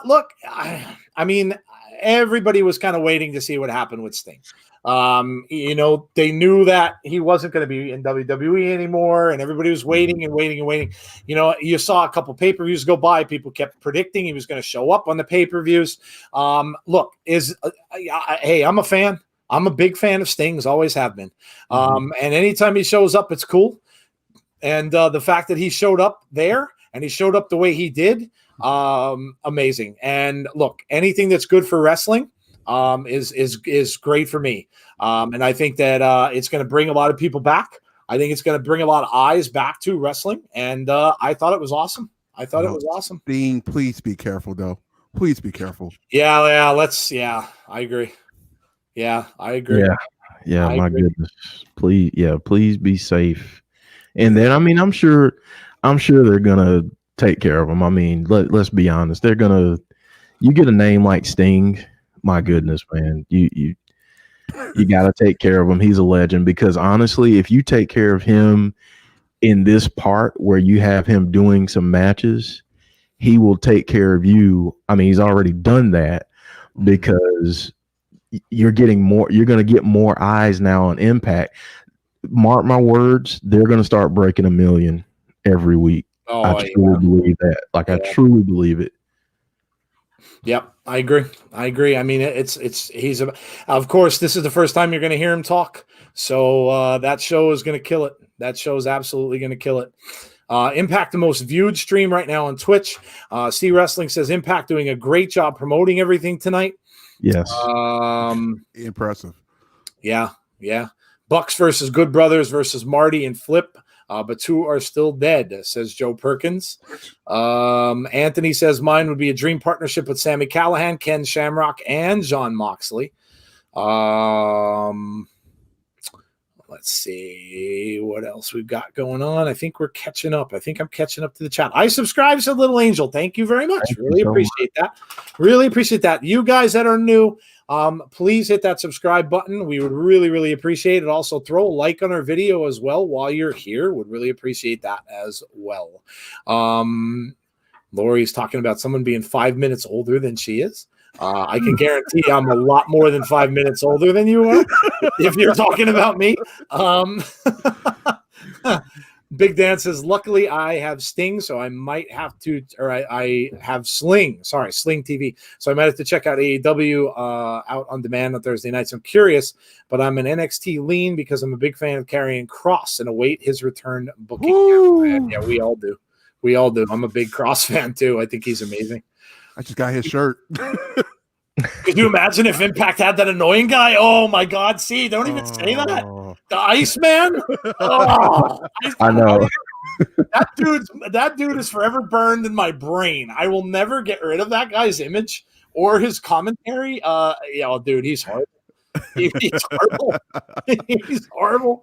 Look, I mean, everybody was kind of waiting to see what happened with Sting. They knew that he wasn't going to be in WWE anymore, and everybody was waiting and waiting and waiting. You saw a couple pay-per-views go by. People kept predicting he was going to show up on the pay-per-views. Hey, I'm a fan. I'm a big fan of Sting's, always have been. And anytime he shows up, it's cool. And the fact that he showed up there and he showed up the way he did, amazing. And look, anything that's good for wrestling is great for me. And I think that it's going to bring a lot of people back. I think it's going to bring a lot of eyes back to wrestling. And I thought it was awesome. It was awesome. Sting, please be careful, though. Please be careful. Yeah, I agree. Yeah, I agree. Yeah, my goodness. Please be safe. And then, I'm sure they're gonna take care of him. I mean, let's be honest. You get a name like Sting, my goodness, man. You gotta take care of him. He's a legend because honestly, if you take care of him in this part where you have him doing some matches, he will take care of you. I mean, he's already done that because you're going to get more eyes now on Impact. Mark my words, they're going to start breaking 1 million every week. I truly believe that. I truly believe it. Yep, I agree. I mean, of course, this is the first time you're going to hear him talk. So that show is going to kill it. That show is absolutely going to kill it. Impact, the most viewed stream right now on Twitch. C Wrestling says Impact doing a great job promoting everything tonight. Yes. Impressive. Yeah. Bucks versus Good Brothers versus Marty and Flip. But two are still dead, says Joe Perkins. Anthony says mine would be a dream partnership with Sami Callahan, Ken Shamrock, and Jon Moxley. Let's see what else we've got going on. I think we're catching up. I think I'm catching up to the chat. I subscribe to Little Angel. Thank you very much. Really appreciate that. Really appreciate that. You guys that are new, please hit that subscribe button. We would really, really appreciate it. Also, throw a like on our video as well while you're here. Would really appreciate that as well. Lori's talking about someone being 5 minutes older than she is. I can guarantee I'm a lot more than 5 minutes older than you are if you're talking about me. Big Dan says, luckily I have Sting, so I might have to, or I have Sling TV. So I might have to check out AEW out on demand on Thursday nights. I'm curious, but I'm an NXT lean because I'm a big fan of Karrion Kross and await his return booking. Yeah, we all do. I'm a big Kross fan too. I think he's amazing. I just got his shirt. Could you imagine if Impact had that annoying guy? Oh my God! See, don't even say that. The Iceman. Oh, I know. That dude is forever burned in my brain. I will never get rid of that guy's image or his commentary. Dude, he's horrible. He's horrible. He's horrible.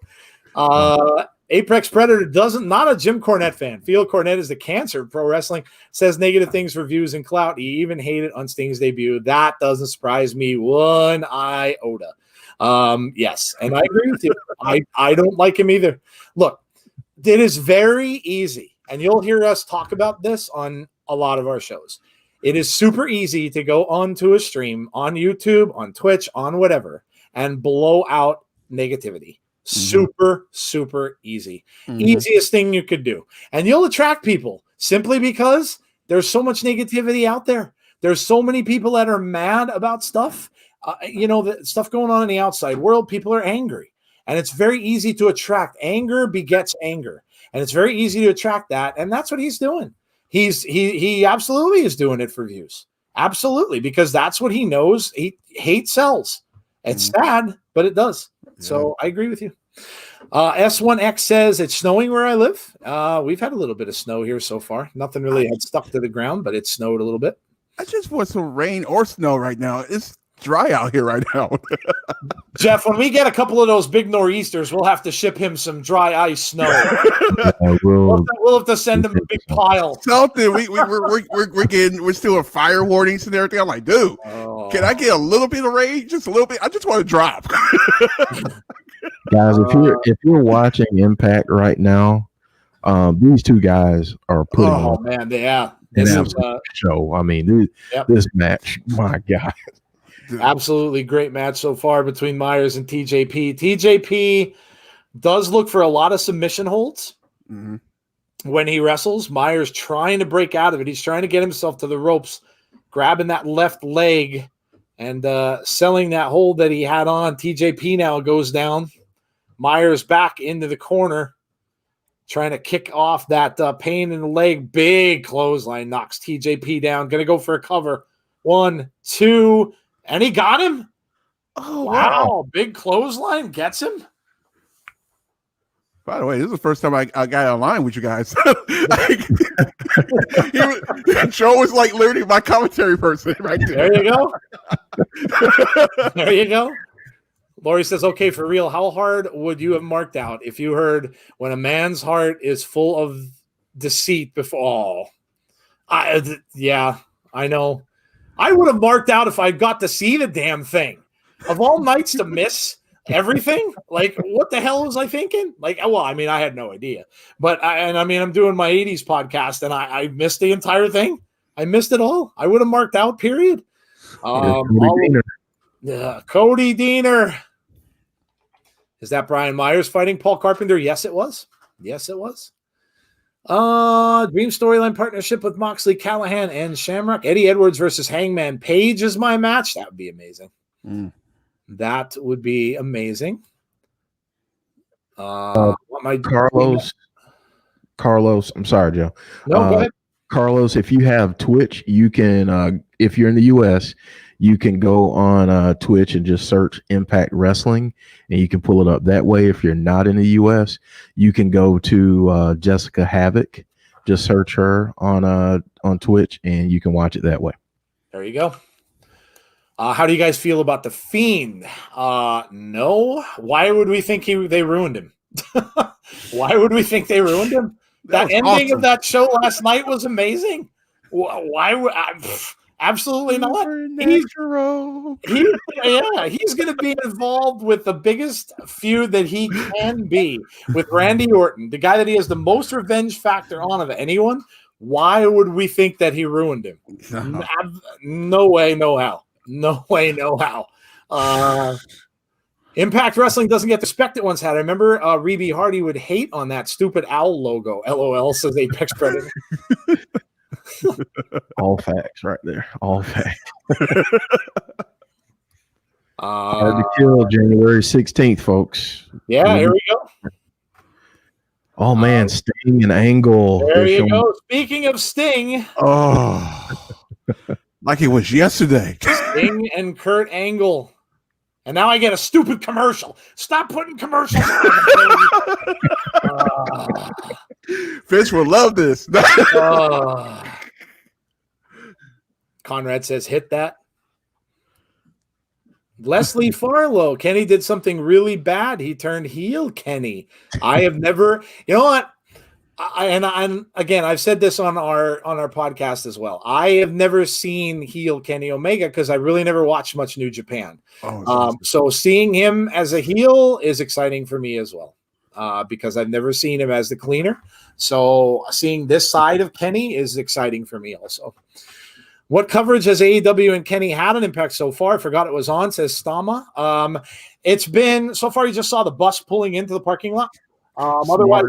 Apex Predator not a Jim Cornette fan. Feel Cornette is the cancer of pro wrestling. Says negative things for views and clout. He even hated on Sting's debut. That doesn't surprise me one iota. Yes, and I agree with you. I don't like him either. Look, it is very easy, and you'll hear us talk about this on a lot of our shows. It is super easy to go onto a stream on YouTube, on Twitch, on whatever, and blow out negativity. Super easy. Easiest thing you could do. And you'll attract people simply because there's so much negativity out there. There's so many people that are mad about stuff. The stuff going on in the outside world, people are angry. And it's very easy to attract. Anger begets anger. And it's very easy to attract that. And that's what he's doing. He absolutely is doing it for views. Absolutely. Because that's what he knows. Hate sells. It's sad, but it does. So I agree with you. S1X says it's snowing where I live. We've had a little bit of snow here so far. Nothing really had stuck to the ground, but it snowed a little bit. I just want some rain or snow right now. It's dry out here right now. Jeff, when we get a couple of those big nor'easters, we'll have to ship him some dry ice snow. We'll have to send him a big pile. Something. We're still in fire warnings and everything. I'm like, dude, can I get a little bit of rain? Just a little bit. I just want to drop. Guys, if you're watching Impact right now, these two guys are putting on this is show. I mean, this match, my God. Absolutely great match so far between Myers and TJP. TJP does look for a lot of submission holds when he wrestles. Myers trying to break out of it. He's trying to get himself to the ropes, grabbing that left leg and selling that hold that he had on. TJP now goes down. Myers back into the corner, trying to kick off that pain in the leg. Big clothesline knocks TJP down. Going to go for a cover. 1, 2, and he got him. Oh, wow. Big clothesline gets him. By the way, this is the first time I got online with you guys. Joe was like literally my commentary person right there. There you go. There you go. Lori says, okay, for real, how hard would you have marked out if you heard when a man's heart is full of deceit before? Yeah, I know. I would have marked out if I got to see the damn thing. Of all nights to miss everything, like, what the hell was I thinking? Like, well, I mean, I had no idea. But, I'm doing my 80s podcast, and I missed the entire thing. I missed it all. I would have marked out, period. Cody Deaner. Is that Brian Myers fighting Paul Carpenter? Yes, it was. Yes, it was. Dream storyline partnership with Moxley, Callahan, and Shamrock. Eddie Edwards versus Hangman Page is my match. That would be amazing. That would be amazing. Carlos, I'm sorry, Joe. No, go ahead. Carlos, if you have Twitch, you can, if you're in the US, you can go on Twitch and just search Impact Wrestling, and you can pull it up that way. If you're not in the US, you can go to Jessica Havoc, just search her on Twitch, and you can watch it that way. There you go. How do you guys feel about the Fiend? No. Why would we think they ruined him? Why would we think they ruined him? That ending of that show last night was amazing. Why would absolutely not? He's going to be involved with the biggest feud that he can be with Randy Orton, the guy that he has the most revenge factor on of anyone. Why would we think that he ruined him? No way, no how. No way, no how. Impact Wrestling doesn't get the respect it once had. I remember Reby Hardy would hate on that stupid owl logo. LOL, says Apex Predator. All facts right there. All facts. Hard to kill, January 16th, folks. Yeah, here we go. Oh, man, Sting and Angle. There you go. Speaking of Sting. Oh, like it was yesterday. Sting and Kurt Angle. And now I get a stupid commercial. Stop putting commercials on. Fish will love this. Conrad says, hit that. Leslie Farlow. Kenny did something really bad. He turned heel, Kenny. I have never, you know what? Again, I've said this on our podcast as well. I have never seen heel Kenny Omega because I really never watched much New Japan. So seeing him as a heel is exciting for me as well, because I've never seen him as the cleaner. So seeing this side of Kenny is exciting for me also. What coverage has AEW and Kenny had an Impact so far? I forgot it was on, says Stama. It's been, so far you just saw the bus pulling into the parking lot. Otherwise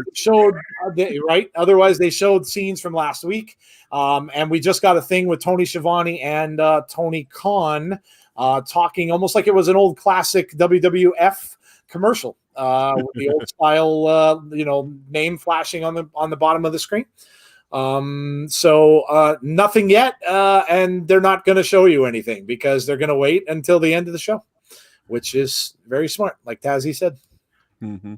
they showed scenes from last week. And we just got a thing with Tony Schiavone and Tony Khan talking almost like it was an old classic WWF commercial with the old style, name flashing on the bottom of the screen. So nothing yet. And they're not going to show you anything because they're going to wait until the end of the show, which is very smart. Like Tazzy said. Mm-hmm.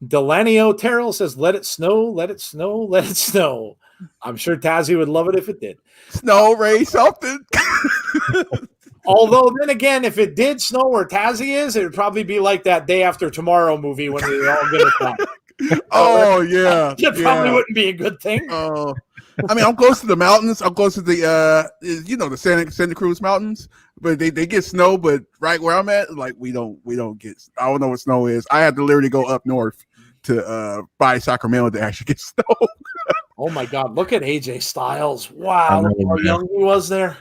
Delaney Terrell says, let it snow, let it snow, let it snow. I'm sure Tazzy would love it if it did. Snow, Ray, something. Although then again, if it did snow where Tazzy is, it would probably be like that Day After Tomorrow movie when they're all going to come. Oh, yeah. It probably wouldn't be a good thing. Oh, I mean, I'm close to the mountains. I'm close to the, the Santa Cruz Mountains, but they get snow. But right where I'm at, like we don't get. I don't know what snow is. I had to literally go up north to by Sacramento to actually get snow. Oh my God! Look at AJ Styles. Wow, look how young he was there.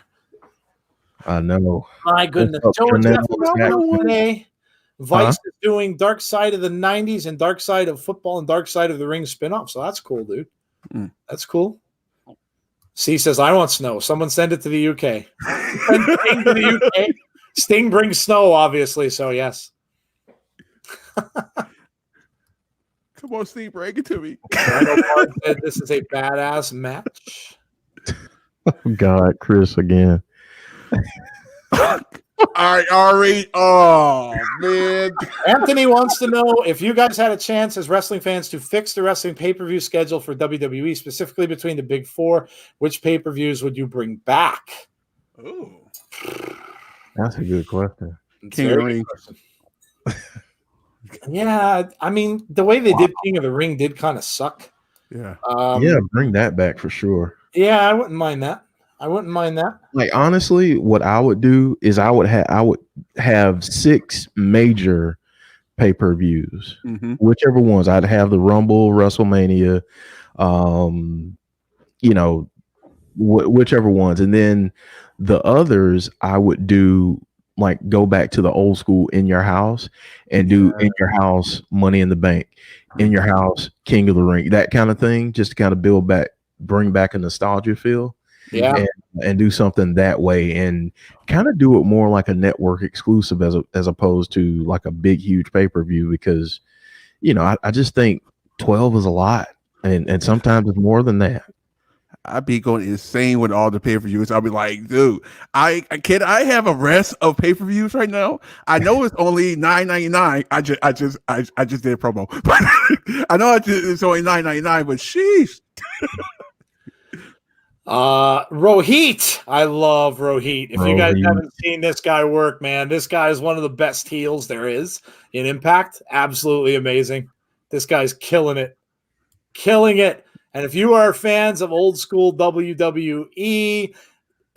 I know. My goodness. Today, Vice is doing Dark Side of the 90s and Dark Side of Football and Dark Side of the Ring spinoff. So that's cool, dude. That's cool. C says, I want snow. Someone send it to the UK. Send Sting to the UK. Sting brings snow, obviously. So, yes. Come on, Steve, break it to me. Said this is a badass match. Oh, God, Chris again. All right, Ari. Oh, man. Anthony wants to know if you guys had a chance as wrestling fans to fix the wrestling pay-per-view schedule for WWE, specifically between the big four, which pay-per-views would you bring back? Ooh. That's a good question. King of the Ring. Yeah, I mean, the way they did King of the Ring did kind of suck. Yeah. Bring that back for sure. Yeah, I wouldn't mind that. Like, honestly, what I would do is I would have 6 major pay-per-views, whichever ones. I'd have the Rumble, WrestleMania, whichever ones, and then the others I would do like go back to the old school in your house and do in your house Money in the Bank, in your house King of the Ring, that kind of thing, just to kind of bring back a nostalgia feel. Yeah. And do something that way and kind of do it more like a network exclusive as opposed to like a big, huge pay-per-view, because, I just think 12 is a lot. And sometimes it's more than that. I'd be going insane with all the pay-per-views. I'll be like, dude, I have a rest of pay-per-views right now. I know it's only $9.99. I just did a promo. I know it's only $9.99, but sheesh. Rohit. I love Rohit. If you guys haven't seen this guy work, man, this guy is one of the best heels there is in Impact. Absolutely amazing. This guy's killing it. And if you are fans of old school WWE,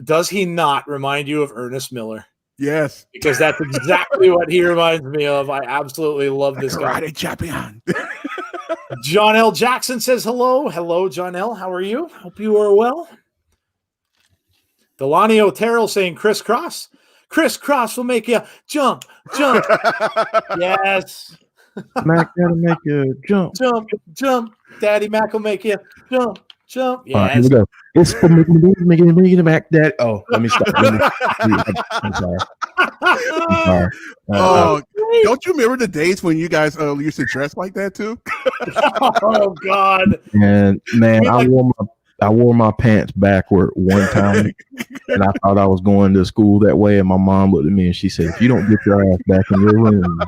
does he not remind you of Ernest Miller? Yes. Because that's exactly what he reminds me of. I absolutely love this guy. Karate champion. John L. Jackson says hello. Hello, John L. How are you? Hope you are well. Delani Otero saying crisscross. Crisscross will make you jump. Yes. Mac gotta make you jump. Jump. Daddy Mac will make you jump. Yes. Here we go. It's for making the Mac Daddy. Oh, let me stop. I'm sorry. Don't you remember the days when you guys used to dress like that too? Oh God. And man, I wore my pants backward one time, and I thought I was going to school that way. And my mom looked at me and she said, "If you don't get your ass back in your room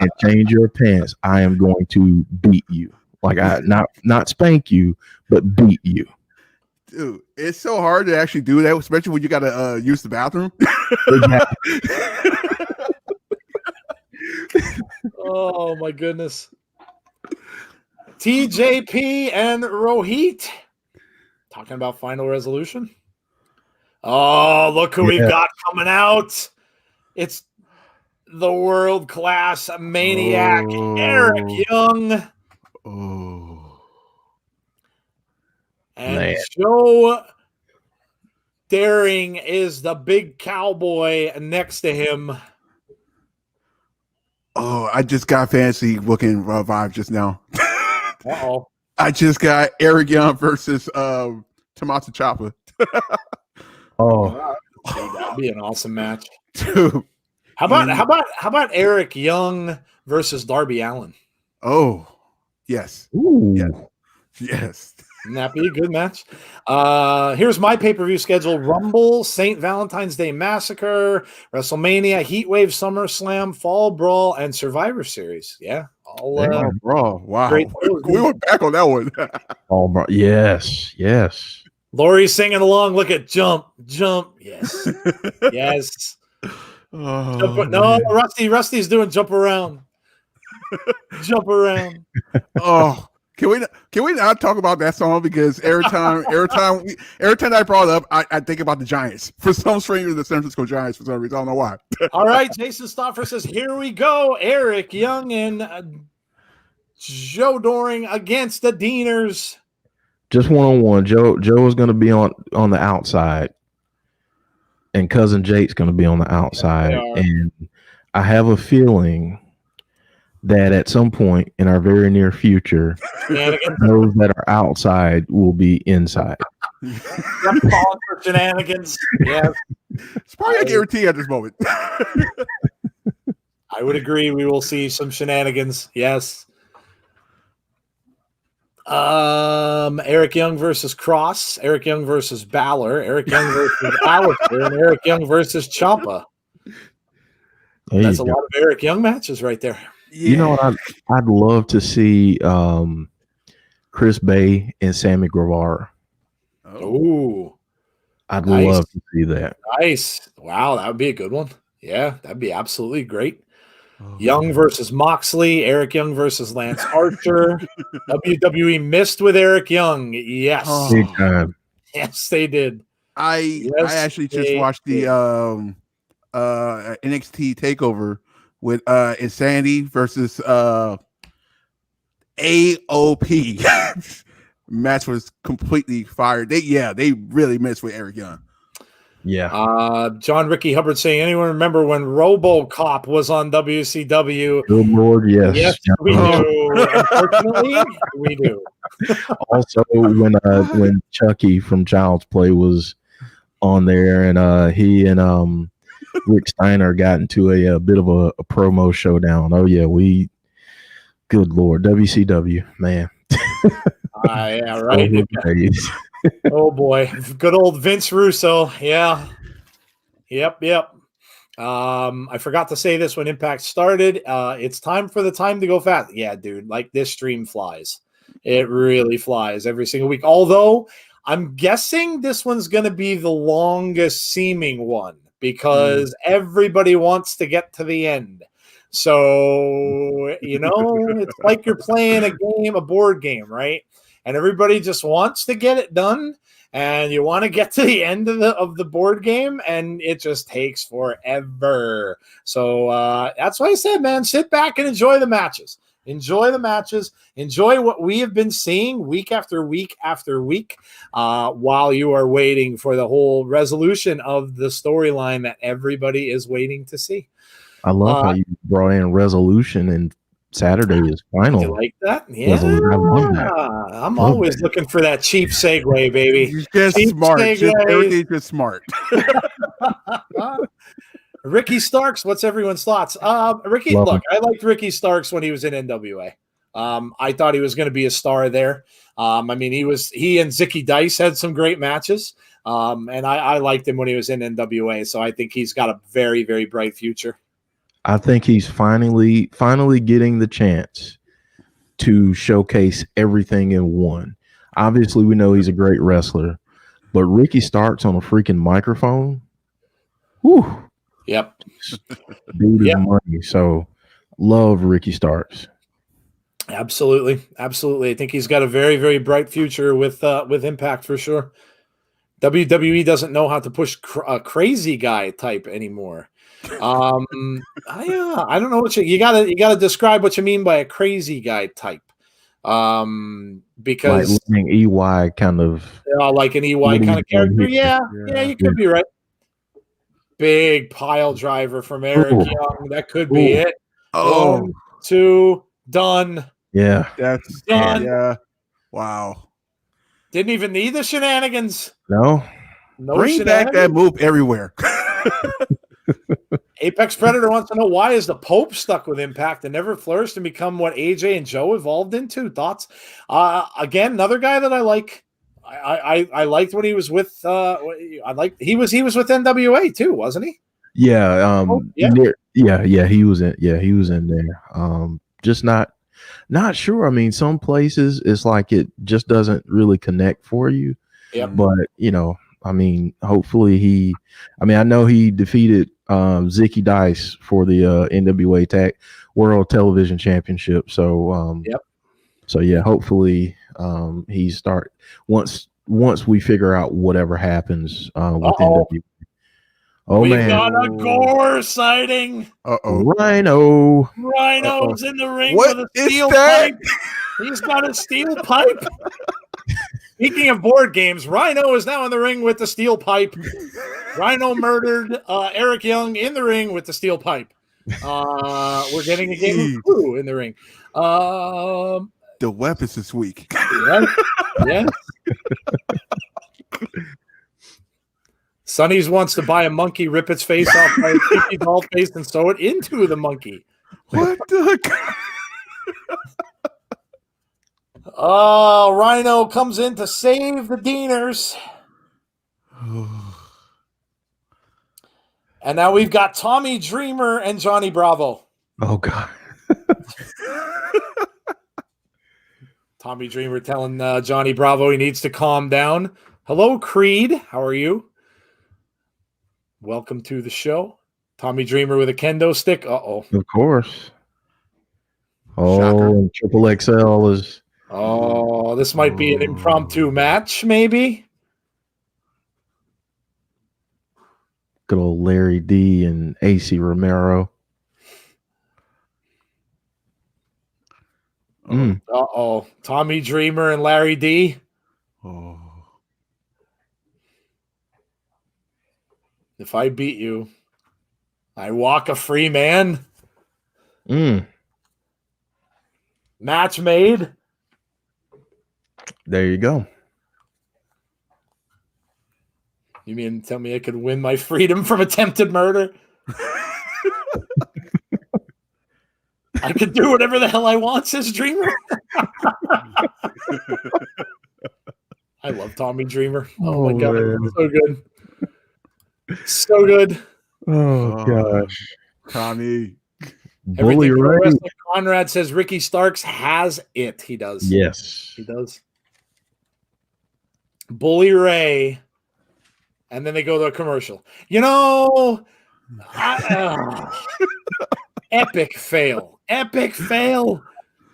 and change your pants, I am going to beat you. Like not spank you, but beat you." Dude, it's so hard to actually do that, especially when you got to use the bathroom. Oh my goodness. TJP and Rohit talking about Final Resolution. Oh, look who we've got coming out. It's the world-class maniac, Eric Young. Oh. And Man. Joe Daring is the big cowboy next to him. Oh, I just got fancy looking vibe just now. Uh-oh. I just got Eric Young versus Tommaso Ciampa. Oh, That'd be an awesome match. Dude. How about Eric Young versus Darby Allin? Oh, yes. ooh. Yes. Wouldn't that be a good match? Here's my pay-per-view schedule: Rumble, St. Valentine's Day Massacre, WrestleMania, Heatwave, SummerSlam, Fall Brawl, and Survivor Series. Yeah. Oh, bro. Wow. Great. We went back on that one. Oh, bro. Yes. Lori's singing along. Look at jump. Yes. Yes. Oh, no, Rusty's doing jump around. Oh, can we not talk about that song? Because every time I brought it up, I think about the Giants. For some strange, the San Francisco Giants for some reason. I don't know why. All right, Jason Stoffer says, here we go. Eric Young and Joe Doring against the Deaners. Just one-on-one. Joe is going to be on the outside, and Cousin Jake's going to be on the outside. And I have a feeling that at some point in our very near future, those that are outside will be inside. Yep, calling for shenanigans. Yes. It's probably a guarantee at this moment. I would agree. We will see some shenanigans. Yes. Eric Young versus Cross, Eric Young versus Balor, Eric Young versus Alistair, and Eric Young versus Ciampa. That's a lot of Eric Young matches right there. Yeah. You know what? I'd love to see Chris Bay and Sammy Guevara. Oh, I'd love to see that. Nice. Wow, that would be a good one. Yeah, that'd be absolutely great. Young versus Moxley, Eric Young versus Lance Archer. WWE missed with Eric Young. Yes. Big time. Yes, they did. I actually just watched the NXT takeover with Insanity versus AOP. Match was completely fired. They really messed with Eric Young. Yeah. John Ricky Hubbard saying, anyone remember when RoboCop was on WCW? Good Lord, yes. Yes, we do. Unfortunately, we do. Also, when Chucky from Child's Play was on there, and he and Rick Steiner got into a bit of a promo showdown. Oh yeah, good Lord, WCW, man. Yeah, right. Oh boy, good old Vince Russo. Yeah. Yep. I forgot to say this when Impact started. It's time for the time to go fast. Yeah, dude, like this stream flies. It really flies every single week. Although I'm guessing this one's going to be the longest seeming one because everybody wants to get to the end. So, it's like you're playing a board game, right? And everybody just wants to get it done. And you want to get to the end of the board game, and it just takes forever. So that's why I said, man, sit back and enjoy the matches. Enjoy the matches. Enjoy what we have been seeing week after week after week while you are waiting for the whole resolution of the storyline that everybody is waiting to see. I love how you brought in resolution and Saturday is final. You like that? Yeah. I'm always looking for that cheap segue, baby. You're just cheap smart. Everything's just smart. Ricky Starks, what's everyone's thoughts? Ricky, look, I liked Ricky Starks when he was in NWA. I thought he was going to be a star there. He and Zicky Dice had some great matches. And I liked him when he was in NWA. So I think he's got a very, very bright future. I think he's finally getting the chance to showcase everything in one. Obviously, we know he's a great wrestler, but Ricky Starks on a freaking microphone. Whew. Yep. Dude is money. So love Ricky Starks. Absolutely. I think he's got a very, very bright future with Impact for sure. WWE doesn't know how to push a crazy guy type anymore. I don't know what you gotta describe what you mean by a crazy guy type. Because like EY kind of like an EY kind of character. Yeah, you could be right. Big pile driver from Eric Young. That could be it. 1, 2, done. Yeah. That's done. Yeah. Wow. Didn't even need the shenanigans. No. Bring back that move everywhere. Apex Predator wants to know, why is the Pope stuck with Impact and never flourished and become what AJ and Joe evolved into? Thoughts? Again, another guy that I like. I liked when he was with. He was with NWA too, wasn't he? Yeah. He was in. Yeah, he was in there. Just not sure. I mean, some places it's like it just doesn't really connect for you. Yeah. But hopefully I know he defeated Zicky Dice for the NWA World Television Championship. So So yeah, hopefully he start once we figure out whatever happens with NWA. We got a gore sighting. Rhino's in the ring with a steel pipe. He's got a steel pipe. Speaking of board games, Rhino is now in the ring with the steel pipe. Rhino murdered Eric Young in the ring with the steel pipe. We're getting a game of Clue in the ring. The weapons this week. Yes. Sonny's wants to buy a monkey, rip its face off by a creepy doll face, and sew it into the monkey. What the? Rhino comes in to save the Deaners. And now we've got Tommy Dreamer and Johnny Bravo. Oh, God. Tommy Dreamer telling Johnny Bravo he needs to calm down. Hello, Creed. How are you? Welcome to the show. Tommy Dreamer with a kendo stick. Uh-oh. Of course. Oh, Shocker. and Triple XL is... Oh, this might be an impromptu match, maybe? Good old Larry D and AC Romero. Uh-oh. Tommy Dreamer and Larry D. Oh. If I beat you, I walk a free man. Match made. There you go. You mean tell me I could win my freedom from attempted murder? I could do whatever the hell I want, says Dreamer. I love Tommy Dreamer. Oh my God. Man. So good. So good. Oh gosh. Tommy. Bully Ray. Conrad says Ricky Starks has it. He does. Yes. He does. Bully Ray. And then they go to a commercial. Epic fail. Epic fail.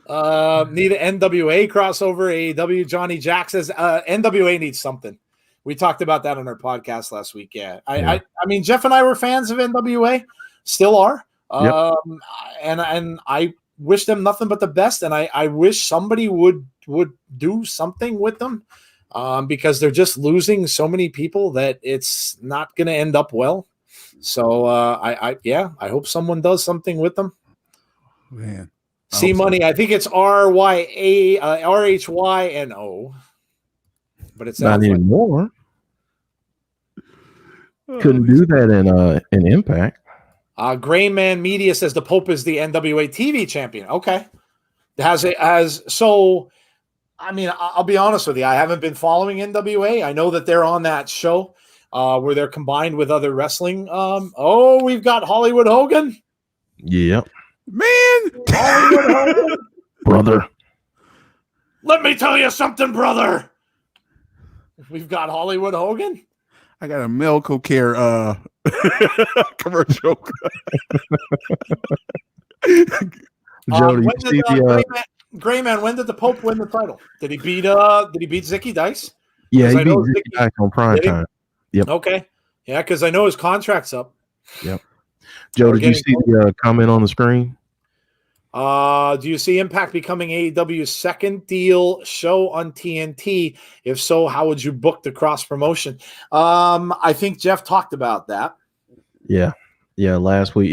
Need an NWA crossover. AEW. Johnny Jack says NWA needs something. We talked about that on our podcast last week. Yeah. I mean, Jeff and I were fans of NWA. Still are. Yep. And I wish them nothing but the best. And I wish somebody would do something with them. Because they're just losing so many people that it's not going to end up well. So I hope someone does something with them. Man, C Money, I think it's RHYNO, but it's not anymore. Couldn't do that in Impact. Gray Man Media says the Pope is the NWA TV champion. Okay, I mean, I'll be honest with you. I haven't been following NWA. I know that they're on that show where they're combined with other wrestling. We've got Hollywood Hogan. Yep. Man. Hollywood Hogan. Brother. Let me tell you something, brother. We've got Hollywood Hogan. I got a medical care commercial. Joe, did you see the Gray Man, when did the Pope win the title? Did he beat Zicky Dice? Yeah, he beat Zicky Dice on prime time. Yep. Okay. Yeah, because I know his contract's up. Yep. Joe, did you see the comment on the screen? Do you see Impact becoming AEW's second deal show on TNT? If so, how would you book the cross promotion? I think Jeff talked about that. Yeah. Yeah, last week.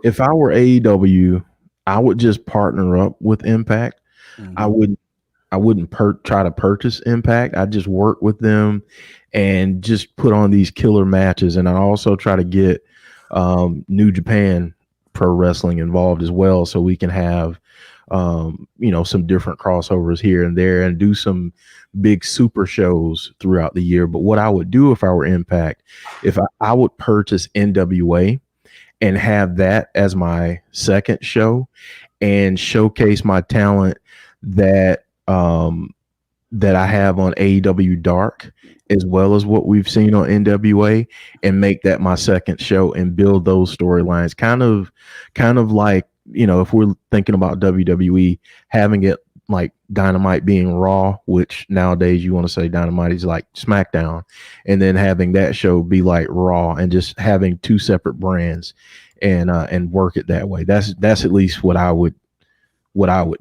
If I were AEW, I would just partner up with Impact. Mm-hmm. I wouldn't try to purchase Impact. I'd just work with them and just put on these killer matches. And I also try to get New Japan Pro Wrestling involved as well, so we can have some different crossovers here and there and do some big super shows throughout the year. But what I would do if I were Impact, if I would purchase NWA and have that as my second show and showcase my talent that I have on AEW Dark, as well as what we've seen on NWA, and make that my second show and build those storylines. Kind of like, if we're thinking about WWE, having it like Dynamite being Raw, which nowadays you want to say Dynamite is like SmackDown, and then having that show be like Raw, and just having two separate brands and work it that way. That's at least what I would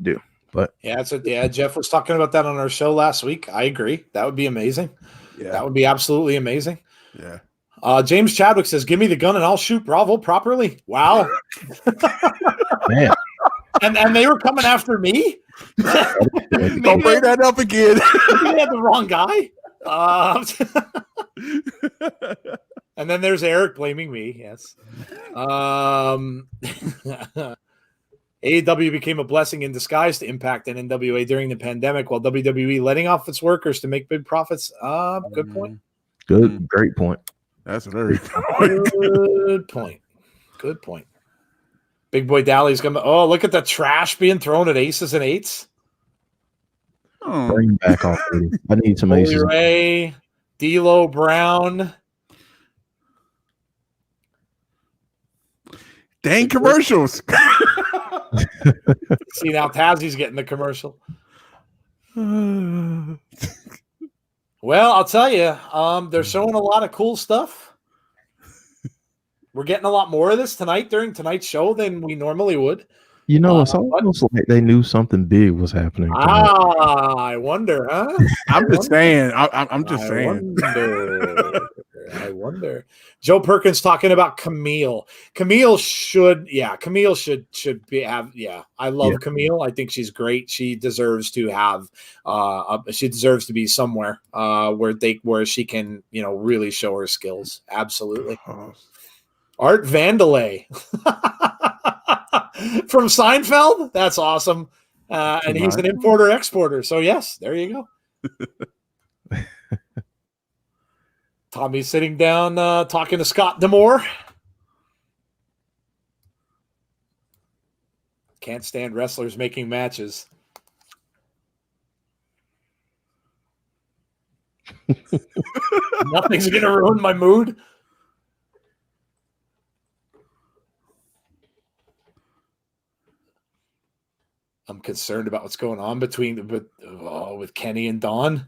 do. But Jeff was talking about that on our show last week. I agree. That would be amazing. Yeah. That would be absolutely amazing. Yeah. James Chadwick says, "Give me the gun and I'll shoot Bravo properly." Wow. Man. And they were coming after me. Don't bring that up again. Maybe they had the wrong guy. And then there's Eric blaming me. Yes. AEW became a blessing in disguise to Impact and NWA during the pandemic, while WWE letting off its workers to make big profits. Good point. Great point. That's a very good point. Good point. Big Boy Dali's coming. Oh, look at the trash being thrown at aces and eights. Bring back off. I need some Bully aces. Ray, D'Lo Brown. Dang commercials. See, now Tazzy's getting the commercial. Well, I'll tell you, they're showing a lot of cool stuff. We're getting a lot more of this tonight during tonight's show than we normally would. It's almost like they knew something big was happening tonight. I wonder, huh? I'm just saying. I'm just saying. I wonder. Joe Perkins talking about Camille. Camille should be have. Yeah, I love Camille. I think she's great. She deserves to have. She deserves to be somewhere where she can really show her skills. Absolutely. Art Vandelay from Seinfeld. That's awesome. And he's an importer exporter. So yes, there you go. Tommy's sitting down talking to Scott D'Amore. Can't stand wrestlers making matches. Nothing's going to ruin my mood. I'm concerned about what's going on with Kenny and Dawn.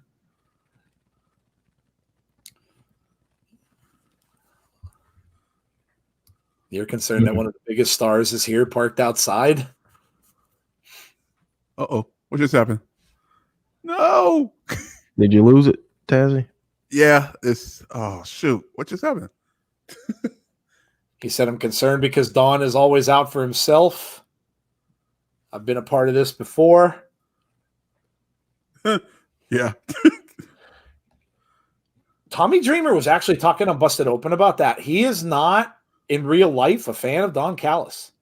You're concerned that one of the biggest stars is here parked outside? Uh-oh. What just happened? No. Did you lose it, Tazzy? Yeah. Shoot. What just happened? He said, I'm concerned because Dawn is always out for himself. I've been a part of this before. Yeah. Tommy Dreamer was actually talking on Busted Open about that. He is not in real life a fan of Don Callis.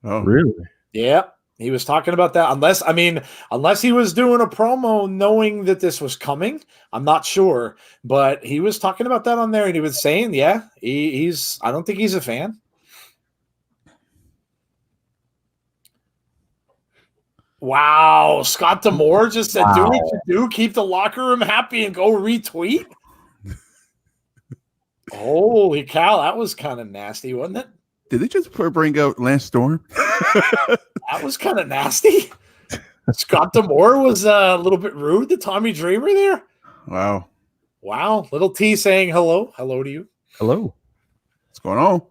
Oh, really? Yeah. He was talking about that. Unless he was doing a promo knowing that this was coming, I'm not sure. But he was talking about that on there, and he was saying, yeah, I don't think he's a fan. Wow, Scott D'Amore just said, do what you do, keep the locker room happy, and go retweet. Holy cow, that was kind of nasty, wasn't it? Did they just bring out Lance Storm? That was kind of nasty. Scott D'Amore was a little bit rude to Tommy Dreamer there. Wow. Little T saying hello. Hello to you. Hello. What's going on?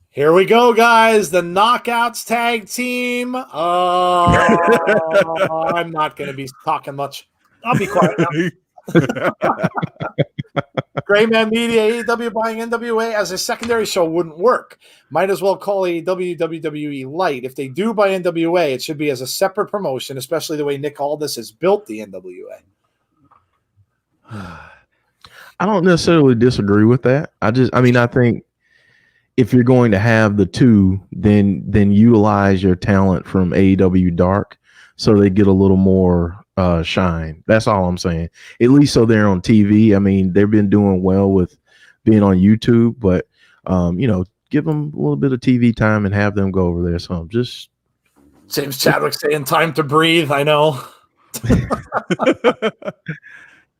Here we go, guys. The Knockouts tag team. I'm not going to be talking much. I'll be quiet now. Gray Man Media, AEW buying NWA as a secondary show wouldn't work. Might as well call AEW WWE Light. If they do buy NWA, it should be as a separate promotion, especially the way Nick Aldis has built the NWA. I don't necessarily disagree with that. I think if you're going to have the two, then utilize your talent from AEW Dark so they get a little more shine. That's all I'm saying. At least so they're on TV. I mean, they've been doing well with being on YouTube, but give them a little bit of TV time and have them go over there. So just James Chadwick saying time to breathe. I know.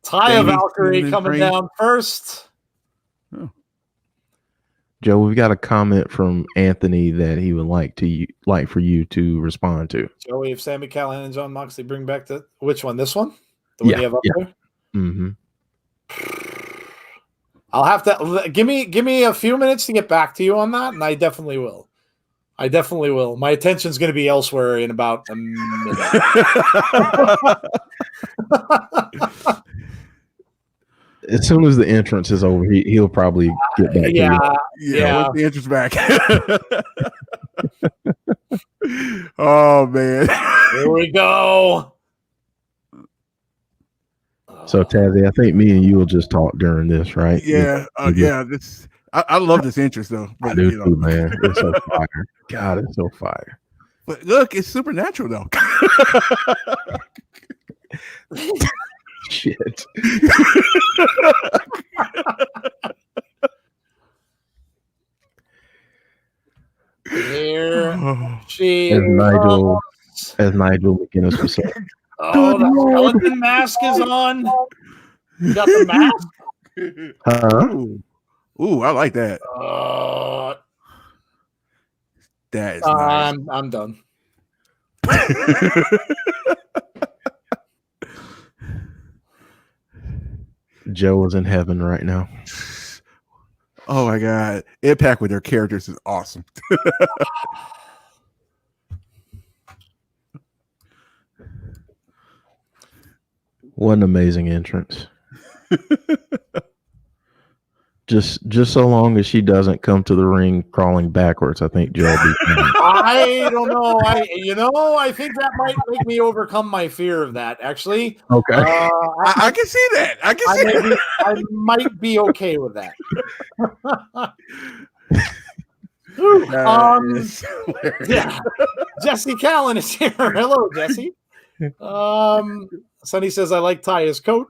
Taya Valkyrie coming down first. Oh. Joe, we've got a comment from Anthony that he would like for you to respond to. Joey, if Sami Callihan and John Moxley bring back which one? This one? The one you have up there? Mm-hmm. I'll have to give me a few minutes to get back to you on that, and I definitely will. My attention's going to be elsewhere in about a minute. As soon as the entrance is over, he'll probably get back. Yeah. Once the entrance back. Oh man, here we go. So Tazzy, I think me and you will just talk during this, right? Yeah, This I love this entrance though. But, I do too, man. It's so fire. God, it's so fire. But look, it's supernatural though. Shit. Here she as Nigel McGuinness was saying. Oh, the skeleton mask is on. You got the mask? Ooh, I like that. That is nice. I'm done. Joe is in heaven right now. Oh my God. Impact with their characters is awesome. What an amazing entrance. Just so long as she doesn't come to the ring crawling backwards, I think Joe will be fine. I don't know. I think that might make me overcome my fear of that. Actually, Okay. I can see that. I might be okay with that. Yeah, Jesse Callan is here. Hello, Jesse. Sonny says I like Taya's coat.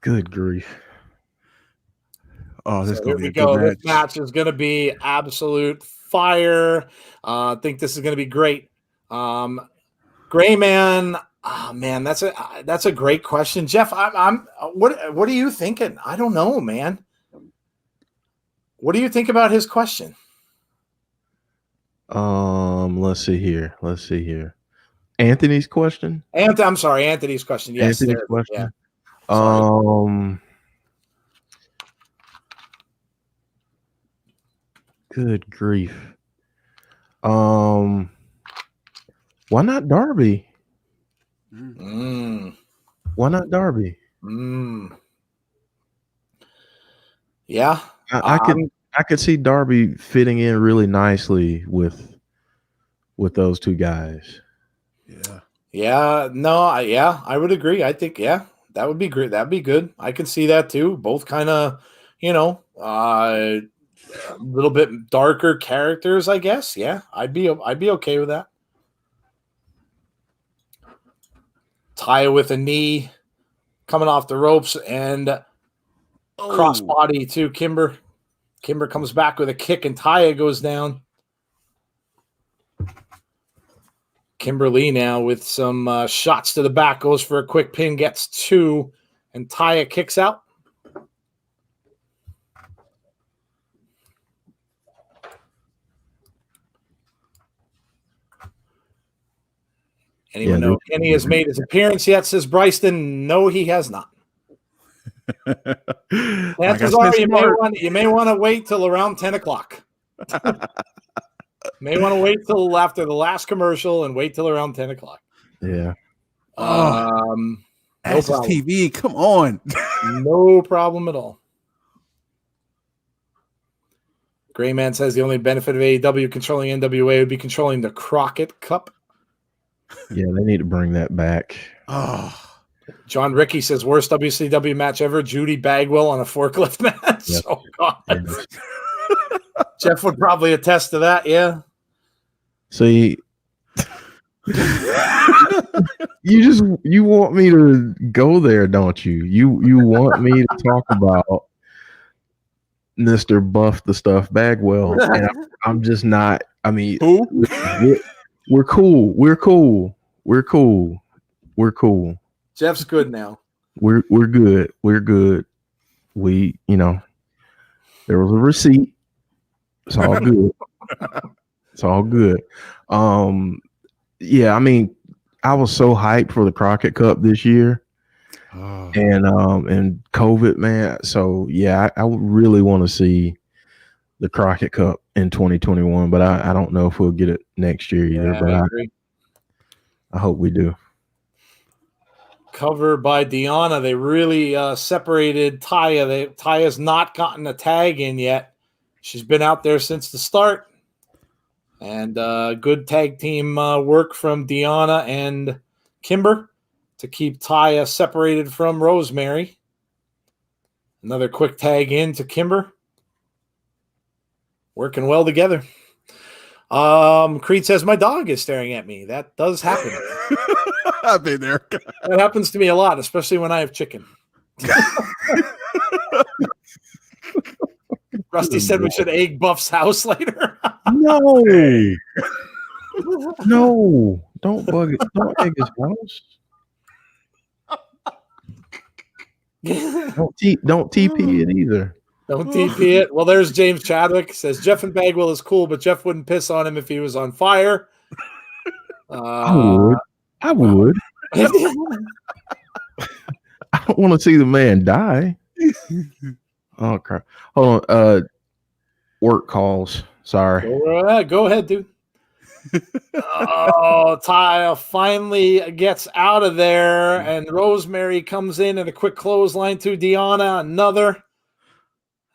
Good grief. Oh, this is Here going to be we a go. good match. This match is going to be absolute fire. I think this is going to be great. Gray Man. Oh, man, that's a great question, Jeff. What are you thinking? I don't know, man. What do you think about his question? Let's see here. Anthony's question. I'm sorry, Anthony's question. Yes, Anthony's question. Yeah. Sorry. Good grief. Why not Darby? Why not Darby? Yeah. I could see Darby fitting in really nicely with those two guys. Yeah. No, I would agree. I think, that would be great. That'd be good. I can see that too. Both kind of, a little bit darker characters, I guess. Yeah, I'd be okay with that. Taya with a knee coming off the ropes and crossbody to Kimber. Kimber comes back with a kick and Taya goes down. Kimberly now with some shots to the back, goes for a quick pin, gets two, and Taya kicks out. Anyone know if Kenny has made his appearance yet, says Bryson? No, he has not. Chances are you may want to wait till around 10 o'clock. May want to wait till after the last commercial and wait till around 10 o'clock. Yeah. No Access TV, come on. No problem at all. Gray Man says the only benefit of AEW controlling NWA would be controlling the Crockett Cup. Yeah, they need to bring that back. John Ricky says worst WCW match ever, Judy Bagwell on a forklift match. Yep. Oh God. Jeff would probably attest to that, yeah. See, you want me to go there, don't you? You want me to talk about Mr. Buff the Stuff Bagwell, and I'm just not. I mean, who? We're cool. Jeff's good now. We're good. We, there was a receipt. It's all good. It's all good. Yeah, I mean, I was so hyped for the Crockett Cup this year. And COVID, man. So yeah, I really want to see the Crockett Cup in 2021, but I don't know if we'll get it next year either. Yeah, but I hope we do. Cover by Deanna. They really separated Taya. Taya's not gotten a tag in yet. She's been out there since the start. And good tag team work from Deanna and Kimber to keep Taya separated from Rosemary. Another quick tag in to Kimber. Working well together. Creed says, my dog is staring at me. That does happen. I've been there. That happens to me a lot, especially when I have chicken. Rusty said we should egg Buff's house later. No. No. Don't bug it. Don't egg his house. Don't TP it either. Don't TP it. Well, there's James Chadwick. Says Jeff and Bagwell is cool, but Jeff wouldn't piss on him if he was on fire. I would. I don't want to see the man die. Oh crap! Hold on. Work calls. Sorry. Go ahead, dude. Oh, Taya finally gets out of there, and Rosemary comes in and a quick clothesline to Deonna, another,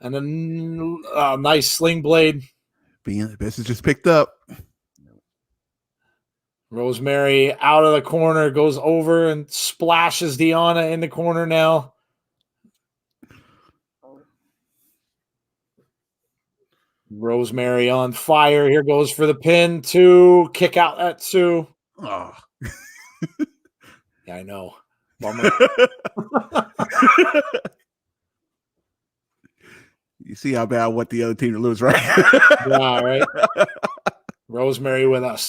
and a nice sling blade. This is just picked up. Rosemary out of the corner, goes over and splashes Deonna in the corner now. Rosemary on fire. Here goes for the pin. 2. Kick out at 2. Oh. Yeah, I know. Bummer. You see how bad I want the other team to lose, right? Yeah, right. Rosemary with a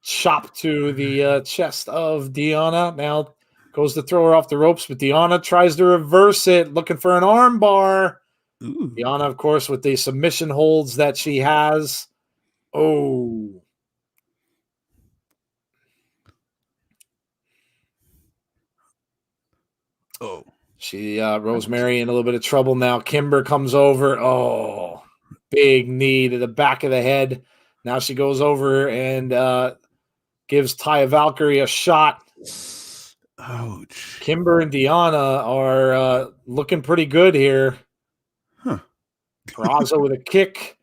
chop to the chest of Deonna. Now goes to throw her off the ropes, but Deonna tries to reverse it, looking for an arm bar. Ooh. Deonna, of course, with the submission holds that she has. Oh. She Rosemary in a little bit of trouble now. Kimber comes over. Oh, big knee to the back of the head. Now she goes over and gives Taya Valkyrie a shot. Ouch. Kimber and Deonna are looking pretty good here. Huh. Peraza with a kick.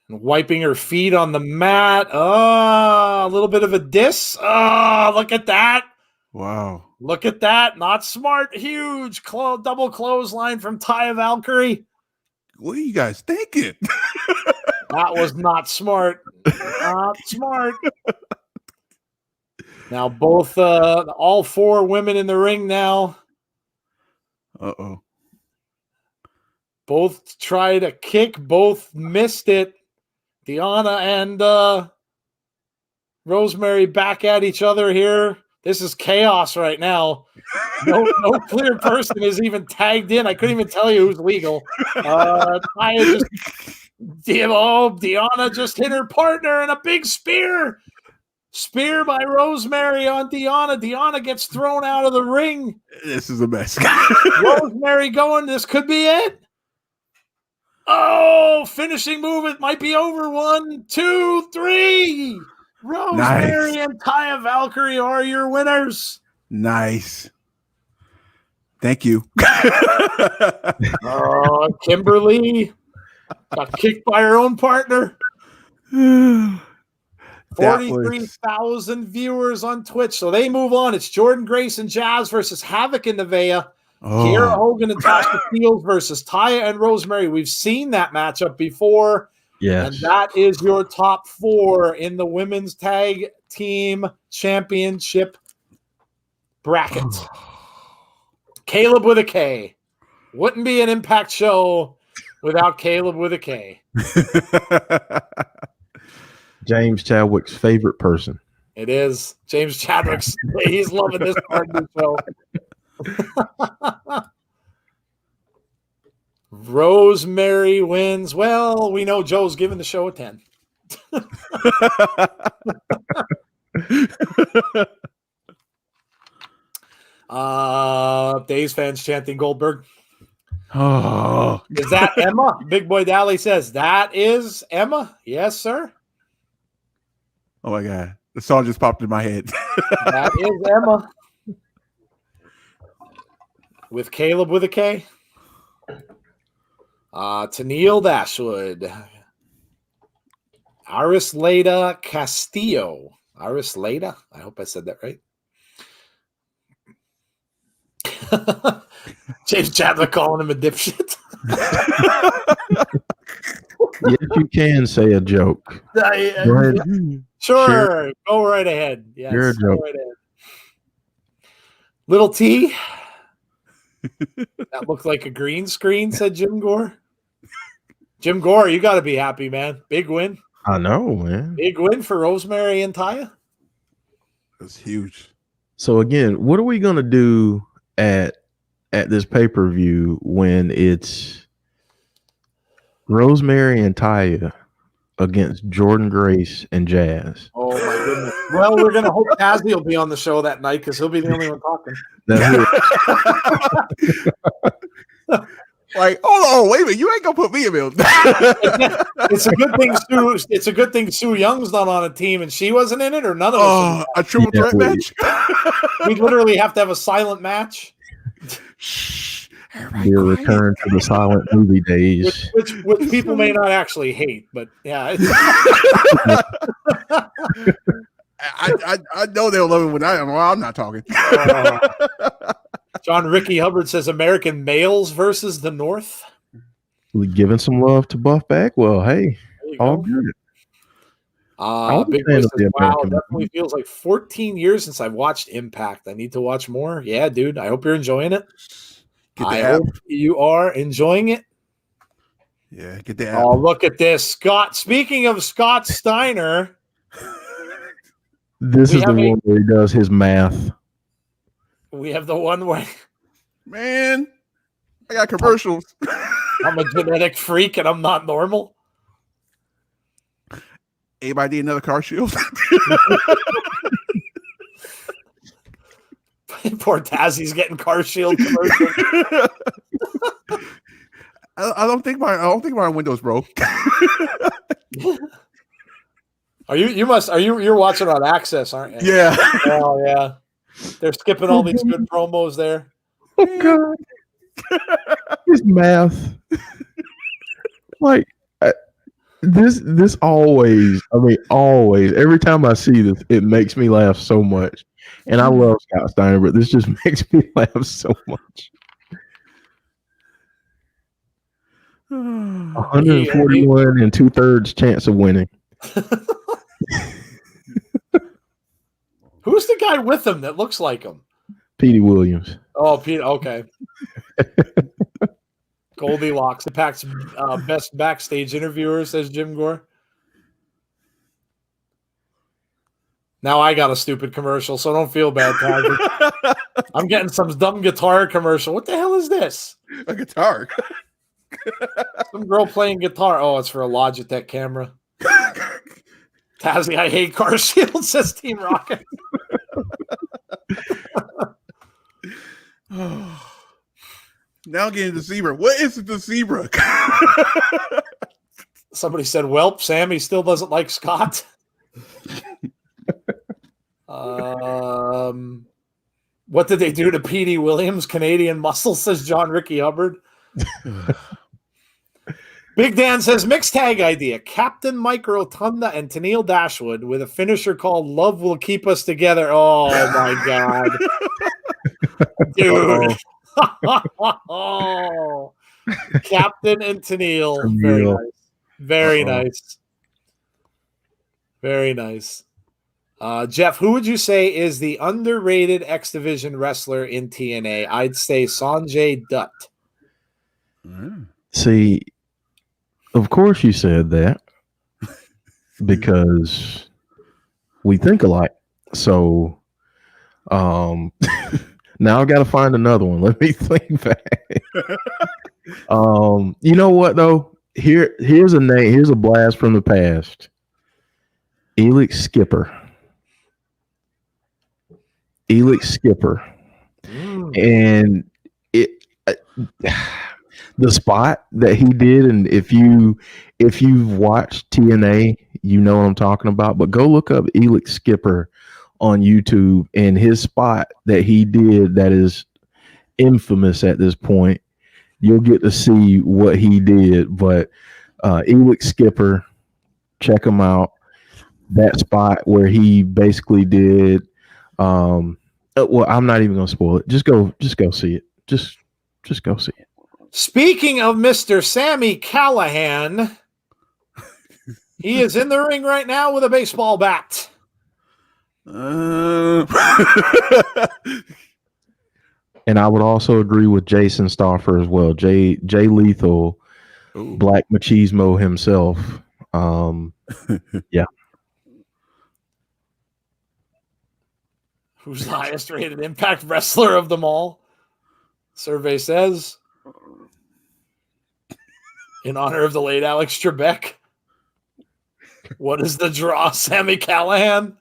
And wiping her feet on the mat. Oh, a little bit of a diss. Oh, look at that. Wow. Look at that. Not smart. Huge double clothesline from Taya Valkyrie. What are you guys thinking? That was not smart. Not smart. Now both, all 4 women in the ring now. Uh-oh. Both tried a kick. Both missed it. Deonna and Rosemary back at each other here. This is chaos right now. No clear person is even tagged in. I couldn't even tell you who's legal. Deonna just hit her partner and a big spear. Spear by Rosemary on Deonna. Deonna gets thrown out of the ring. This is a mess. Rosemary going, this could be it. Oh, finishing move. It might be over. 1, 2, 3. Rosemary and Taya Valkyrie are your winners. Nice. Thank you. Kimberly got kicked by her own partner. 43,000 viewers on Twitch. So they move on. It's Jordan Grace and Jazz versus Havoc and Nevaeh. Kiera Hogan and Tasha Steelz versus Taya and Rosemary. We've seen that matchup before. Yes. And that is your top 4 in the Women's Tag Team Championship bracket. Caleb with a K. Wouldn't be an Impact show without Caleb with a K. James Chadwick's favorite person. It is. James Chadwick's. He's loving this part of the show. Rosemary wins. Well, we know Joe's giving the show a 10. Days fans chanting Goldberg. Oh, is that Emma? Big Boy Dally says that is Emma. Yes, sir. Oh my God, the song just popped in my head. That is Emma with Caleb with a K. Tennille Dashwood, Arisleda Castillo. Arisleda? I hope I said that right. James Chadwick calling him a dipshit. Yes, you can say a joke. Sure, go right ahead. Yes, you're a joke. Right ahead. Little T. That looked like a green screen, said Jim Gore. Jim Gore, you got to be happy, man. Big win. I know, man. Big win for Rosemary and Taya. That's huge. So again, what are we gonna do at this pay-per-view when it's Rosemary and Taya against Jordan Grace and Jazz? Oh my goodness. Well, we're gonna hope Tazzy will be on the show that night because he'll be the only one talking. Like, hold on, wait a minute, you ain't gonna put me in middle. It's a good thing Sue. It's a good thing Sue Young's not on a team and she wasn't in it, or none of us. A triple threat match. We literally have to have a silent match. Shh, Your return to the silent movie days. Which people may not actually hate, but yeah. I know they'll love it when I'm not talking. John Ricky Hubbard says American males versus the North. Giving some love to Buff Bagwell. Hey, all good. Big Boy says, wow, definitely feels like 14 years since I've watched Impact. I need to watch more. Yeah, dude. I hope you're enjoying it. I hope you are enjoying it. Yeah, get the app. Oh, look at this. Scott. Speaking of Scott Steiner. This is the one where he does his math. We have the one where, man, I got commercials. I'm a genetic freak and I'm not normal. Anybody need another car shield? Poor Tazzy's getting car shield commercial. I don't think my Windows broke. You're watching on Access, aren't you? Yeah. Oh yeah. They're skipping all these good promos there. Oh God. His math. Like this always, always, every time I see this, it makes me laugh so much. And I love Scott Steiner, but this just makes me laugh so much. 141 and 2/3 chance of winning. Who's the guy with him that looks like him? Petey Williams. Oh, Pete. Okay. Goldilocks. Impact's best backstage interviewer, says Jim Gore. Now I got a stupid commercial, so don't feel bad, Tiger. I'm getting some dumb guitar commercial. What the hell is this? A guitar. Some girl playing guitar. Oh, it's for a Logitech camera. Tazzy, I hate car shield, says Team Rocket. Now getting the zebra. What is the zebra? Somebody said, "Welp, Sammy still doesn't like Scott." What did they do to Petey Williams? Canadian muscle, says John Ricky Hubbard. Big Dan says, mixed tag idea. Captain Mike Rotunda and Tennille Dashwood with a finisher called Love Will Keep Us Together. Oh, my God. Dude. Oh. Captain and Tennille. Very nice. Very nice. Very nice. Jeff, who would you say is the underrated X Division wrestler in TNA? I'd say Sanjay Dutt. See, of course you said that because we think alike. So now I've got to find another one. Let me think back. You know what though? Here's a name. Here's a blast from the past. Elix Skipper. And the spot that he did, and if you've watched TNA, you know what I'm talking about. But go look up Elix Skipper on YouTube, and his spot that he did that is infamous at this point. You'll get to see what he did. But Elix Skipper, check him out. That spot where he basically did. Well, I'm not even gonna spoil it. Just go see it. Just go see it. Speaking of Mr. Sammy Callahan, he is in the ring right now with a baseball bat. And I would also agree with Jason Stauffer as well. Jay Lethal, Black Machismo himself. Yeah. Who's the highest rated Impact wrestler of them all? Survey says, in honor of the late Alex Trebek. What is the draw, Sammy Callahan?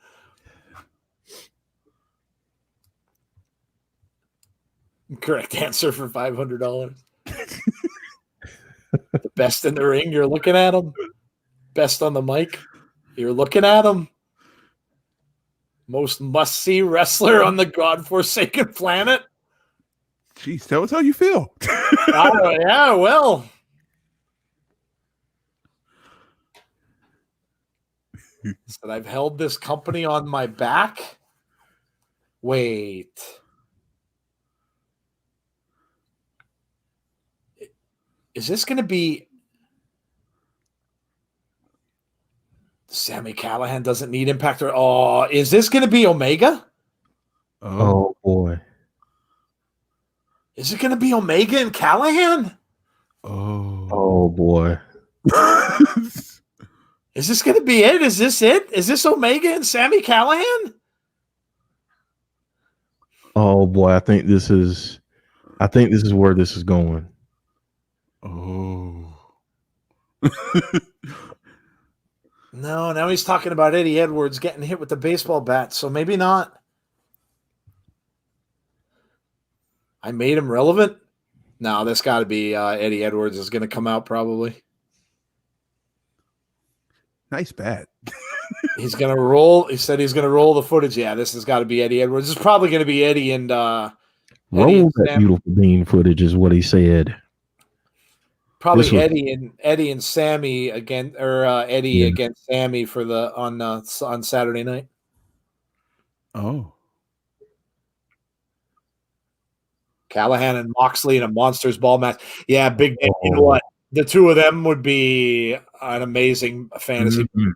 Correct answer for $500. The best in the ring, you're looking at him. Best on the mic, you're looking at him. Most must-see wrestler on the godforsaken planet. Jeez, tell us how you feel. Yeah, well. Said I've held this company on my back. Wait. Is this going to be Sami Callahan doesn't need Impact? Or is this going to be Omega? Oh boy. Is it going to be Omega and Callahan? Oh boy. Is this going to be it? Is this it? Is this Omega and Sami Callahan? Oh boy, I think this is where this is going. Oh. No, now he's talking about Eddie Edwards getting hit with the baseball bat, so maybe not. I made him relevant. No, this got to be Eddie Edwards is going to come out probably. Nice bat. He's going to roll. He said he's going to roll the footage. Yeah, this has got to be Eddie Edwards. It's probably going to be Eddie and roll that beautiful bean footage is what he said. Probably Eddie and Sammy again, or Eddie against Sammy for the on Saturday night. Oh. Callahan and Moxley in a Monsters Ball match. Yeah, big game. You know what? The two of them would be an amazing fantasy. Mm-hmm.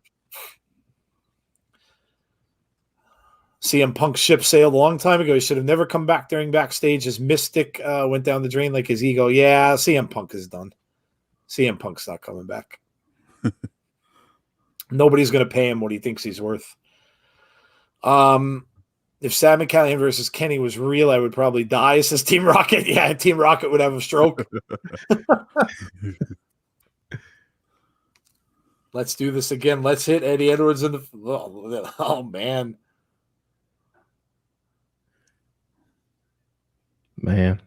CM Punk ship sailed a long time ago. He should have never come back during backstage. His mystic went down the drain like his ego. Yeah, CM Punk is done. CM Punk's not coming back. Nobody's going to pay him what he thinks he's worth. If Sabin Callahan versus Kenny was real, I would probably die, says Team Rocket. Yeah, Team Rocket would have a stroke. Let's do this again. Let's hit Eddie Edwards in the... Oh man. Man.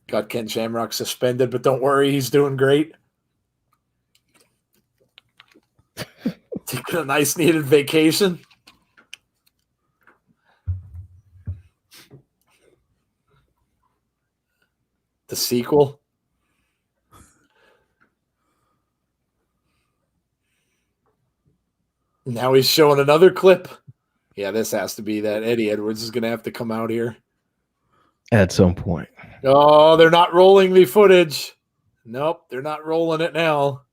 Got Ken Shamrock suspended, but don't worry, he's doing great. Taking a nice needed vacation. The sequel. Now he's showing another clip. Yeah, this has to be that Eddie Edwards is going to have to come out here. At some point. Oh, they're not rolling the footage. Nope, they're not rolling it now.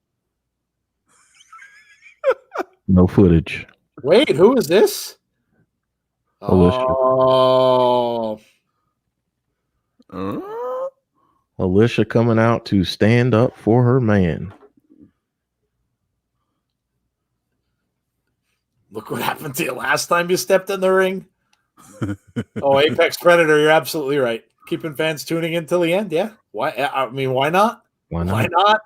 No footage. Wait, who is this? Alicia. Oh. Alicia coming out to stand up for her man. Look what happened to you last time you stepped in the ring. Oh, Apex Predator, you're absolutely right. Keeping fans tuning in till the end, yeah. Why? I mean, why not? Why not? Why not?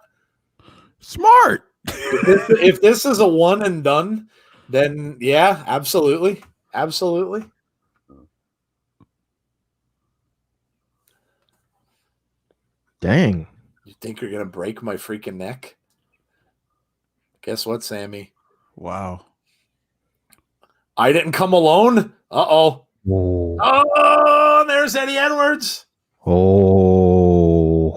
Smart. If this is a one and done, then yeah, absolutely. Absolutely. Dang. You think you're going to break my freaking neck? Guess what, Sammy? Wow. I didn't come alone. Uh-oh. Whoa. Oh, there's Eddie Edwards. Oh.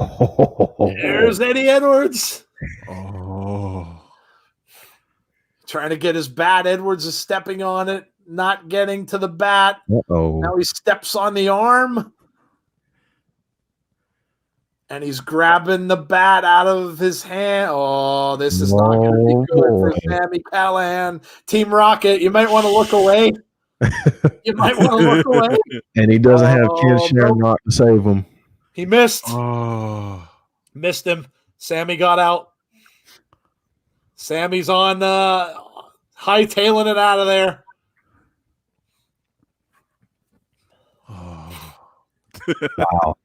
There's Eddie Edwards. Oh. Trying to get his bat. Edwards is stepping on it, not getting to the bat. Uh-oh. Now he steps on the arm. And he's grabbing the bat out of his hand. Oh, this is not going to be good for Sami Callahan. Team Rocket, you might want to look away. You might want to look away. And he doesn't have Ken Shamrock to save him. He missed. Oh. Missed him. Sammy got out. Sammy's on hightailing it out of there. Oh. Wow.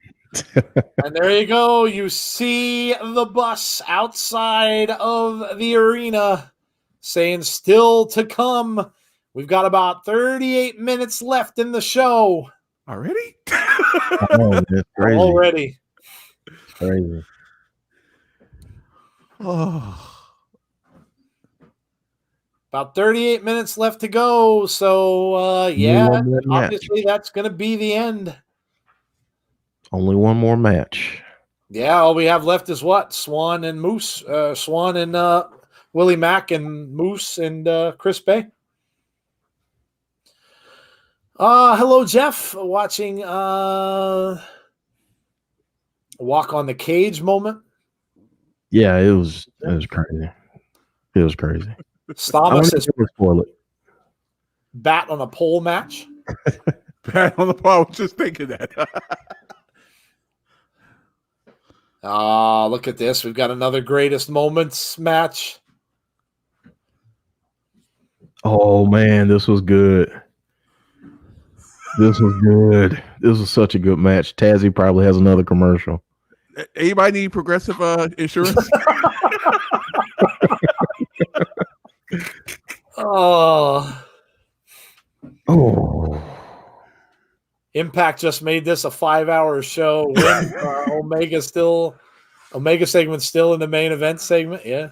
And there you go. You see the bus outside of the arena saying still to come. We've got about 38 minutes left in the show. Already? Oh, that's crazy. Already. Crazy. Oh. About 38 minutes left to go. So, yeah, obviously that's going to be the end. Only one more match. Yeah, all we have left is what? Swan and Moose. Swan and Willie Mack and Moose and Chris Bay. Hello, Jeff. Watching Walk on the Cage moment. Yeah, it was crazy. It was crazy. Stama says bat on a pole match. Bat on the pole. I was just thinking that. Look at this. We've got another greatest moments match. Oh man, this was good. This was good. This was such a good match. Tazzy probably has another commercial. Anybody need Progressive insurance? Oh. Impact just made this a 5-hour show. Omega segment still in the main event segment. Yeah.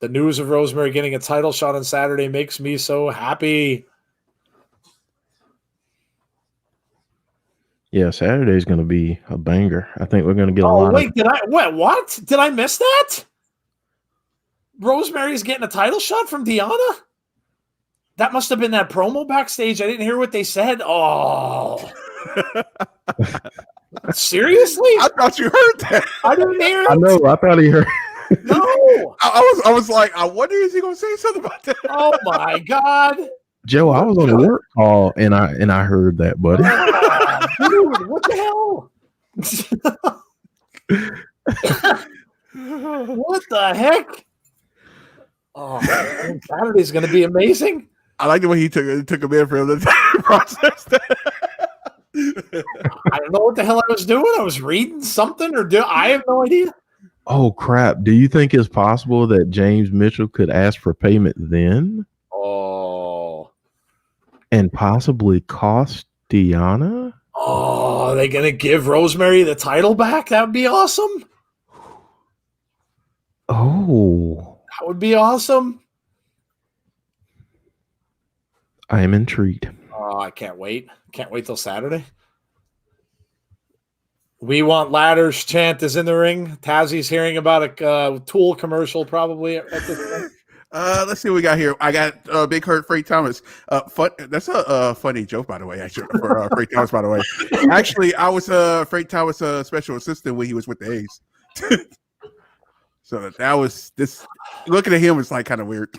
The news of Rosemary getting a title shot on Saturday makes me so happy. Yeah, Saturday's going to be a banger. I think we're going to get a lot. Wait, what? Did I miss that? Rosemary's getting a title shot from Deonna? That must have been that promo backstage. I didn't hear what they said. Oh. Seriously? I thought you heard that. I didn't hear it. I know. I thought he heard. No. I was like, I wonder is he going to say something about that? Oh my God. Joe, I was on a work call and I heard that, buddy. Dude, what the hell? What the heck? Oh, man, Saturday's going to be amazing. I like the way he took a minute for him to process that. I don't know what the hell I was doing. I was reading something I have no idea. Oh crap! Do you think it's possible that James Mitchell could ask for payment then? Oh, and possibly cost Deonna? Oh, are they gonna give Rosemary the title back? That would be awesome. Oh, that would be awesome. I am intrigued. Oh, I can't wait. Can't wait till Saturday. We want ladders chant is in the ring. Tazzy's hearing about a Tool commercial probably at this point. Let's see what we got here. I got Big Hurt Freight Thomas. That's a funny joke, by the way, actually, for Freight Thomas, by the way. Actually, I was Freight Thomas' special assistant when he was with the A's. So that was this. Looking at him is like kind of weird.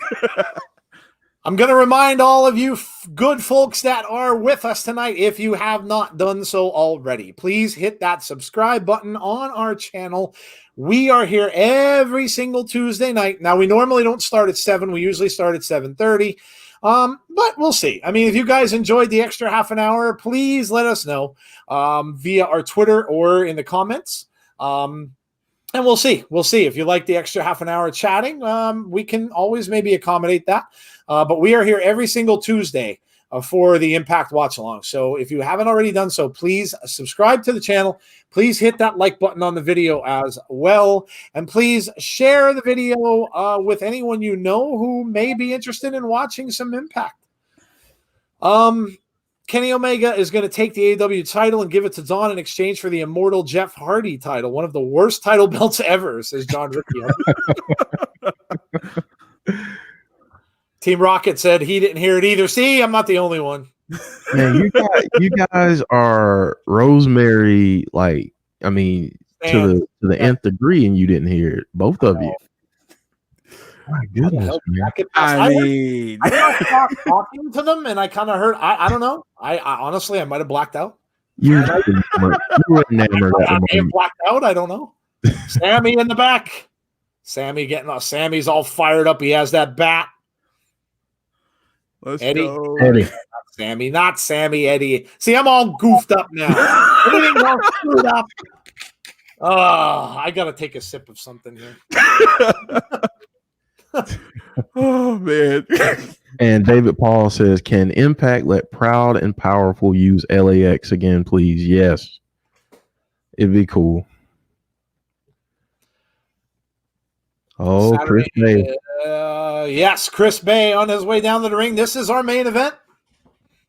I'm going to remind all of you good folks that are with us tonight, if you have not done so already, please hit that subscribe button on our channel. We are here every single Tuesday night. Now, we normally don't start at 7. We usually start at 7:30. But we'll see. I mean, if you guys enjoyed the extra half an hour, please let us know via our Twitter or in the comments. And we'll see. We'll see. If you like the extra half an hour chatting, we can always maybe accommodate that. But we are here every single Tuesday for the Impact Watchalong. So if you haven't already done so, please subscribe to the channel. Please hit that like button on the video as well. And please share the video with anyone you know who may be interested in watching some Impact. Kenny Omega is going to take the AEW title and give it to Dawn in exchange for the immortal Jeff Hardy title. One of the worst title belts ever, says John Riccio. Team Rocket said he didn't hear it either. See, I'm not the only one. Man, you guys are Rosemary, to the nth degree, and you didn't hear it. Both of you. My goodness, man. I stopped talking to them, and I kind of heard. I don't know. I honestly, I might have blacked out. You were enamored. I may have blacked out. I don't know. Sammy in the back. Sammy's all fired up. He has that bat. Let's Eddie. go. Eddie. Not Sammy, Eddie. See, I'm all goofed up now. Everything's all screwed up. Oh, I got to take a sip of something here. Oh, man. And David Paul says, can Impact let Proud and Powerful use LAX again, please? Yes. It'd be cool. Oh, Saturday, Chris Bay. Yes, Chris Bay on his way down to the ring. This is our main event.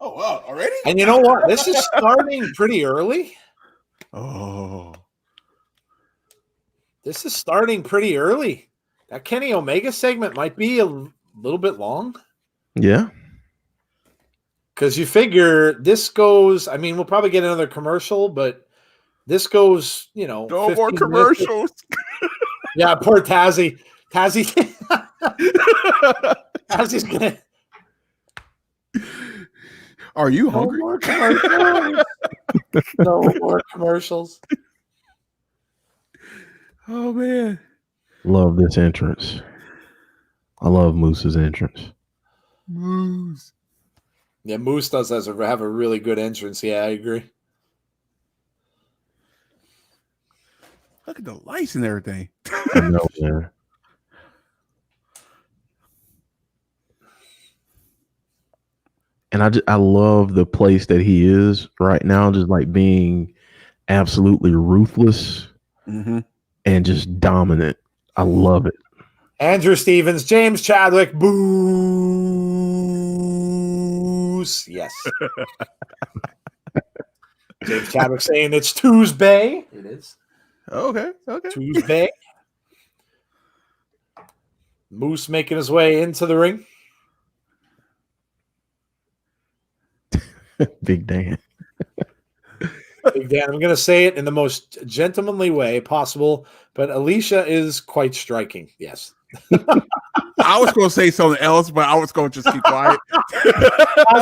Oh, wow, already? And you know what? This is starting pretty early. Oh. This is starting pretty early. That Kenny Omega segment might be a little bit long. Yeah. Because you figure this goes, I mean, we'll probably get another commercial, but this goes, you know. No more 15 commercials. Yeah, poor Tazzy. Tazzy's going to. Are you hungry? No more commercials. No more commercials. Oh, man. Love this entrance. I love Moose's entrance. Moose. Yeah, Moose does have a really good entrance. Yeah, I agree. Look at the lights and everything. I know, man. And I love the place that he is right now, just like being absolutely ruthless and just dominant. I love it. Andrew Stevens, James Chadwick, Boos. Yes. James Chadwick saying it's Tuesday. It is. Okay. Tuesday. Moose making his way into the ring. Big Dan. Big Dan, I'm going to say it in the most gentlemanly way possible, but Alicia is quite striking. Yes. I was going to say something else, but I was going to just keep quiet.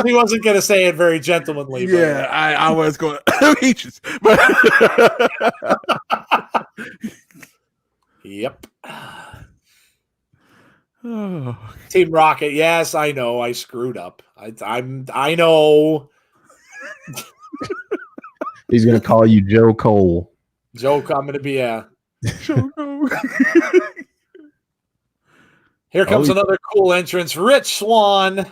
He wasn't going to say it very gentlemanly. Yeah, I was going to. Yep. Oh. Team Rocket. Yes, I know. I screwed up. I know. He's going to call you Joe Cole. Joke, I'm going to be a. No. Here comes another cool entrance. Rich Swann.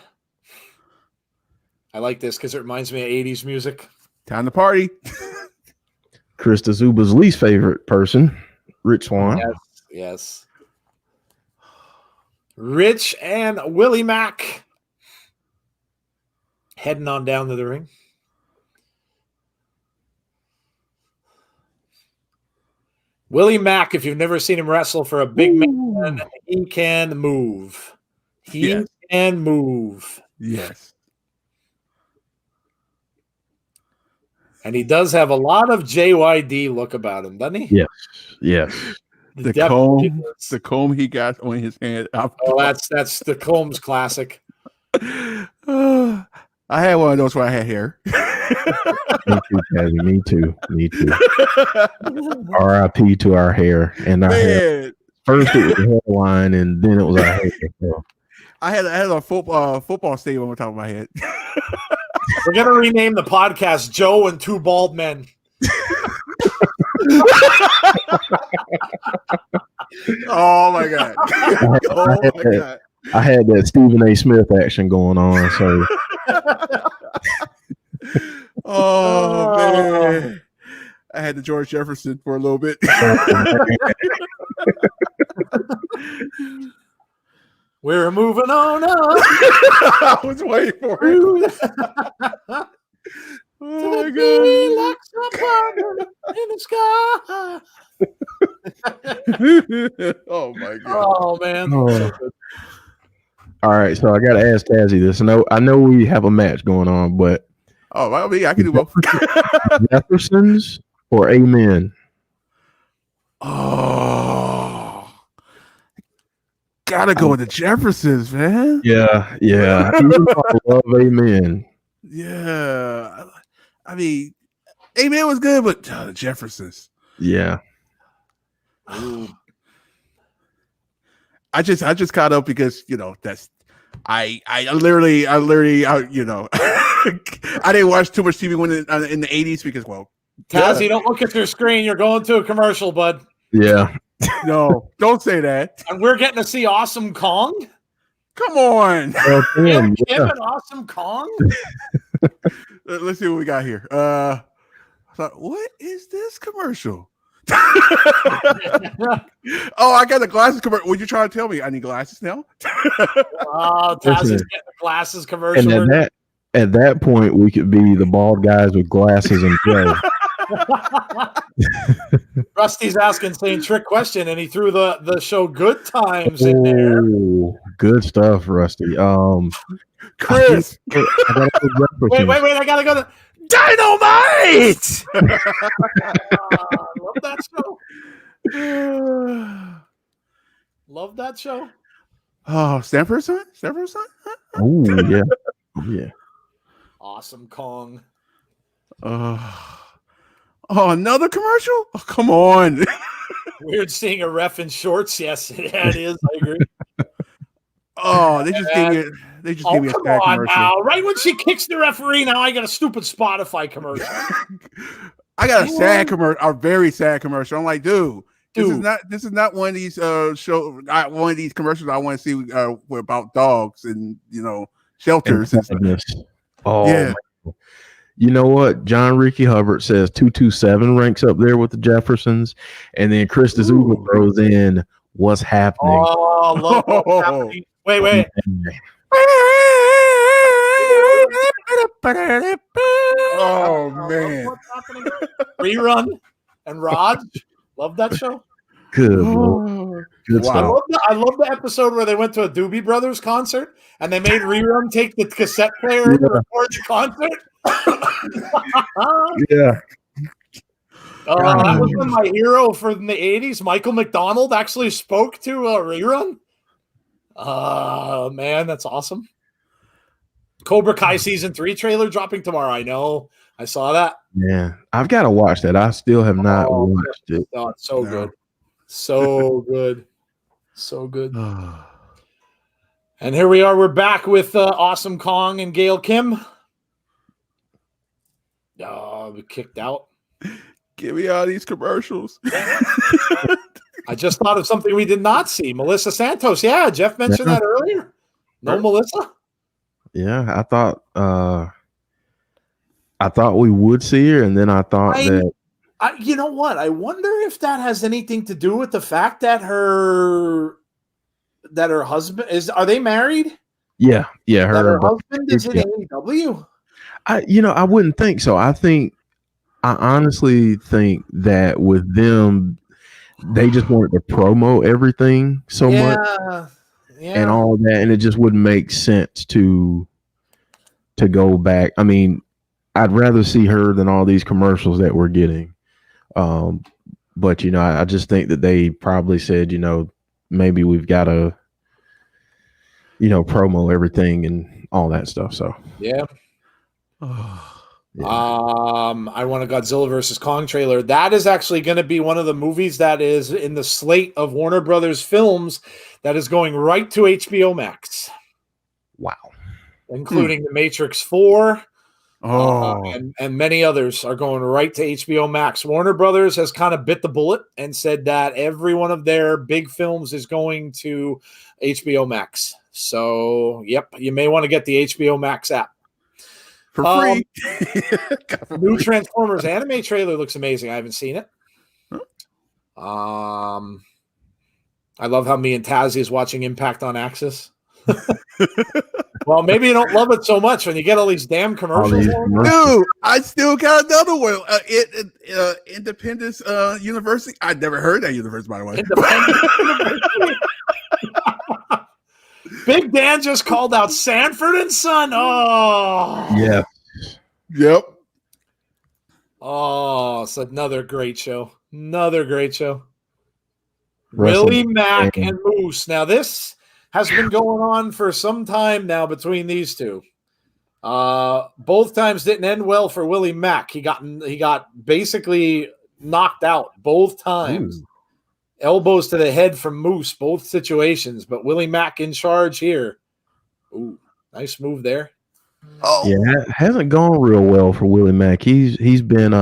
I like this because it reminds me of 80s music. Time to party. Krista Zuba's least favorite person, Rich Swann. Yes. Rich and Willie Mack heading on down to the ring. Willie Mack, if you've never seen him wrestle for a big man, he can move. He can move. Yes. And he does have a lot of JYD look about him, doesn't he? Yes. The comb he got on his hand. Oh, that's the Combs classic. I had one of those where I had hair. Me too, Tazzy. Me too. R.I.P. to our hair and our hair. First it was the hairline, and then it was our hair. So. I had a football stadium on top of my head. We're gonna rename the podcast "Joe and Two Bald Men." Oh my god! I had that Stephen A. Smith action going on. So. Oh man! I had the George Jefferson for a little bit. We're moving on up. I was waiting for it. Oh my god! In the sky. Oh my god! Oh man! Oh. All right, so I got to ask Tazzy this. I know we have a match going on, but I can do both. Jeffersons or Amen? Oh, gotta go with the Jeffersons, man. Yeah. I love Amen. Yeah, I mean, Amen was good, but Jeffersons. Yeah. Ooh. I just caught up because that's I literally you know I didn't watch too much TV when in the 80s because Tazzy, don't look at your screen. You're going to a commercial, bud. Yeah. No, don't say that. And we're getting to see Awesome Kong. Come on. Him and Awesome Kong. Let's see what we got here. I thought, what is this commercial? Oh, I got the glasses commercial. What you trying to tell me? I need glasses now? Oh, Taz is getting the glasses commercial. And at that point, we could be the bald guys with glasses and gray. Rusty's asking same trick question, and he threw the show Good Times in there. Good stuff, Rusty. Chris. Wait, I gotta go to Dynamite. Love that show. Love that show. Oh, Stanford's son? Oh, yeah. Yeah. Awesome Kong. Oh, another commercial? Oh, come on. Weird seeing a ref in shorts. Yes, it is. I agree. Oh, they just gave me a come sad on commercial. now. Right when she kicks the referee, now I got a stupid Spotify commercial. I got a sad commercial, a very sad commercial. I'm like, dude, this is not one of these one of these commercials I want to see about dogs and shelters and stuff. Oh yeah. Man. You know what? John Ricky Hubbard says 227 ranks up there with the Jeffersons, and then Chris D'Souza throws in what's happening. Oh, love what's happening. Wait. Oh man. What's happening? Rerun and Raj. Love that show. Good Lord. Good stuff. I love the episode where they went to a Doobie Brothers concert and they made Rerun take the cassette player to record the concert. Yeah. That was when my hero from the 80s, Michael McDonald, actually spoke to Rerun. Man, that's awesome. Cobra Kai season 3 trailer dropping tomorrow. I know. I saw that. Yeah. I've got to watch that. I still have not watched it. Oh, it's so good. So good. So good. And here we are. We're back with Awesome Kong and Gail Kim. We kicked out. Give me all these commercials. I just thought of something we did not see. Melissa Santos. Yeah, Jeff mentioned that earlier. No Melissa. Yeah, I thought we would see her, and then I thought you know what? I wonder if that has anything to do with the fact that her husband is. Are they married? Yeah. Her husband is in AEW. I wouldn't think so. I honestly think that with them, they just wanted to promo everything so much and all that, and it just wouldn't make sense to go back. I mean, I'd rather see her than all these commercials that we're getting. But I just think that they probably said, maybe we've got to, promo everything and all that stuff. So yeah. I want a Godzilla versus Kong trailer. That is actually going to be one of the movies that is in the slate of Warner Brothers films that is going right to HBO Max. Wow. Including The Matrix 4. And many others are going right to HBO Max. Warner Brothers has kind of bit the bullet and said that every one of their big films is going to HBO Max. So, yep, you may want to get the HBO Max app. For free. New Transformers anime trailer looks amazing. I haven't seen it. I love how me and Tazzy is watching Impact on Axis. Well, maybe you don't love it so much when you get all these damn commercials. Dude, I still got another one. Independence University. I'd never heard that university, by the way. Big Dan just called out Sanford and Son. Oh, yeah. Yep. Oh, it's another great show. Willie Mack and Moose. Now, this has been going on for some time now between these two. Both times didn't end well for Willie Mack. He got basically knocked out both times. Ooh. Elbows to the head from Moose, both situations. But Willie Mack in charge here. Ooh, nice move there. Oh yeah, it hasn't gone real well for Willie Mack. He's been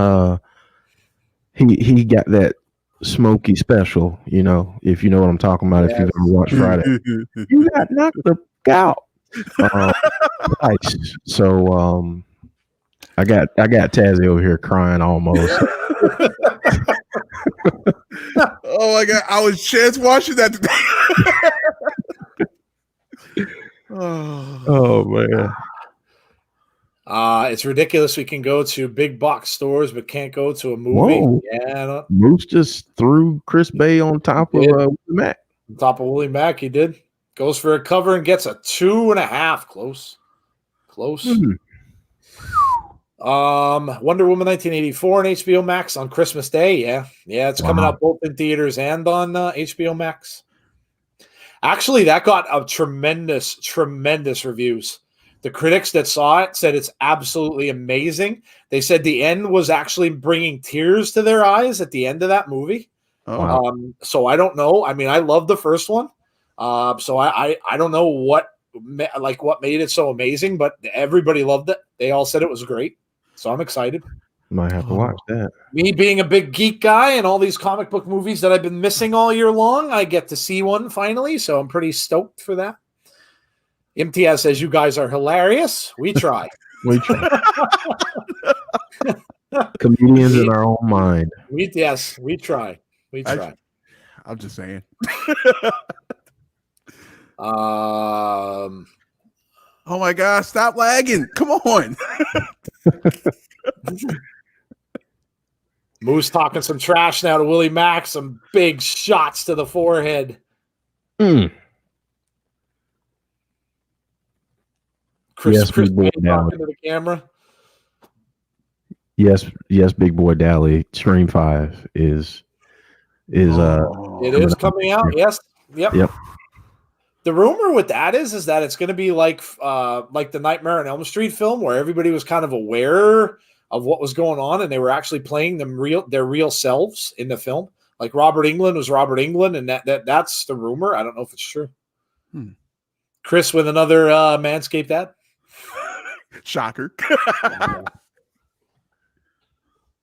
he got that smoky special, if you know what I'm talking about. Yes. If you've ever watched Friday, you got knocked out. Nice. So I got Tazzy over here crying almost. Oh my god, I was chance watching that today. Oh man. It's ridiculous we can go to big box stores but can't go to a movie. Whoa. Yeah, Moose just threw Chris Bay on top of Mac. on top of Willie Mack, he did. Goes for a cover and gets a 2.5. Close. Wonder Woman 1984 on HBO Max on Christmas Day. Yeah, it's coming out both in theaters and on HBO Max. Actually, that got a tremendous reviews. The critics that saw it said it's absolutely amazing. They said the end was actually bringing tears to their eyes at the end of that movie. Oh. So I don't know. I mean, I love the first one. So I don't know what made it so amazing, but everybody loved it. They all said it was great. So I'm excited. Might have to watch that. Me being a big geek guy and all these comic book movies that I've been missing all year long, I get to see one finally. So I'm pretty stoked for that. MTS says, you guys are hilarious. We try. We try. Comedians in our own mind. We try. We try. I'm just saying. Oh my gosh, stop lagging. Come on. Moose talking some trash now to Willie Mack. Some big shots to the forehead. Chris talking to the camera. Yes, Big Boy Dally. Stream 5 is it is coming out. Yes. Yep. The rumor with that is that it's going to be like the Nightmare on Elm Street film, where everybody was kind of aware of what was going on and they were actually playing their real selves in the film. Like Robert Englund was Robert Englund, and that's the rumor. I don't know if it's true. Chris with another Manscaped ad. Shocker.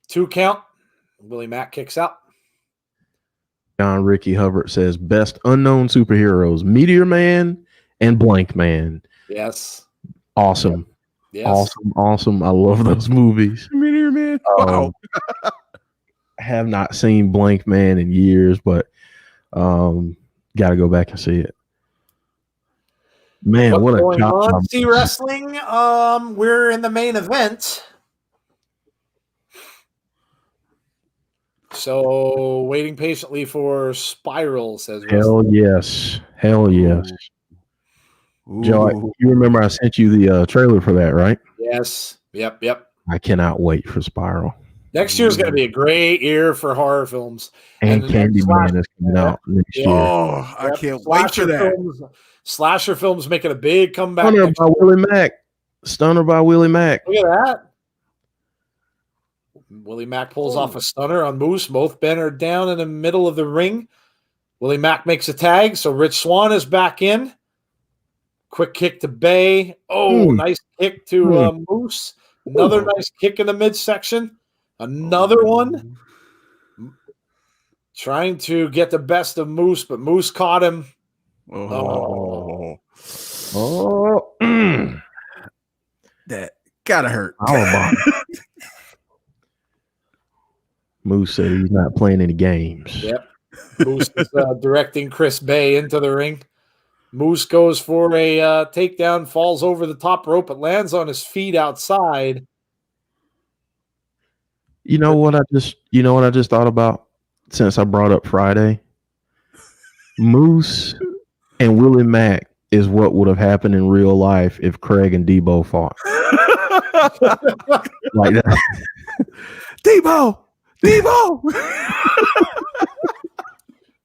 2 count. Willie Mack kicks out. John Ricky Hubbard says best unknown superheroes: Meteor Man and Blank Man. Yes. Awesome. Yes. Awesome. I love those movies. Meteor Man. Wow. I have not seen Blank Man in years, but got to go back and see it. Man, what a job. See wrestling. We're in the main event. So waiting patiently for Spiral, says Hell yes. Ooh. Joe, you remember I sent you the trailer for that, right? Yes. Yep. I cannot wait for Spiral. Next year's going to be a great year for horror films. And Candyman is coming out next year. Oh, I can't wait for that. Slasher films making a big comeback. Stunner by Willie Mack. Look at that. Willie Mack pulls off a stunner on Moose. Both men are down in the middle of the ring. Willie Mack makes a tag, so Rich Swann is back in. Quick kick to Bay. Nice kick to Moose. Another nice kick in the midsection. Another one. Trying to get the best of Moose, but Moose caught him. That gotta hurt. Moose said he's not playing any games. Yep. Moose is directing Chris Bay into the ring. Moose goes for a takedown, falls over the top rope, but lands on his feet outside. You know what I just thought about since I brought up Friday? Moose and Willie Mack is what would have happened in real life if Craig and Debo fought. Like that. Debo.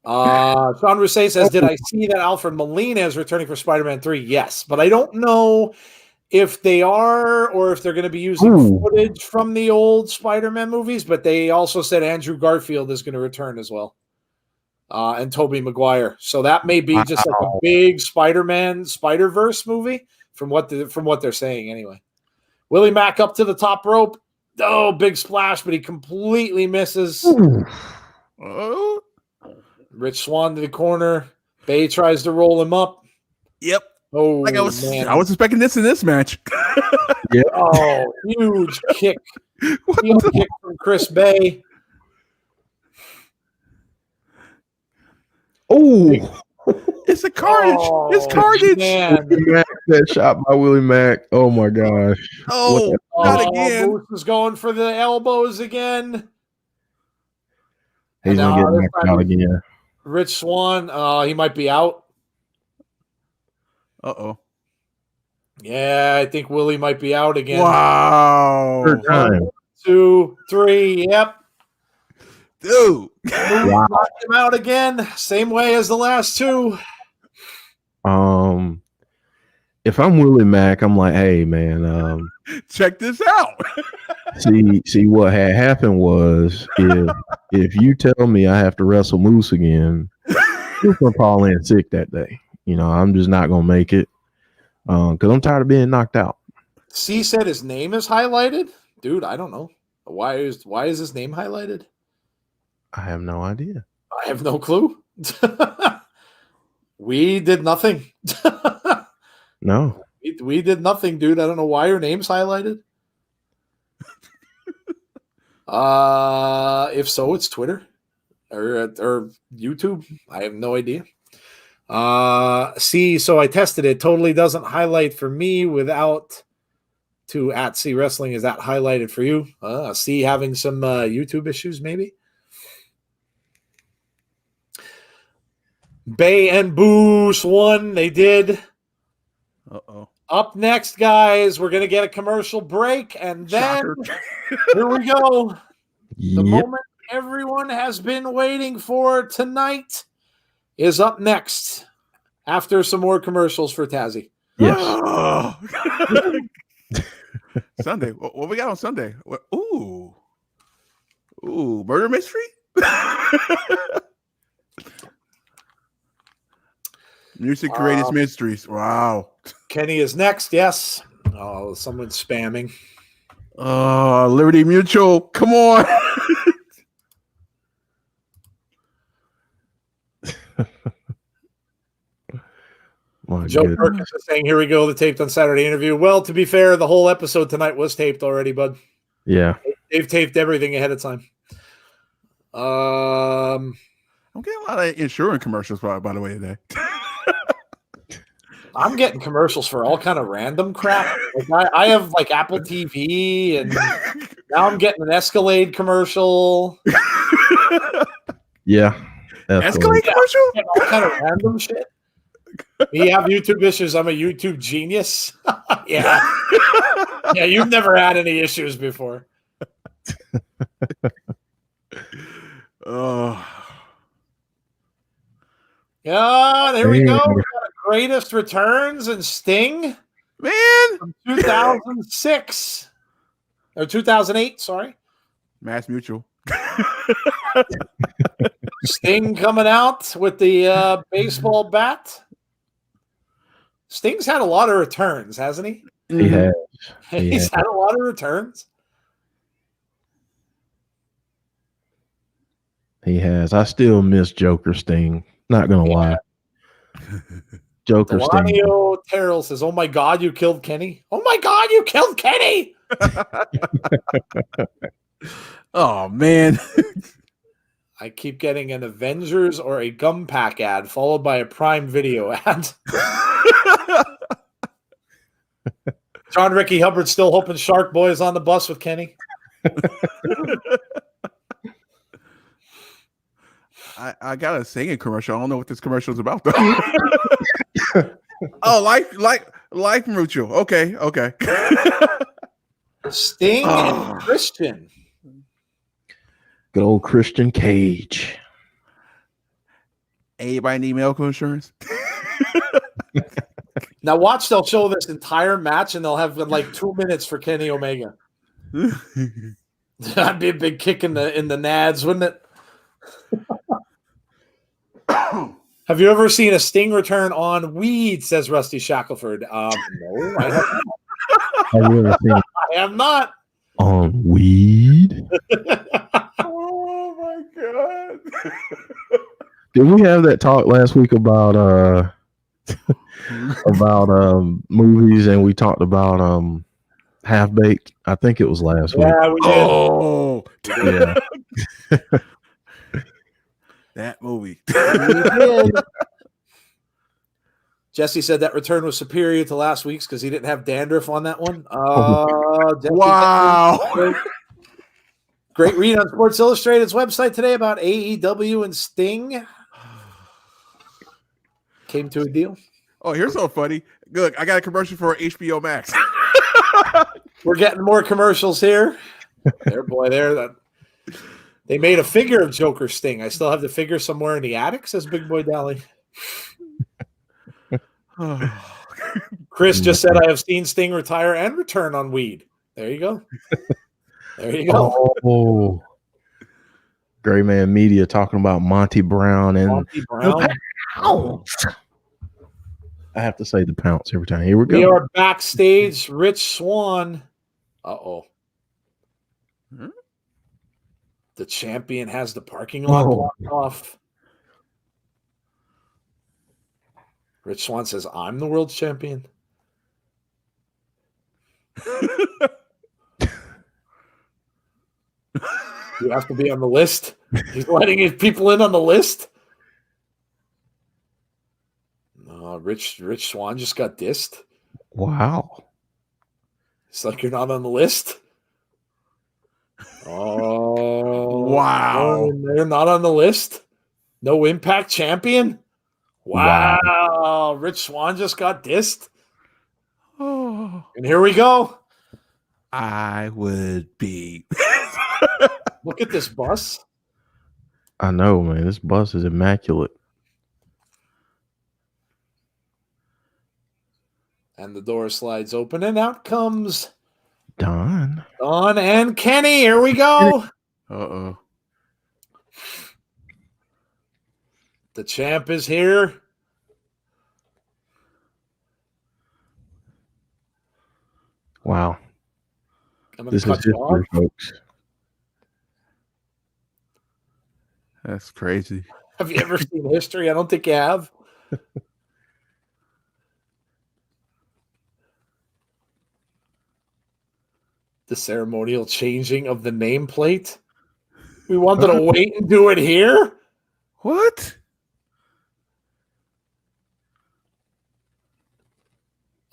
Sean Rousset says, did I see that Alfred Molina is returning for Spider-Man 3? Yes, but I don't know if they are or if they're going to be using footage from the old Spider-Man movies, but they also said Andrew Garfield is going to return as well. And Tobey Maguire. So that may be just like a big Spider-Man Spider-Verse movie from what they're saying anyway. Willie Mack up to the top rope. Oh, big splash, but he completely misses. Rich Swann to the corner. Bay tries to roll him up. Yep. Oh, I was expecting this in this match. Yeah. Oh, huge kick. What Heel the- kick from Chris Bay. Oh, It's a carnage. It's carnage. Man. Mac, that shot by Willie Mack. Oh my gosh. Oh, not Oh, again. Moose is going for the elbows again. He's And, gonna get this knocked time out again. Rich Swann, he might be out. Uh-oh. Yeah, I think Willie might be out again. Wow. Third time. 1, 2, 3. Yep. Dude. Wow. Knocked him out again. Same way as the last two. If I'm Willie Mack, I'm like, hey man, Check this out. see what had happened was if you tell me I have to wrestle Moose again, you're gonna call in sick that day. You know, I'm just not gonna make it. Because I'm tired of being knocked out. C said his name is highlighted. Dude, I don't know. Why is his name highlighted? I have no idea. I have no clue. We did nothing. No. We did nothing, dude. I don't know why your name's highlighted. If so, it's Twitter or YouTube. I have no idea. So I tested it. Totally doesn't highlight for me without to at C Wrestling. Is that highlighted for you? C having some YouTube issues, maybe. Bay and Boosh won. They did. Uh-oh. Up next, guys, we're going to get a commercial break, and then here we go. The moment everyone has been waiting for tonight is up next after some more commercials for Tazzy. Yes. Sunday. What we got on Sunday? Ooh, murder mystery? Music greatest mysteries. Wow. Kenny is next. Yes. Oh, someone's spamming. Liberty Mutual. Come on. Joe Perkins is saying, here we go, the taped on Saturday interview. Well, to be fair, the whole episode tonight was taped already, bud. Yeah. They've taped everything ahead of time. I'm getting a lot of insurance commercials, by the way, today. I'm getting commercials for all kind of random crap. Like I have like Apple TV, and now I'm getting an Escalade commercial. Yeah. Escalade commercial? All kind of random shit. We have YouTube issues. I'm a YouTube genius. Yeah. Yeah, you've never had any issues before. Oh. Yeah, there we go. We got a greatest returns and Sting. Man. From 2006. Or 2008, sorry. Mass Mutual. Sting coming out with the baseball bat. Sting's had a lot of returns, hasn't he? He has. He's had a lot of returns. He has. I still miss Joker Sting. Not gonna lie. Joker Sting. Delanio Terrell says, "Oh my God, you killed Kenny! Oh my God, you killed Kenny!" Oh man. I keep getting an Avengers or a gum pack ad followed by a Prime Video ad. John Ricky Hubbard still hoping Shark Boy is on the bus with Kenny. I got a singing commercial. I don't know what this commercial is about though. Oh, life mutual. Okay. Sting and Christian. Good old Christian Cage. Anybody need medical insurance? Now watch, they'll show this entire match and they'll have like 2 minutes for Kenny Omega. That'd be a big kick in the nads, wouldn't it? Have you ever seen a Sting return on weed? Says Rusty Shackelford. No, I have not. I have not. On weed? Oh my God. Did we have that talk last week about movies, and we talked about Half Baked. I think it was last week. Yeah, we did. Oh, Yeah. that movie. We did. Jesse said that return was superior to last week's because he didn't have dandruff on that one. Jesse, Wow. great read on Sports Illustrated's website today about AEW and Sting. Came to a deal. Oh, here's so funny. Good. I got a commercial for HBO Max. We're getting more commercials here. There, boy, there. That they made a figure of Joker Sting. I still have the figure somewhere in the attic, says Big Boy Dally. Chris just said, I have seen Sting retire and return on weed. There you go. There you go. Oh, Gray Man Media talking about Monty Brown and Monty Brown. Pounce. I have to say the Pounce every time. Here we go. We are backstage. Rich Swann. Uh-oh. Hmm? The champion has the parking lot blocked off. Rich Swann says, I'm the world champion. You have to be on the list. He's letting his people in on the list. No, Rich Swann just got dissed. Wow. It's like you're not on the list. Oh, Wow. no, they're not on the list. No Impact champion. Wow. Rich Swann just got dissed. Oh, And here we go. I would be. Look at this bus. I know, man. This bus is immaculate. And the door slides open, and out comes Don and Kenny. Here we go. Uh-oh. The champ is here. Wow. I'm gonna This is cut you off. history, folks. That's crazy. Have you ever seen history? I don't think you have. The ceremonial changing of the nameplate. We wanted to wait and do it here. What?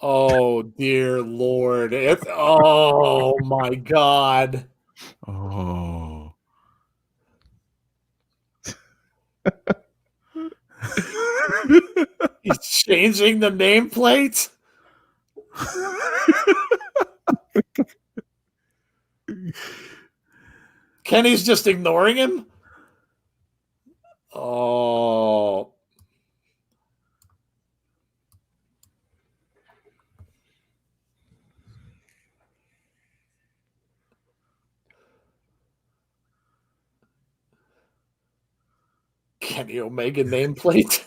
Oh dear Lord! Oh my God! Oh. He's changing the nameplate. Kenny's just ignoring him. Oh. Kenny Omega nameplate.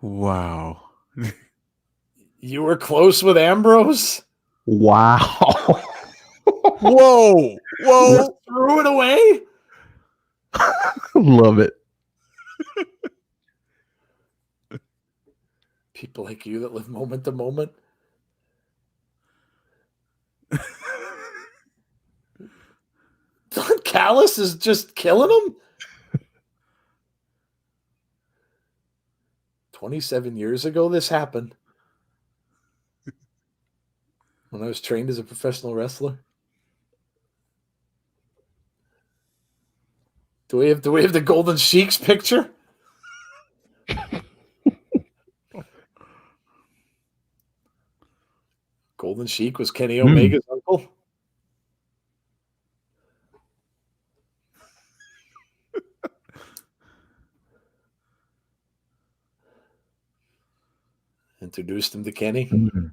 Wow. You were close with Ambrose. Wow. Whoa. Whoa. Threw it away. Love it. People like you that live moment to moment. Callis is just killing him. 27 years ago, this happened. When I was trained as a professional wrestler. Do we have the Golden Sheik's picture? Golden Sheik was Kenny Omega's uncle. Introduced him to Kenny. Mm-hmm.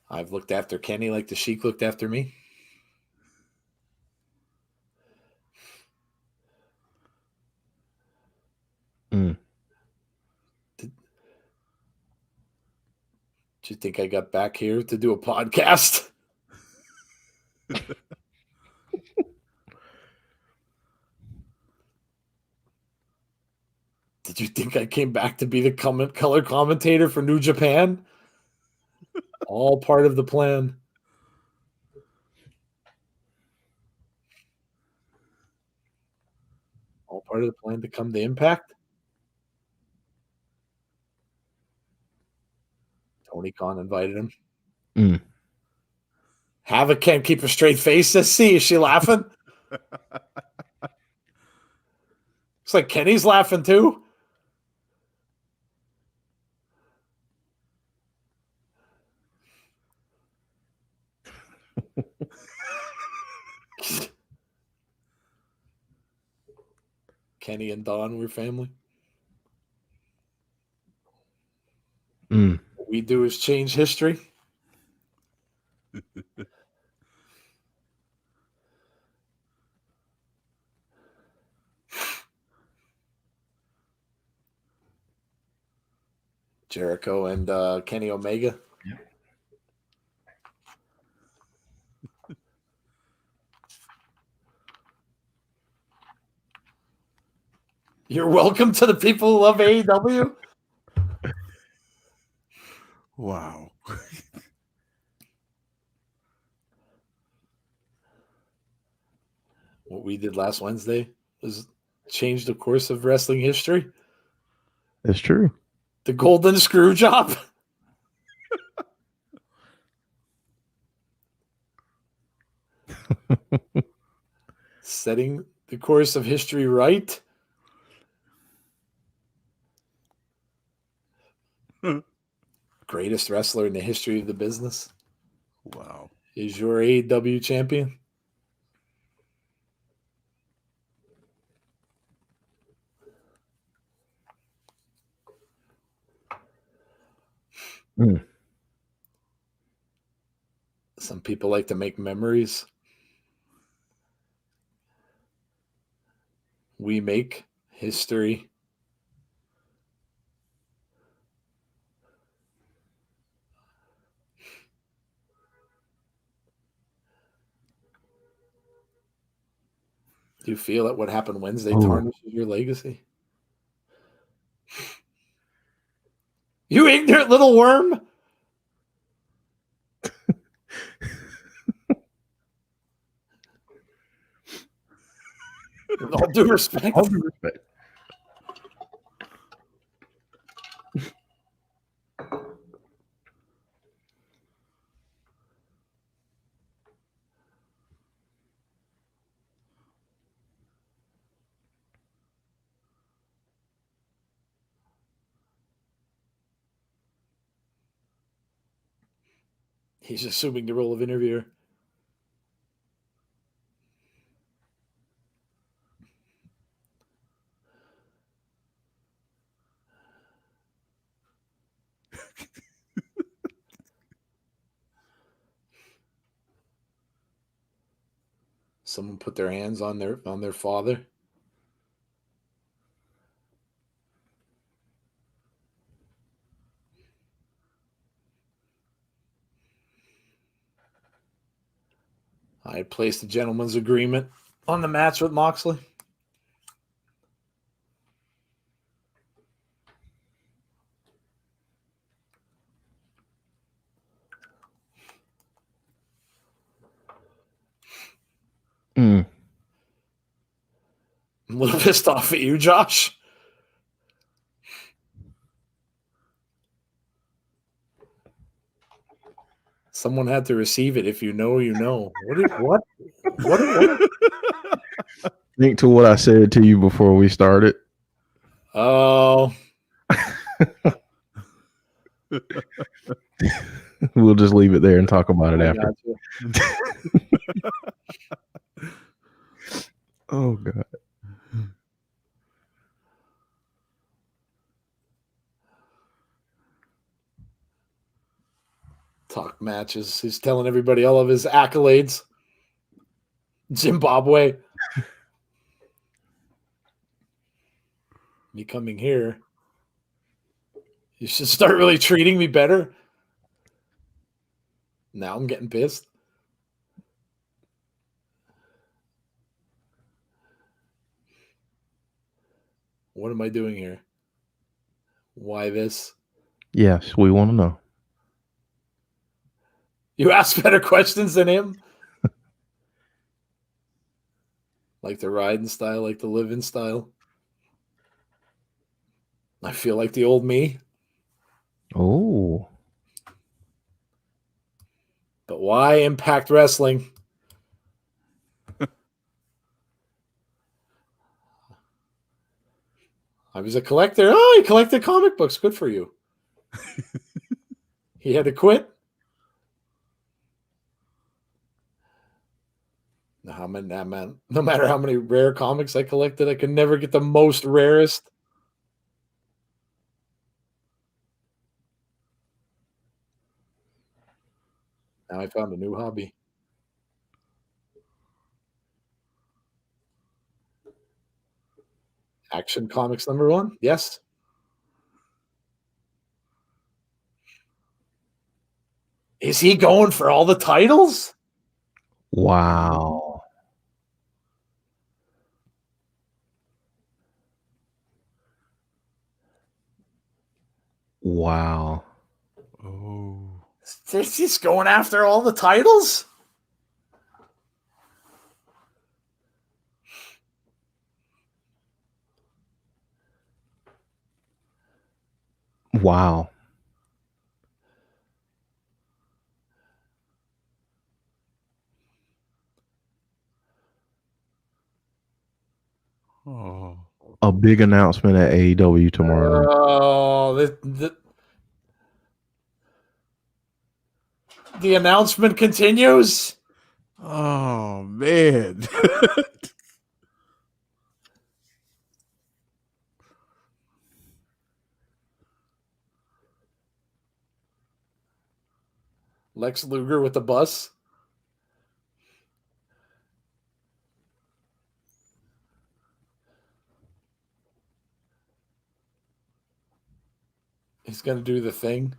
I've looked after Kenny like the Sheik looked after me. Mm. Did you think I got back here to do a podcast? Did you think I came back to be the color commentator for New Japan? All part of the plan. All part of the plan to come to Impact? Tony Khan invited him. Mm. Havoc can't keep a straight face. Let's see. Is she laughing? It's like Kenny's laughing too. Kenny and Don were family. Mm. What we do is change history. Jericho and Kenny Omega. Yeah. You're welcome to the people who love AEW. Wow. What we did last Wednesday was change the course of wrestling history. That's true. The golden screw job. Setting the course of history right. Greatest wrestler in the history of the business. Wow. Is your AEW champion. Mm. Some people like to make memories. We make history. Do you feel that what happened Wednesday tarnishes your legacy? You ignorant little worm. With all due respect. All due respect. He's assuming the role of interviewer. Someone put their hands on their father. I placed a gentleman's agreement on the match with Moxley. Mm. I'm a little pissed off at you, Josh. Someone had to receive it. If you know, you know. What? Think to what I said to you before we started. Oh. We'll just leave it there and talk about it after. Oh, God. Talk matches. He's telling everybody all of his accolades. Zimbabwe. Me coming here. You should start really treating me better. Now I'm getting pissed. What am I doing here? Why this? Yes, we want to know. You ask better questions than him? Like the riding style, like the living style. I feel like the old me. Oh. But why Impact Wrestling? I was a collector. Oh, he collected comic books. Good for you. He had to quit. No matter how many rare comics I collected, I could never get the most rarest. Now I found a new hobby. Action Comics #1. Yes. Is he going for all the titles? Wow. Wow. Oh. He's just going after all the titles? Wow. Oh. A big announcement at AEW tomorrow night. Oh, the announcement continues. Oh man. Lex Luger with the bus. He's going to do the thing.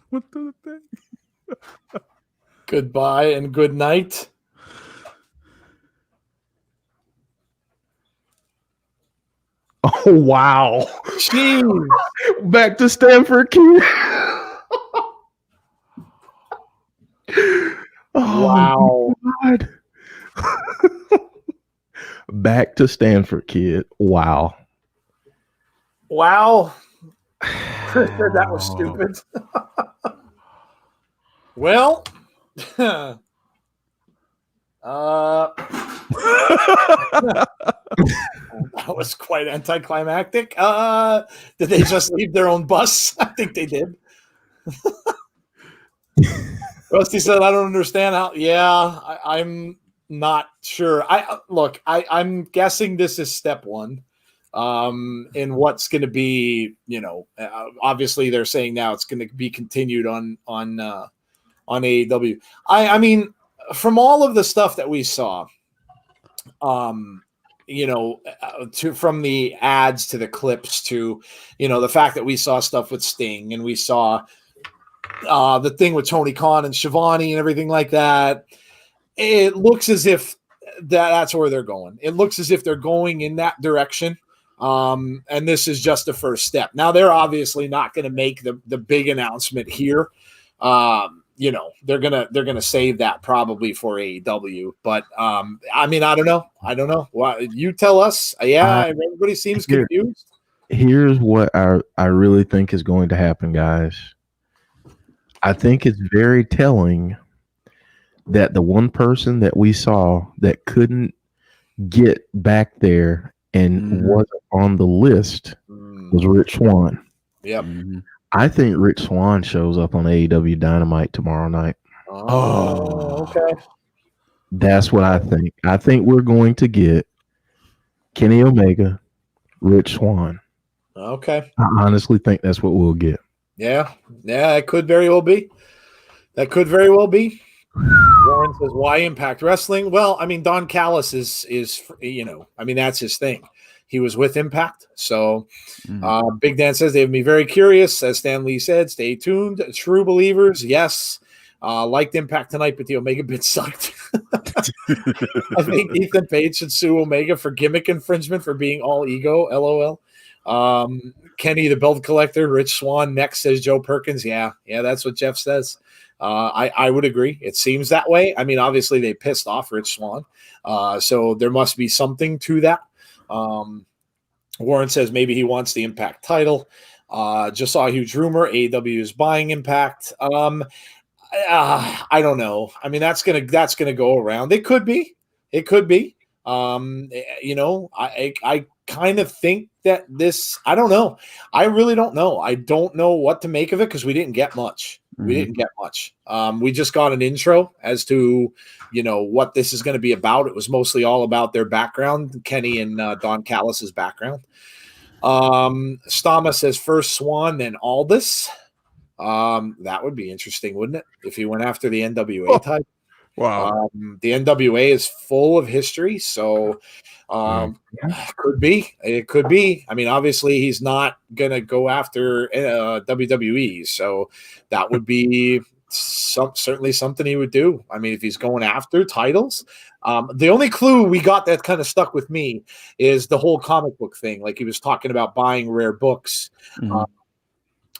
What the thing? Goodbye and good night. Oh, wow. Jeez. Back to Stanford, kid. Wow. God. Back to Stanford, kid. Wow. Wow. Chris said that was stupid. Well, that was quite anticlimactic. Did they just leave their own bus? I think they did. Rusty said, "I don't understand how." Yeah, I'm not sure. I'm guessing this is step one. In what's going to be, obviously they're saying now it's going to be continued on AEW. I mean, from all of the stuff that we saw, from the ads to the clips to, the fact that we saw stuff with Sting and we saw the thing with Tony Khan and Shivani and everything like that, it looks as if that's where they're going. It looks as if they're going in that direction. And this is just the first step. Now they're obviously not going to make the big announcement here. They're gonna save that probably for AEW. But I mean, I don't know. Well, you tell us. Yeah, everybody seems confused. Here's what I really think is going to happen, guys. I think it's very telling that the one person that we saw that couldn't get back there and wasn't on the list was Rich Swann. Yep. I think Rich Swann shows up on AEW Dynamite tomorrow night. Oh, okay. That's what I think. I think we're going to get Kenny Omega, Rich Swann. Okay. I honestly think that's what we'll get. Yeah, it could very well be. That could very well be. Warren says, "Why Impact Wrestling?" Well, I mean, Don Callis is that's his thing. He was with Impact. So Big Dan says, "They have me very curious." As Stan Lee said, "Stay tuned. True believers." Yes. Liked Impact tonight, but the Omega bit sucked. I think Ethan Page should sue Omega for gimmick infringement for being all ego. LOL. Kenny, the belt collector, Rich Swann next, says Joe Perkins. Yeah, that's what Jeff says. I would agree. It seems that way. I mean, obviously they pissed off Rich Swann, so there must be something to that. Warren says maybe he wants the Impact title. Just saw a huge rumor AEW is buying Impact. I don't know. I mean, that's gonna go around. It could be. I kind of think that this. I don't know. I really don't know. I don't know what to make of it because we didn't get much. We just got an intro as to what this is going to be about. It was mostly all about their background, Kenny and Don Callis's background. Stama says first Swan, then Aldis. That would be interesting, wouldn't it? If he went after the NWA title. Wow. The NWA is full of history, so it could be. I mean, obviously he's not gonna go after WWE, so that would be certainly something he would do. I mean, if he's going after titles, the only clue we got that kind of stuck with me is the whole comic book thing. Like he was talking about buying rare books.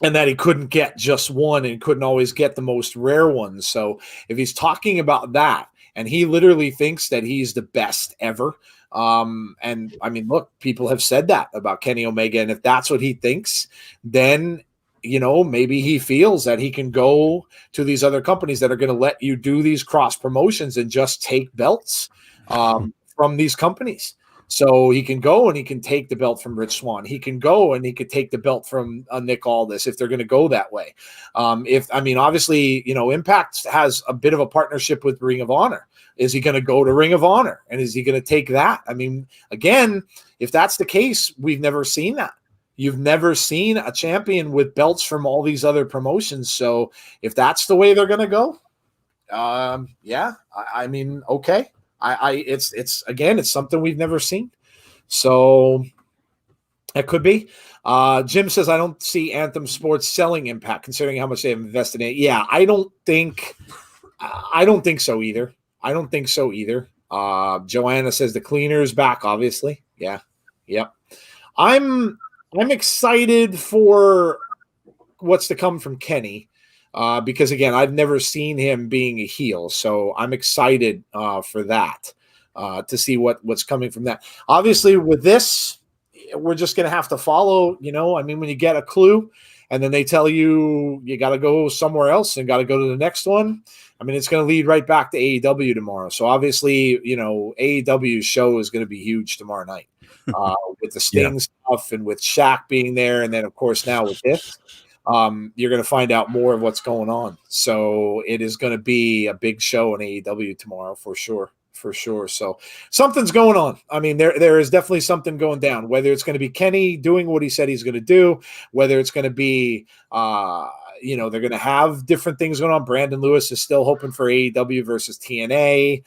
And that he couldn't get just one and couldn't always get the most rare ones. So if he's talking about that and he literally thinks that he's the best ever, and I mean, look, people have said that about Kenny Omega. And if that's what he thinks, then, maybe he feels that he can go to these other companies that are going to let you do these cross promotions and just take belts from ththese companies. So he can go and he can take the belt from Rich Swann. He can go and he could take the belt from Nick Aldis if they're going to go that way. Obviously, Impact has a bit of a partnership with Ring of Honor. Is he going to go to Ring of Honor? And is he going to take that? I mean, again, if that's the case, we've never seen that. You've never seen a champion with belts from all these other promotions. So if that's the way they're going to go, okay. It's something we've never seen. So it could be. Jim says, I don't see Anthem Sports selling Impact considering how much they have invested in it. Yeah, I don't think so either. Joanna says the cleaner is back, obviously. Yeah. Yep. I'm excited for what's to come from Kenny. Because again, I've never seen him being a heel, so I'm excited for that to see what's coming from that. Obviously, with this, we're just going to have to follow. When you get a clue, and then they tell you got to go somewhere else and got to go to the next one. I mean, it's going to lead right back to AEW tomorrow. So obviously, AEW's show is going to be huge tomorrow night with the Sting stuff and with Shaq being there, and then of course now with this. You're going to find out more of what's going on. So it is going to be a big show in AEW tomorrow for sure. So something's going on. I mean, there is definitely something going down, whether it's going to be Kenny doing what he said he's going to do, whether it's going to be, they're going to have different things going on. Brandon Lewis is still hoping for AEW versus TNA.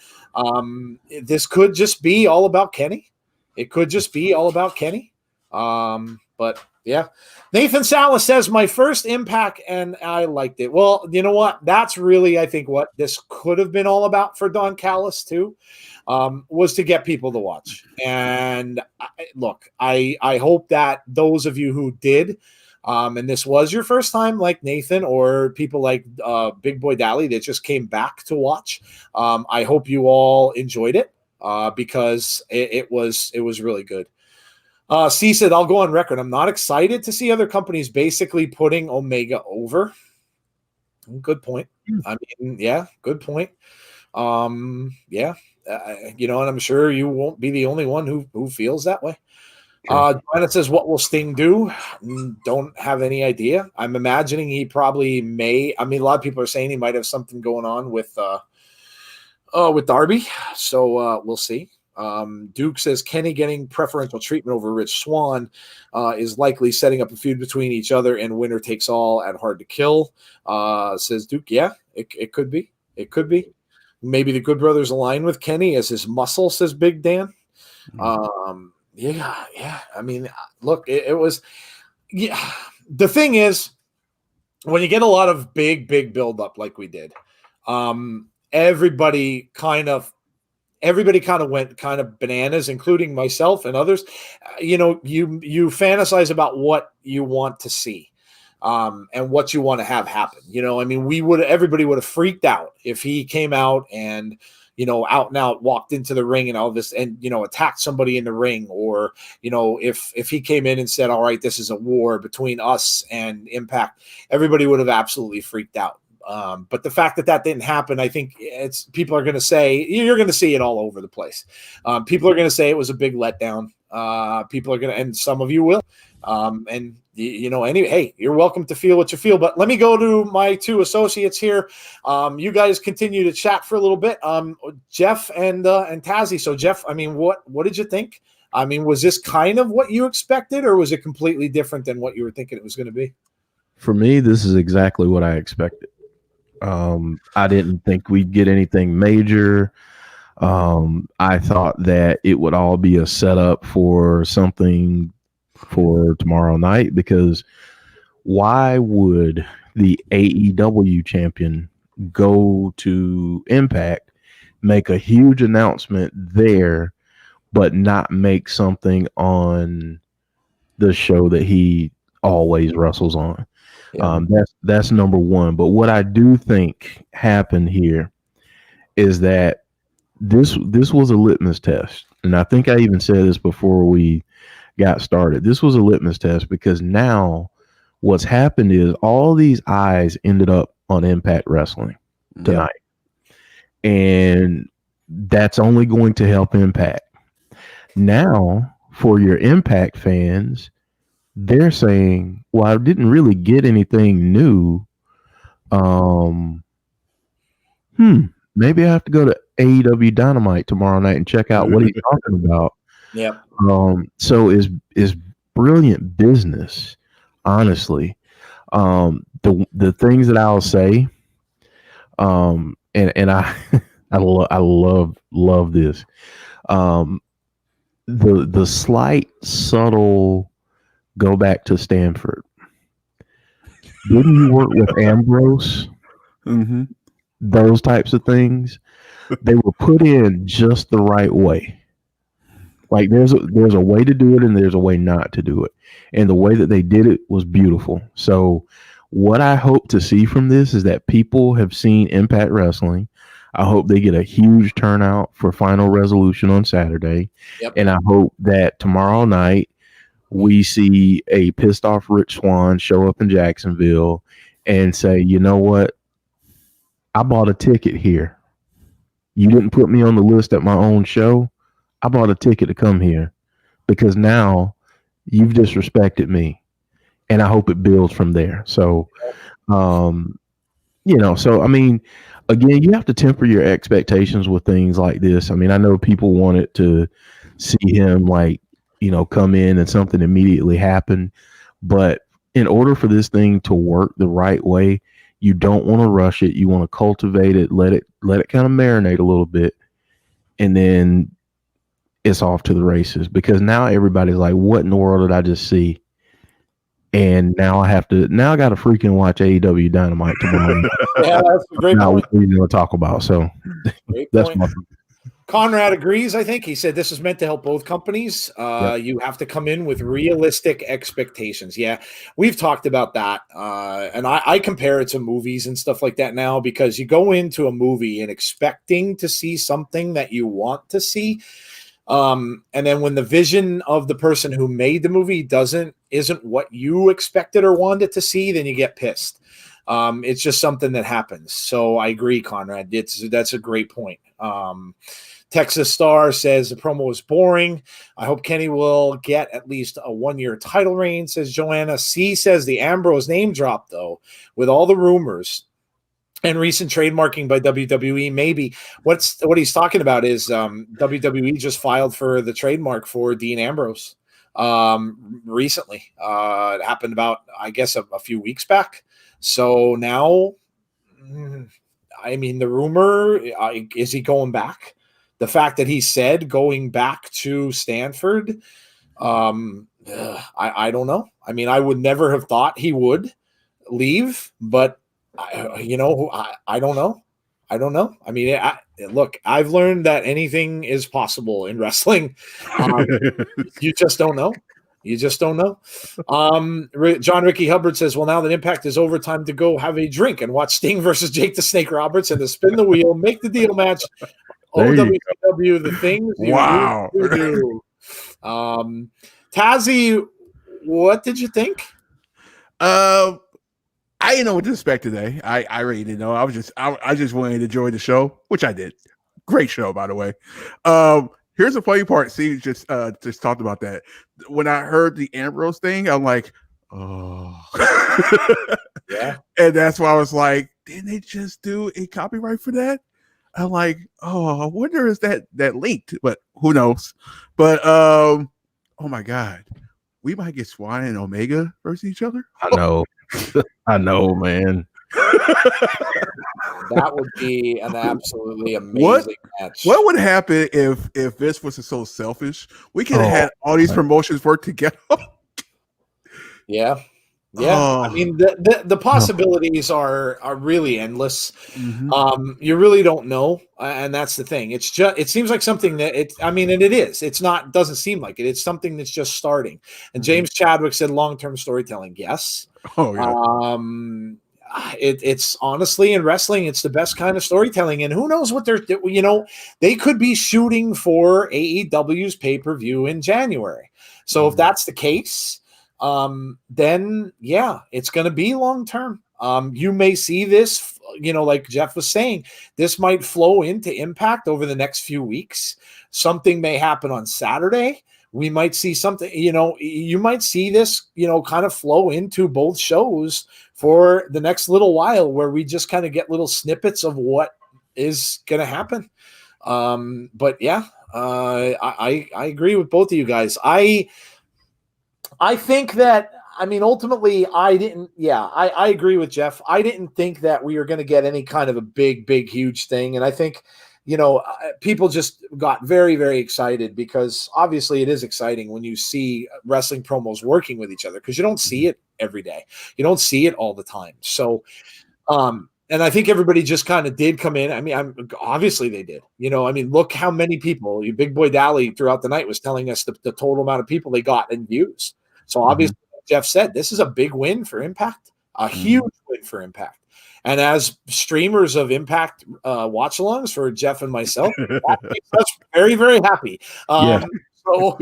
This could just be all about Kenny. It could just be all about Kenny. But yeah, Nathan Salas says my first Impact and I liked it. Well, you know what? That's really, I think, what this could have been all about for Don Callis too, was to get people to watch. And I hope that those of you who did, and this was your first time, like Nathan or people like Big Boy Dally that just came back to watch. I hope you all enjoyed it because it was really good. C said, I'll go on record. I'm not excited to see other companies basically putting Omega over. Good point. I mean, yeah, good point. And I'm sure you won't be the only one who feels that way. Janet says, what will Sting do? Don't have any idea. I'm imagining he probably may. I mean, a lot of people are saying he might have something going on with Darby. So we'll see. Duke says Kenny getting preferential treatment over Rich Swann is likely setting up a feud between each other and winner takes all at Hard to Kill. Says Duke, yeah, it could be. It could be. Maybe the Good Brothers align with Kenny as his muscle, says Big Dan. Yeah. I mean, look, it was. Yeah. The thing is, when you get a lot of big build up like we did, everybody kind of went kind of bananas, including myself and others. You fantasize about what you want to see, and what you want to have happen. I mean, everybody would have freaked out if he came out and, out and out walked into the ring and all this and, attacked somebody in the ring, or, if he came in and said, all right, this is a war between us and Impact, everybody would have absolutely freaked out. But the fact that didn't happen, I think people are going to say, you're going to see it all over the place. People are going to say it was a big letdown. People are going to, and some of you will. Anyway, hey, you're welcome to feel what you feel. But let me go to my two associates here. You guys continue to chat for a little bit. Jeff and Tazzy. So Jeff, I mean, what did you think? I mean, was this kind of what you expected, or was it completely different than what you were thinking it was going to be? For me, this is exactly what I expected. I didn't think we'd get anything major. I thought that it would all be a setup for something for tomorrow night, because why would the AEW champion go to Impact, make a huge announcement there, but not make something on the show that he always wrestles on? Yeah. That's number one. But what I do think happened here is that this was a litmus test. And I think I even said this before we got started. This was a litmus test, because now what's happened is all these eyes ended up on Impact Wrestling tonight. Yeah. And that's only going to help Impact. Now, for your Impact fans, they're saying, well, I didn't really get anything new. Maybe I have to go to AEW Dynamite tomorrow night and check out what he's talking about. Yeah. So is brilliant business, honestly. The things that I'll say, and I I love this. The slight subtle go back to Stanford. Didn't you work with Ambrose? Mm-hmm. Those types of things, they were put in just the right way. Like there's a way to do it and there's a way not to do it. And the way that they did it was beautiful. So what I hope to see from this is that people have seen Impact Wrestling. I hope they get a huge turnout for Final Resolution on Saturday. Yep. And I hope that tomorrow night we see a pissed off Rich Swann show up in Jacksonville and say, you know what? I bought a ticket here. You didn't put me on the list at my own show. I bought a ticket to come here because now you've disrespected me. And I hope it builds from there. So, so, I mean, again, you have to temper your expectations with things like this. I mean, I know people wanted to see him come in and something immediately happen. But in order for this thing to work the right way, you don't want to rush it. You want to cultivate it, let it kind of marinate a little bit, and then it's off to the races. Because now everybody's like, "What in the world did I just see?" And now I got to freaking watch AEW Dynamite tomorrow. Yeah, that's a great point. What we're going to talk about. So that's my. Conrad agrees, I think. He said this is meant to help both companies. Yep. You have to come in with realistic expectations. Yeah, we've talked about that. And I compare it to movies and stuff like that now, because you go into a movie and expecting to see something that you want to see. And then when the vision of the person who made the movie isn't what you expected or wanted to see, then you get pissed. It's just something that happens. So I agree, Conrad. That's a great point. Texas Star says the promo was boring. I hope Kenny will get at least a 1-year title reign, says Joanna. C says the Ambrose name drop, though, with all the rumors and recent trademarking by WWE. Maybe what he's talking about is WWE just filed for the trademark for Dean Ambrose recently. It happened about, I guess, a few weeks back. So now, I mean, the rumor, is he going back? The fact that he said going back to Stanford, I don't know. I mean, I would never have thought he would leave, but I don't know. I don't know. I mean, look, I've learned that anything is possible in wrestling. You just don't know. You just don't know. John Ricky Hubbard says, well, now that Impact is over, time to go have a drink and watch Sting versus Jake the Snake Roberts and the spin the wheel, make the deal match. OWCW, the things you used to do. Tazzy, what did you think? I didn't know what to expect today. I really didn't know. I just wanted to enjoy the show, which I did. Great show, by the way. Here's the funny part. See, just talked about that. When I heard the Ambrose thing, I'm like, oh, yeah. And that's why I was like, didn't they just do a copyright for that? I'm like, oh, I wonder is that linked? But who knows? But oh my God, we might get Swan and Omega versus each other. I know. I know, man. That would be an absolutely amazing match. What would happen if Vince wasn't so selfish? We could have had all these promotions work together. Yeah. I mean, the possibilities are really endless. Mm-hmm. You really don't know, and that's the thing. It seems like something that and it is. It's not. Doesn't seem like it. It's something that's just starting. And James Chadwick said long-term storytelling. Yes. Oh yeah. It's honestly in wrestling, it's the best kind of storytelling. And who knows what they could be shooting for AEW's pay-per-view in January. So if that's the case, then yeah, it's going to be long term. You may see this, like Jeff was saying, this might flow into Impact over the next few weeks. Something may happen on Saturday. We might see something, you might see this, kind of flow into both shows for the next little while, where we just kind of get little snippets of what is going to happen. But yeah, I agree with both of you guys. I think that, ultimately I agree with Jeff. I didn't think that we were going to get any kind of a big, huge thing. And I think, people just got very, very excited, because obviously it is exciting when you see wrestling promos working with each other, because you don't see it every day. You don't see it all the time. So, and I think everybody just kind of did come in. Obviously they did, look how many people, Big Boy Dally throughout the night was telling us the total amount of people they got in views. So obviously, like Jeff said, this is a big win for Impact, a huge win for Impact. And as streamers of Impact watch-alongs for Jeff and myself, that makes us very, very happy. So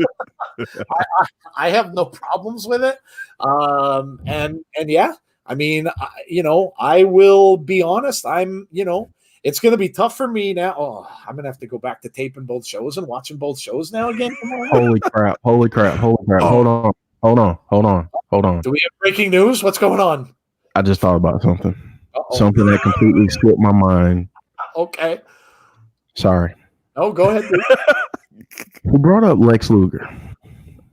I have no problems with it. And yeah, I will be honest. It's going to be tough for me now. Oh, I'm going to have to go back to taping both shows and watching both shows now again. Holy crap. Hold on. Do we have breaking news? What's going on? I just thought about something. Something that completely slipped my mind. Okay. Sorry. Oh, go ahead. Who brought up Lex Luger?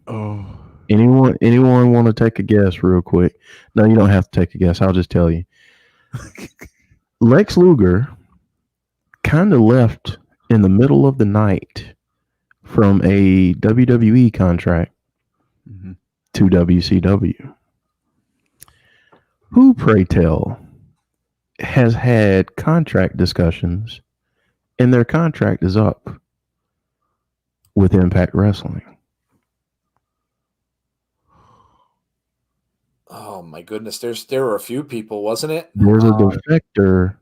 Oh. Anyone want to take a guess real quick? No, you don't have to take a guess. I'll just tell you. Lex Luger kind of left in the middle of the night from a WWE contract to WCW. Who, pray tell, has had contract discussions and their contract is up with Impact Wrestling? Oh my goodness, there were a few people, wasn't it? There's a defector,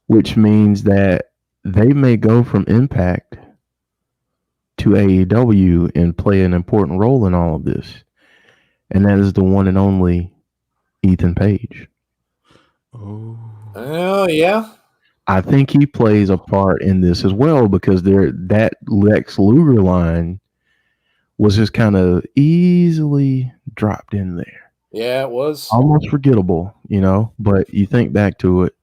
which means that they may go from Impact to AEW and play an important role in all of this. And that is the one and only Ethan Page. Oh yeah. I think he plays a part in this as well, because that Lex Luger line was just kind of easily dropped in there. Yeah, it was almost forgettable, but you think back to it,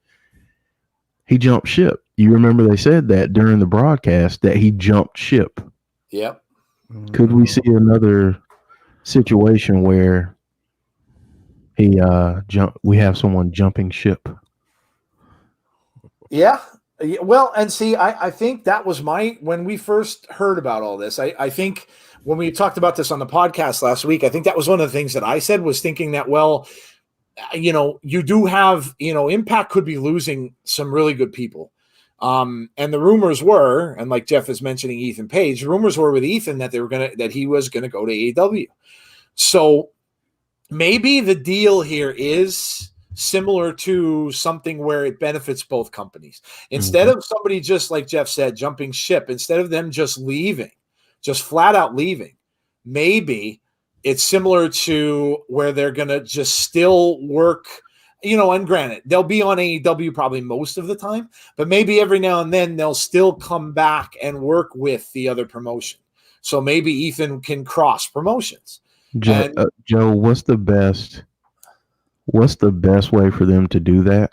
he jumped ship. You remember they said that during the broadcast that he jumped ship. Yep. Could we see another situation where we have someone jumping ship? Yeah. Well, and see, I think that was when we first heard about all this, I think when we talked about this on the podcast last week, I think that was one of the things that I said, was thinking that, well, you do have, Impact could be losing some really good people. And the rumors were, and like Jeff is mentioning Ethan Page, the rumors were with Ethan that he was gonna go to AEW. So maybe the deal here is similar to something where it benefits both companies. Instead of somebody, just like Jeff said, jumping ship, instead of them just leaving, just flat out leaving, maybe it's similar to where they're gonna just still work. And granted, they'll be on AEW probably most of the time, but maybe every now and then they'll still come back and work with the other promotion. So maybe Ethan can cross promotions. Joe, what's the best way for them to do that?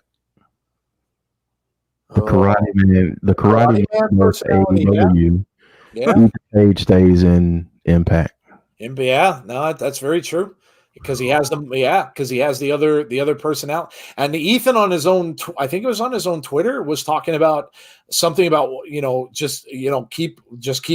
The Karate Man versus AEW. Yeah. Page stays in Impact. Yeah, no, that's very true. Because he has them, because he has the other person out. And Ethan on his own, I think it was on his own Twitter, was talking about something about keep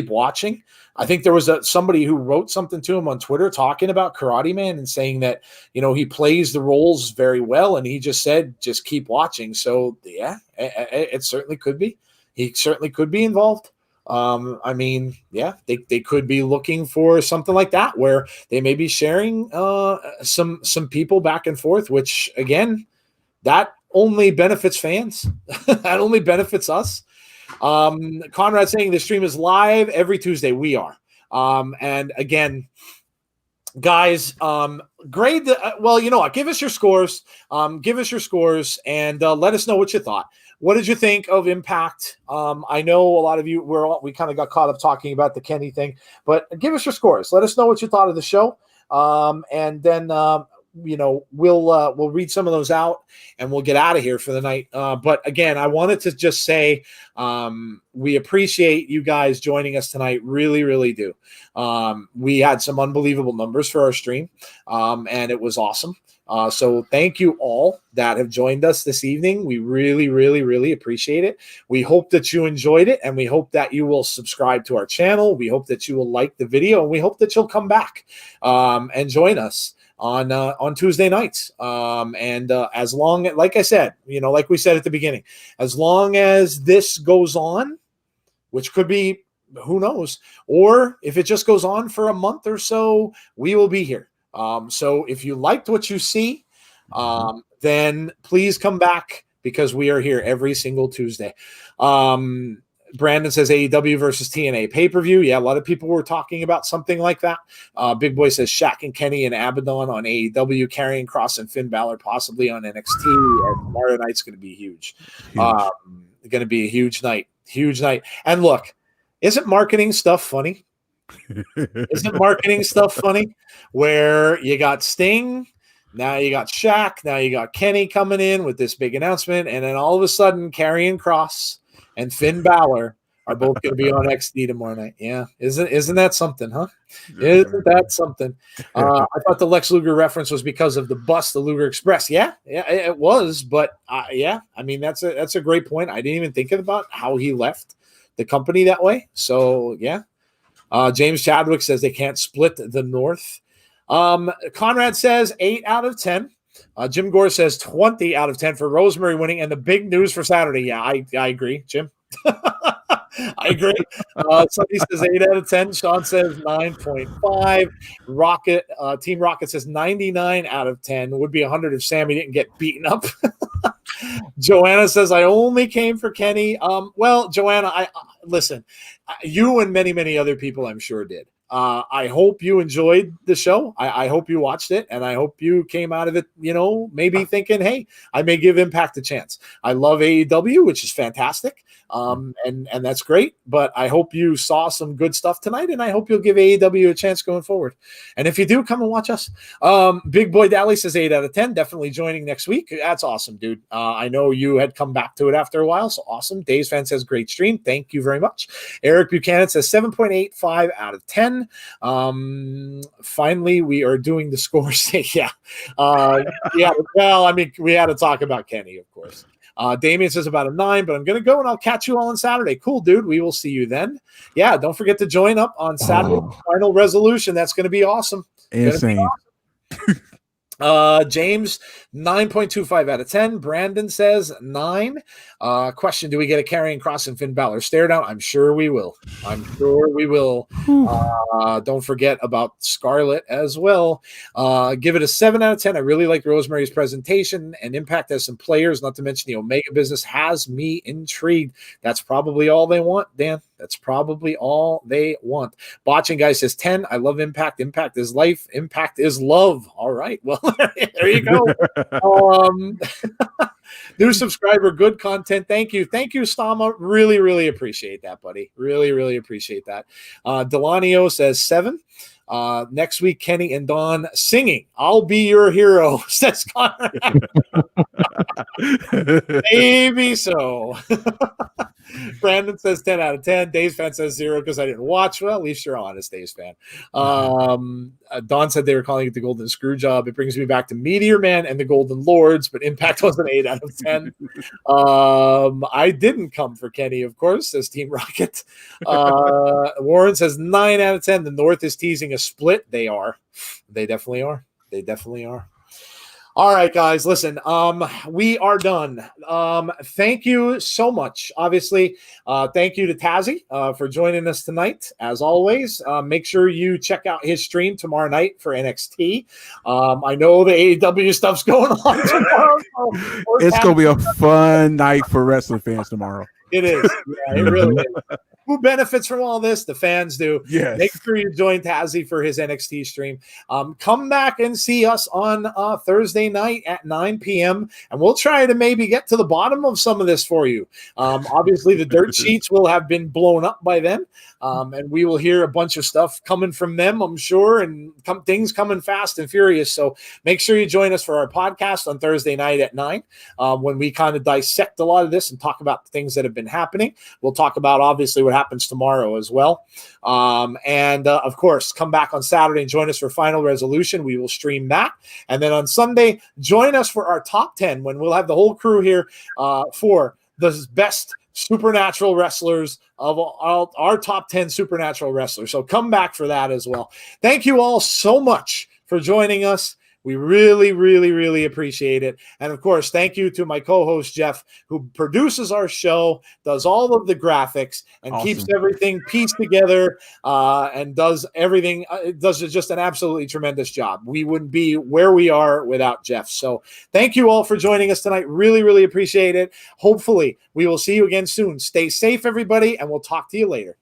watching. I think there was somebody who wrote something to him on Twitter talking about Karate Man and saying that he plays the roles very well, and he just said just keep watching. So yeah, it certainly could be. He certainly could be involved. They could be looking for something like that where they may be sharing some people back and forth, which again, that only benefits fans. That only benefits us. Conrad saying the stream is live every Tuesday. We are. And again, guys, grade the, give us your scores. Give us your scores and let us know what you thought. What did you think of Impact? I know a lot of you we kind of got caught up talking about the Kenny thing, but give us your scores. Let us know what you thought of the show, and then we'll read some of those out and we'll get out of here for the night. But again, I wanted to just say we appreciate you guys joining us tonight. Really, really do. We had some unbelievable numbers for our stream, and it was awesome. So thank you all that have joined us this evening. We really, really, really appreciate it. We hope that you enjoyed it, and we hope that you will subscribe to our channel. We hope that you will like the video, and we hope that you'll come back and join us on Tuesday nights. As long, like I said, like we said at the beginning, as long as this goes on, which could be, who knows, or if it just goes on for a month or so, we will be here. So if you liked what you see, then please come back because we are here every single Tuesday. Brandon says AEW versus TNA pay-per-view. Yeah, a lot of people were talking about something like that. Big Boy says Shaq and Kenny and Abaddon on AEW, Karrion Kross and Finn Balor possibly on NXT. And tomorrow night's going to be huge. Going to be a huge night. Huge night. And look, isn't marketing stuff funny? Isn't marketing stuff funny? Where you got Sting, now you got Shaq, now you got Kenny coming in with this big announcement, and then all of a sudden, Karrion Kross and Finn Balor are both going to be on XD tomorrow night. Yeah, isn't that something, huh? Isn't that something? I thought the Lex Luger reference was because of the bus, the Luger Express. Yeah, it was, but yeah, I mean that's a great point. I didn't even think about how he left the company that way. So yeah. James Chadwick says they can't split the North. Conrad says 8 out of 10. Jim Gore says 20 out of 10 for Rosemary winning. And the big news for Saturday. Yeah, I agree, Jim. I agree. Somebody says 8 out of 10. Sean says 9.5. Rocket, Team Rocket says 99 out of 10. Would be 100 if Sammy didn't get beaten up. Joanna says, I only came for Kenny. Well, Joanna, I listen, you and many, many other people I'm sure did. I hope you enjoyed the show. I hope you watched it, and I hope you came out of it, maybe thinking, hey, I may give Impact a chance. I love AEW, which is fantastic. And that's great, but I hope you saw some good stuff tonight, and I hope you'll give AEW a chance going forward. And if you do, come and watch us. Big Boy Dally says 8 out of 10, definitely joining next week. That's awesome, dude. I know you had come back to it after a while, so awesome. Dave's Fan says great stream. Thank you very much. Eric Buchanan says 7.85 out of 10. Finally, we are doing the scores. Yeah. Well, I mean, we had to talk about Kenny, of course. Damien says about a 9, but I'm going to go and I'll catch you all on Saturday. Cool, dude. We will see you then. Yeah, don't forget to join up on Saturday. Final Resolution. That's going to be awesome. Insane. James, 9.25 out of 10. Brandon says 9. Question, do we get a Karrion Kross and Finn Balor stare down? I'm sure we will. Don't forget about Scarlett as well. Give it a 7 out of 10. I really like Rosemary's presentation and Impact as some players, not to mention the Omega business has me intrigued. That's probably all they want, Dan. That's probably all they want. Botching guy says 10. I love Impact. Impact is life. Impact is love. All right. Well, there you go. New subscriber, good content. Thank you. Thank you, Stama. Really, really appreciate that, buddy. Really, really appreciate that. Delanio says 7. Next week, Kenny and Dawn singing "I'll Be Your Hero," says Connor. Maybe so. Brandon says 10 out of 10. Dave's fan says 0 because I didn't watch. Well, at least you're honest, Dave's fan. Don said they were calling it the Golden Screw Job. It brings me back to Meteor Man and the Golden Lords, but Impact was an 8 out of 10. I didn't come for Kenny, of course, says Team Rocket. Warren says 9 out of 10. The North is teasing a split. They are. They definitely are. They definitely are. All right, guys, listen, we are done. Thank you so much. Obviously, thank you to Tazzy for joining us tonight. As always, make sure you check out his stream tomorrow night for NXT. I know the AEW stuff's going on tomorrow. It's going to be a fun night for wrestling fans tomorrow. It is. Yeah, it really is. Who benefits from all this? The fans do. Yes. Make sure you join Tazzy for his NXT stream. Come back and see us on Thursday night at 9 p.m. and we'll try to maybe get to the bottom of some of this for you. Obviously, the dirt sheets will have been blown up by then, and we will hear a bunch of stuff coming from them, I'm sure, and things coming fast and furious. So make sure you join us for our podcast on Thursday night at 9 when we kind of dissect a lot of this and talk about the things that have been happening. We'll talk about, obviously, what happens tomorrow as well. Of course, come back on Saturday and join us for Final Resolution. We will stream that. And then on Sunday, join us for our top 10 when we'll have the whole crew here for the best supernatural wrestlers of our top 10 supernatural wrestlers. So come back for that as well. Thank you all so much for joining us. We really, really, really appreciate it. And, of course, thank you to my co-host, Jeff, who produces our show, does all of the graphics, and keeps everything pieced together and does everything. Does just an absolutely tremendous job. We wouldn't be where we are without Jeff. So thank you all for joining us tonight. Really, really appreciate it. Hopefully, we will see you again soon. Stay safe, everybody, and we'll talk to you later.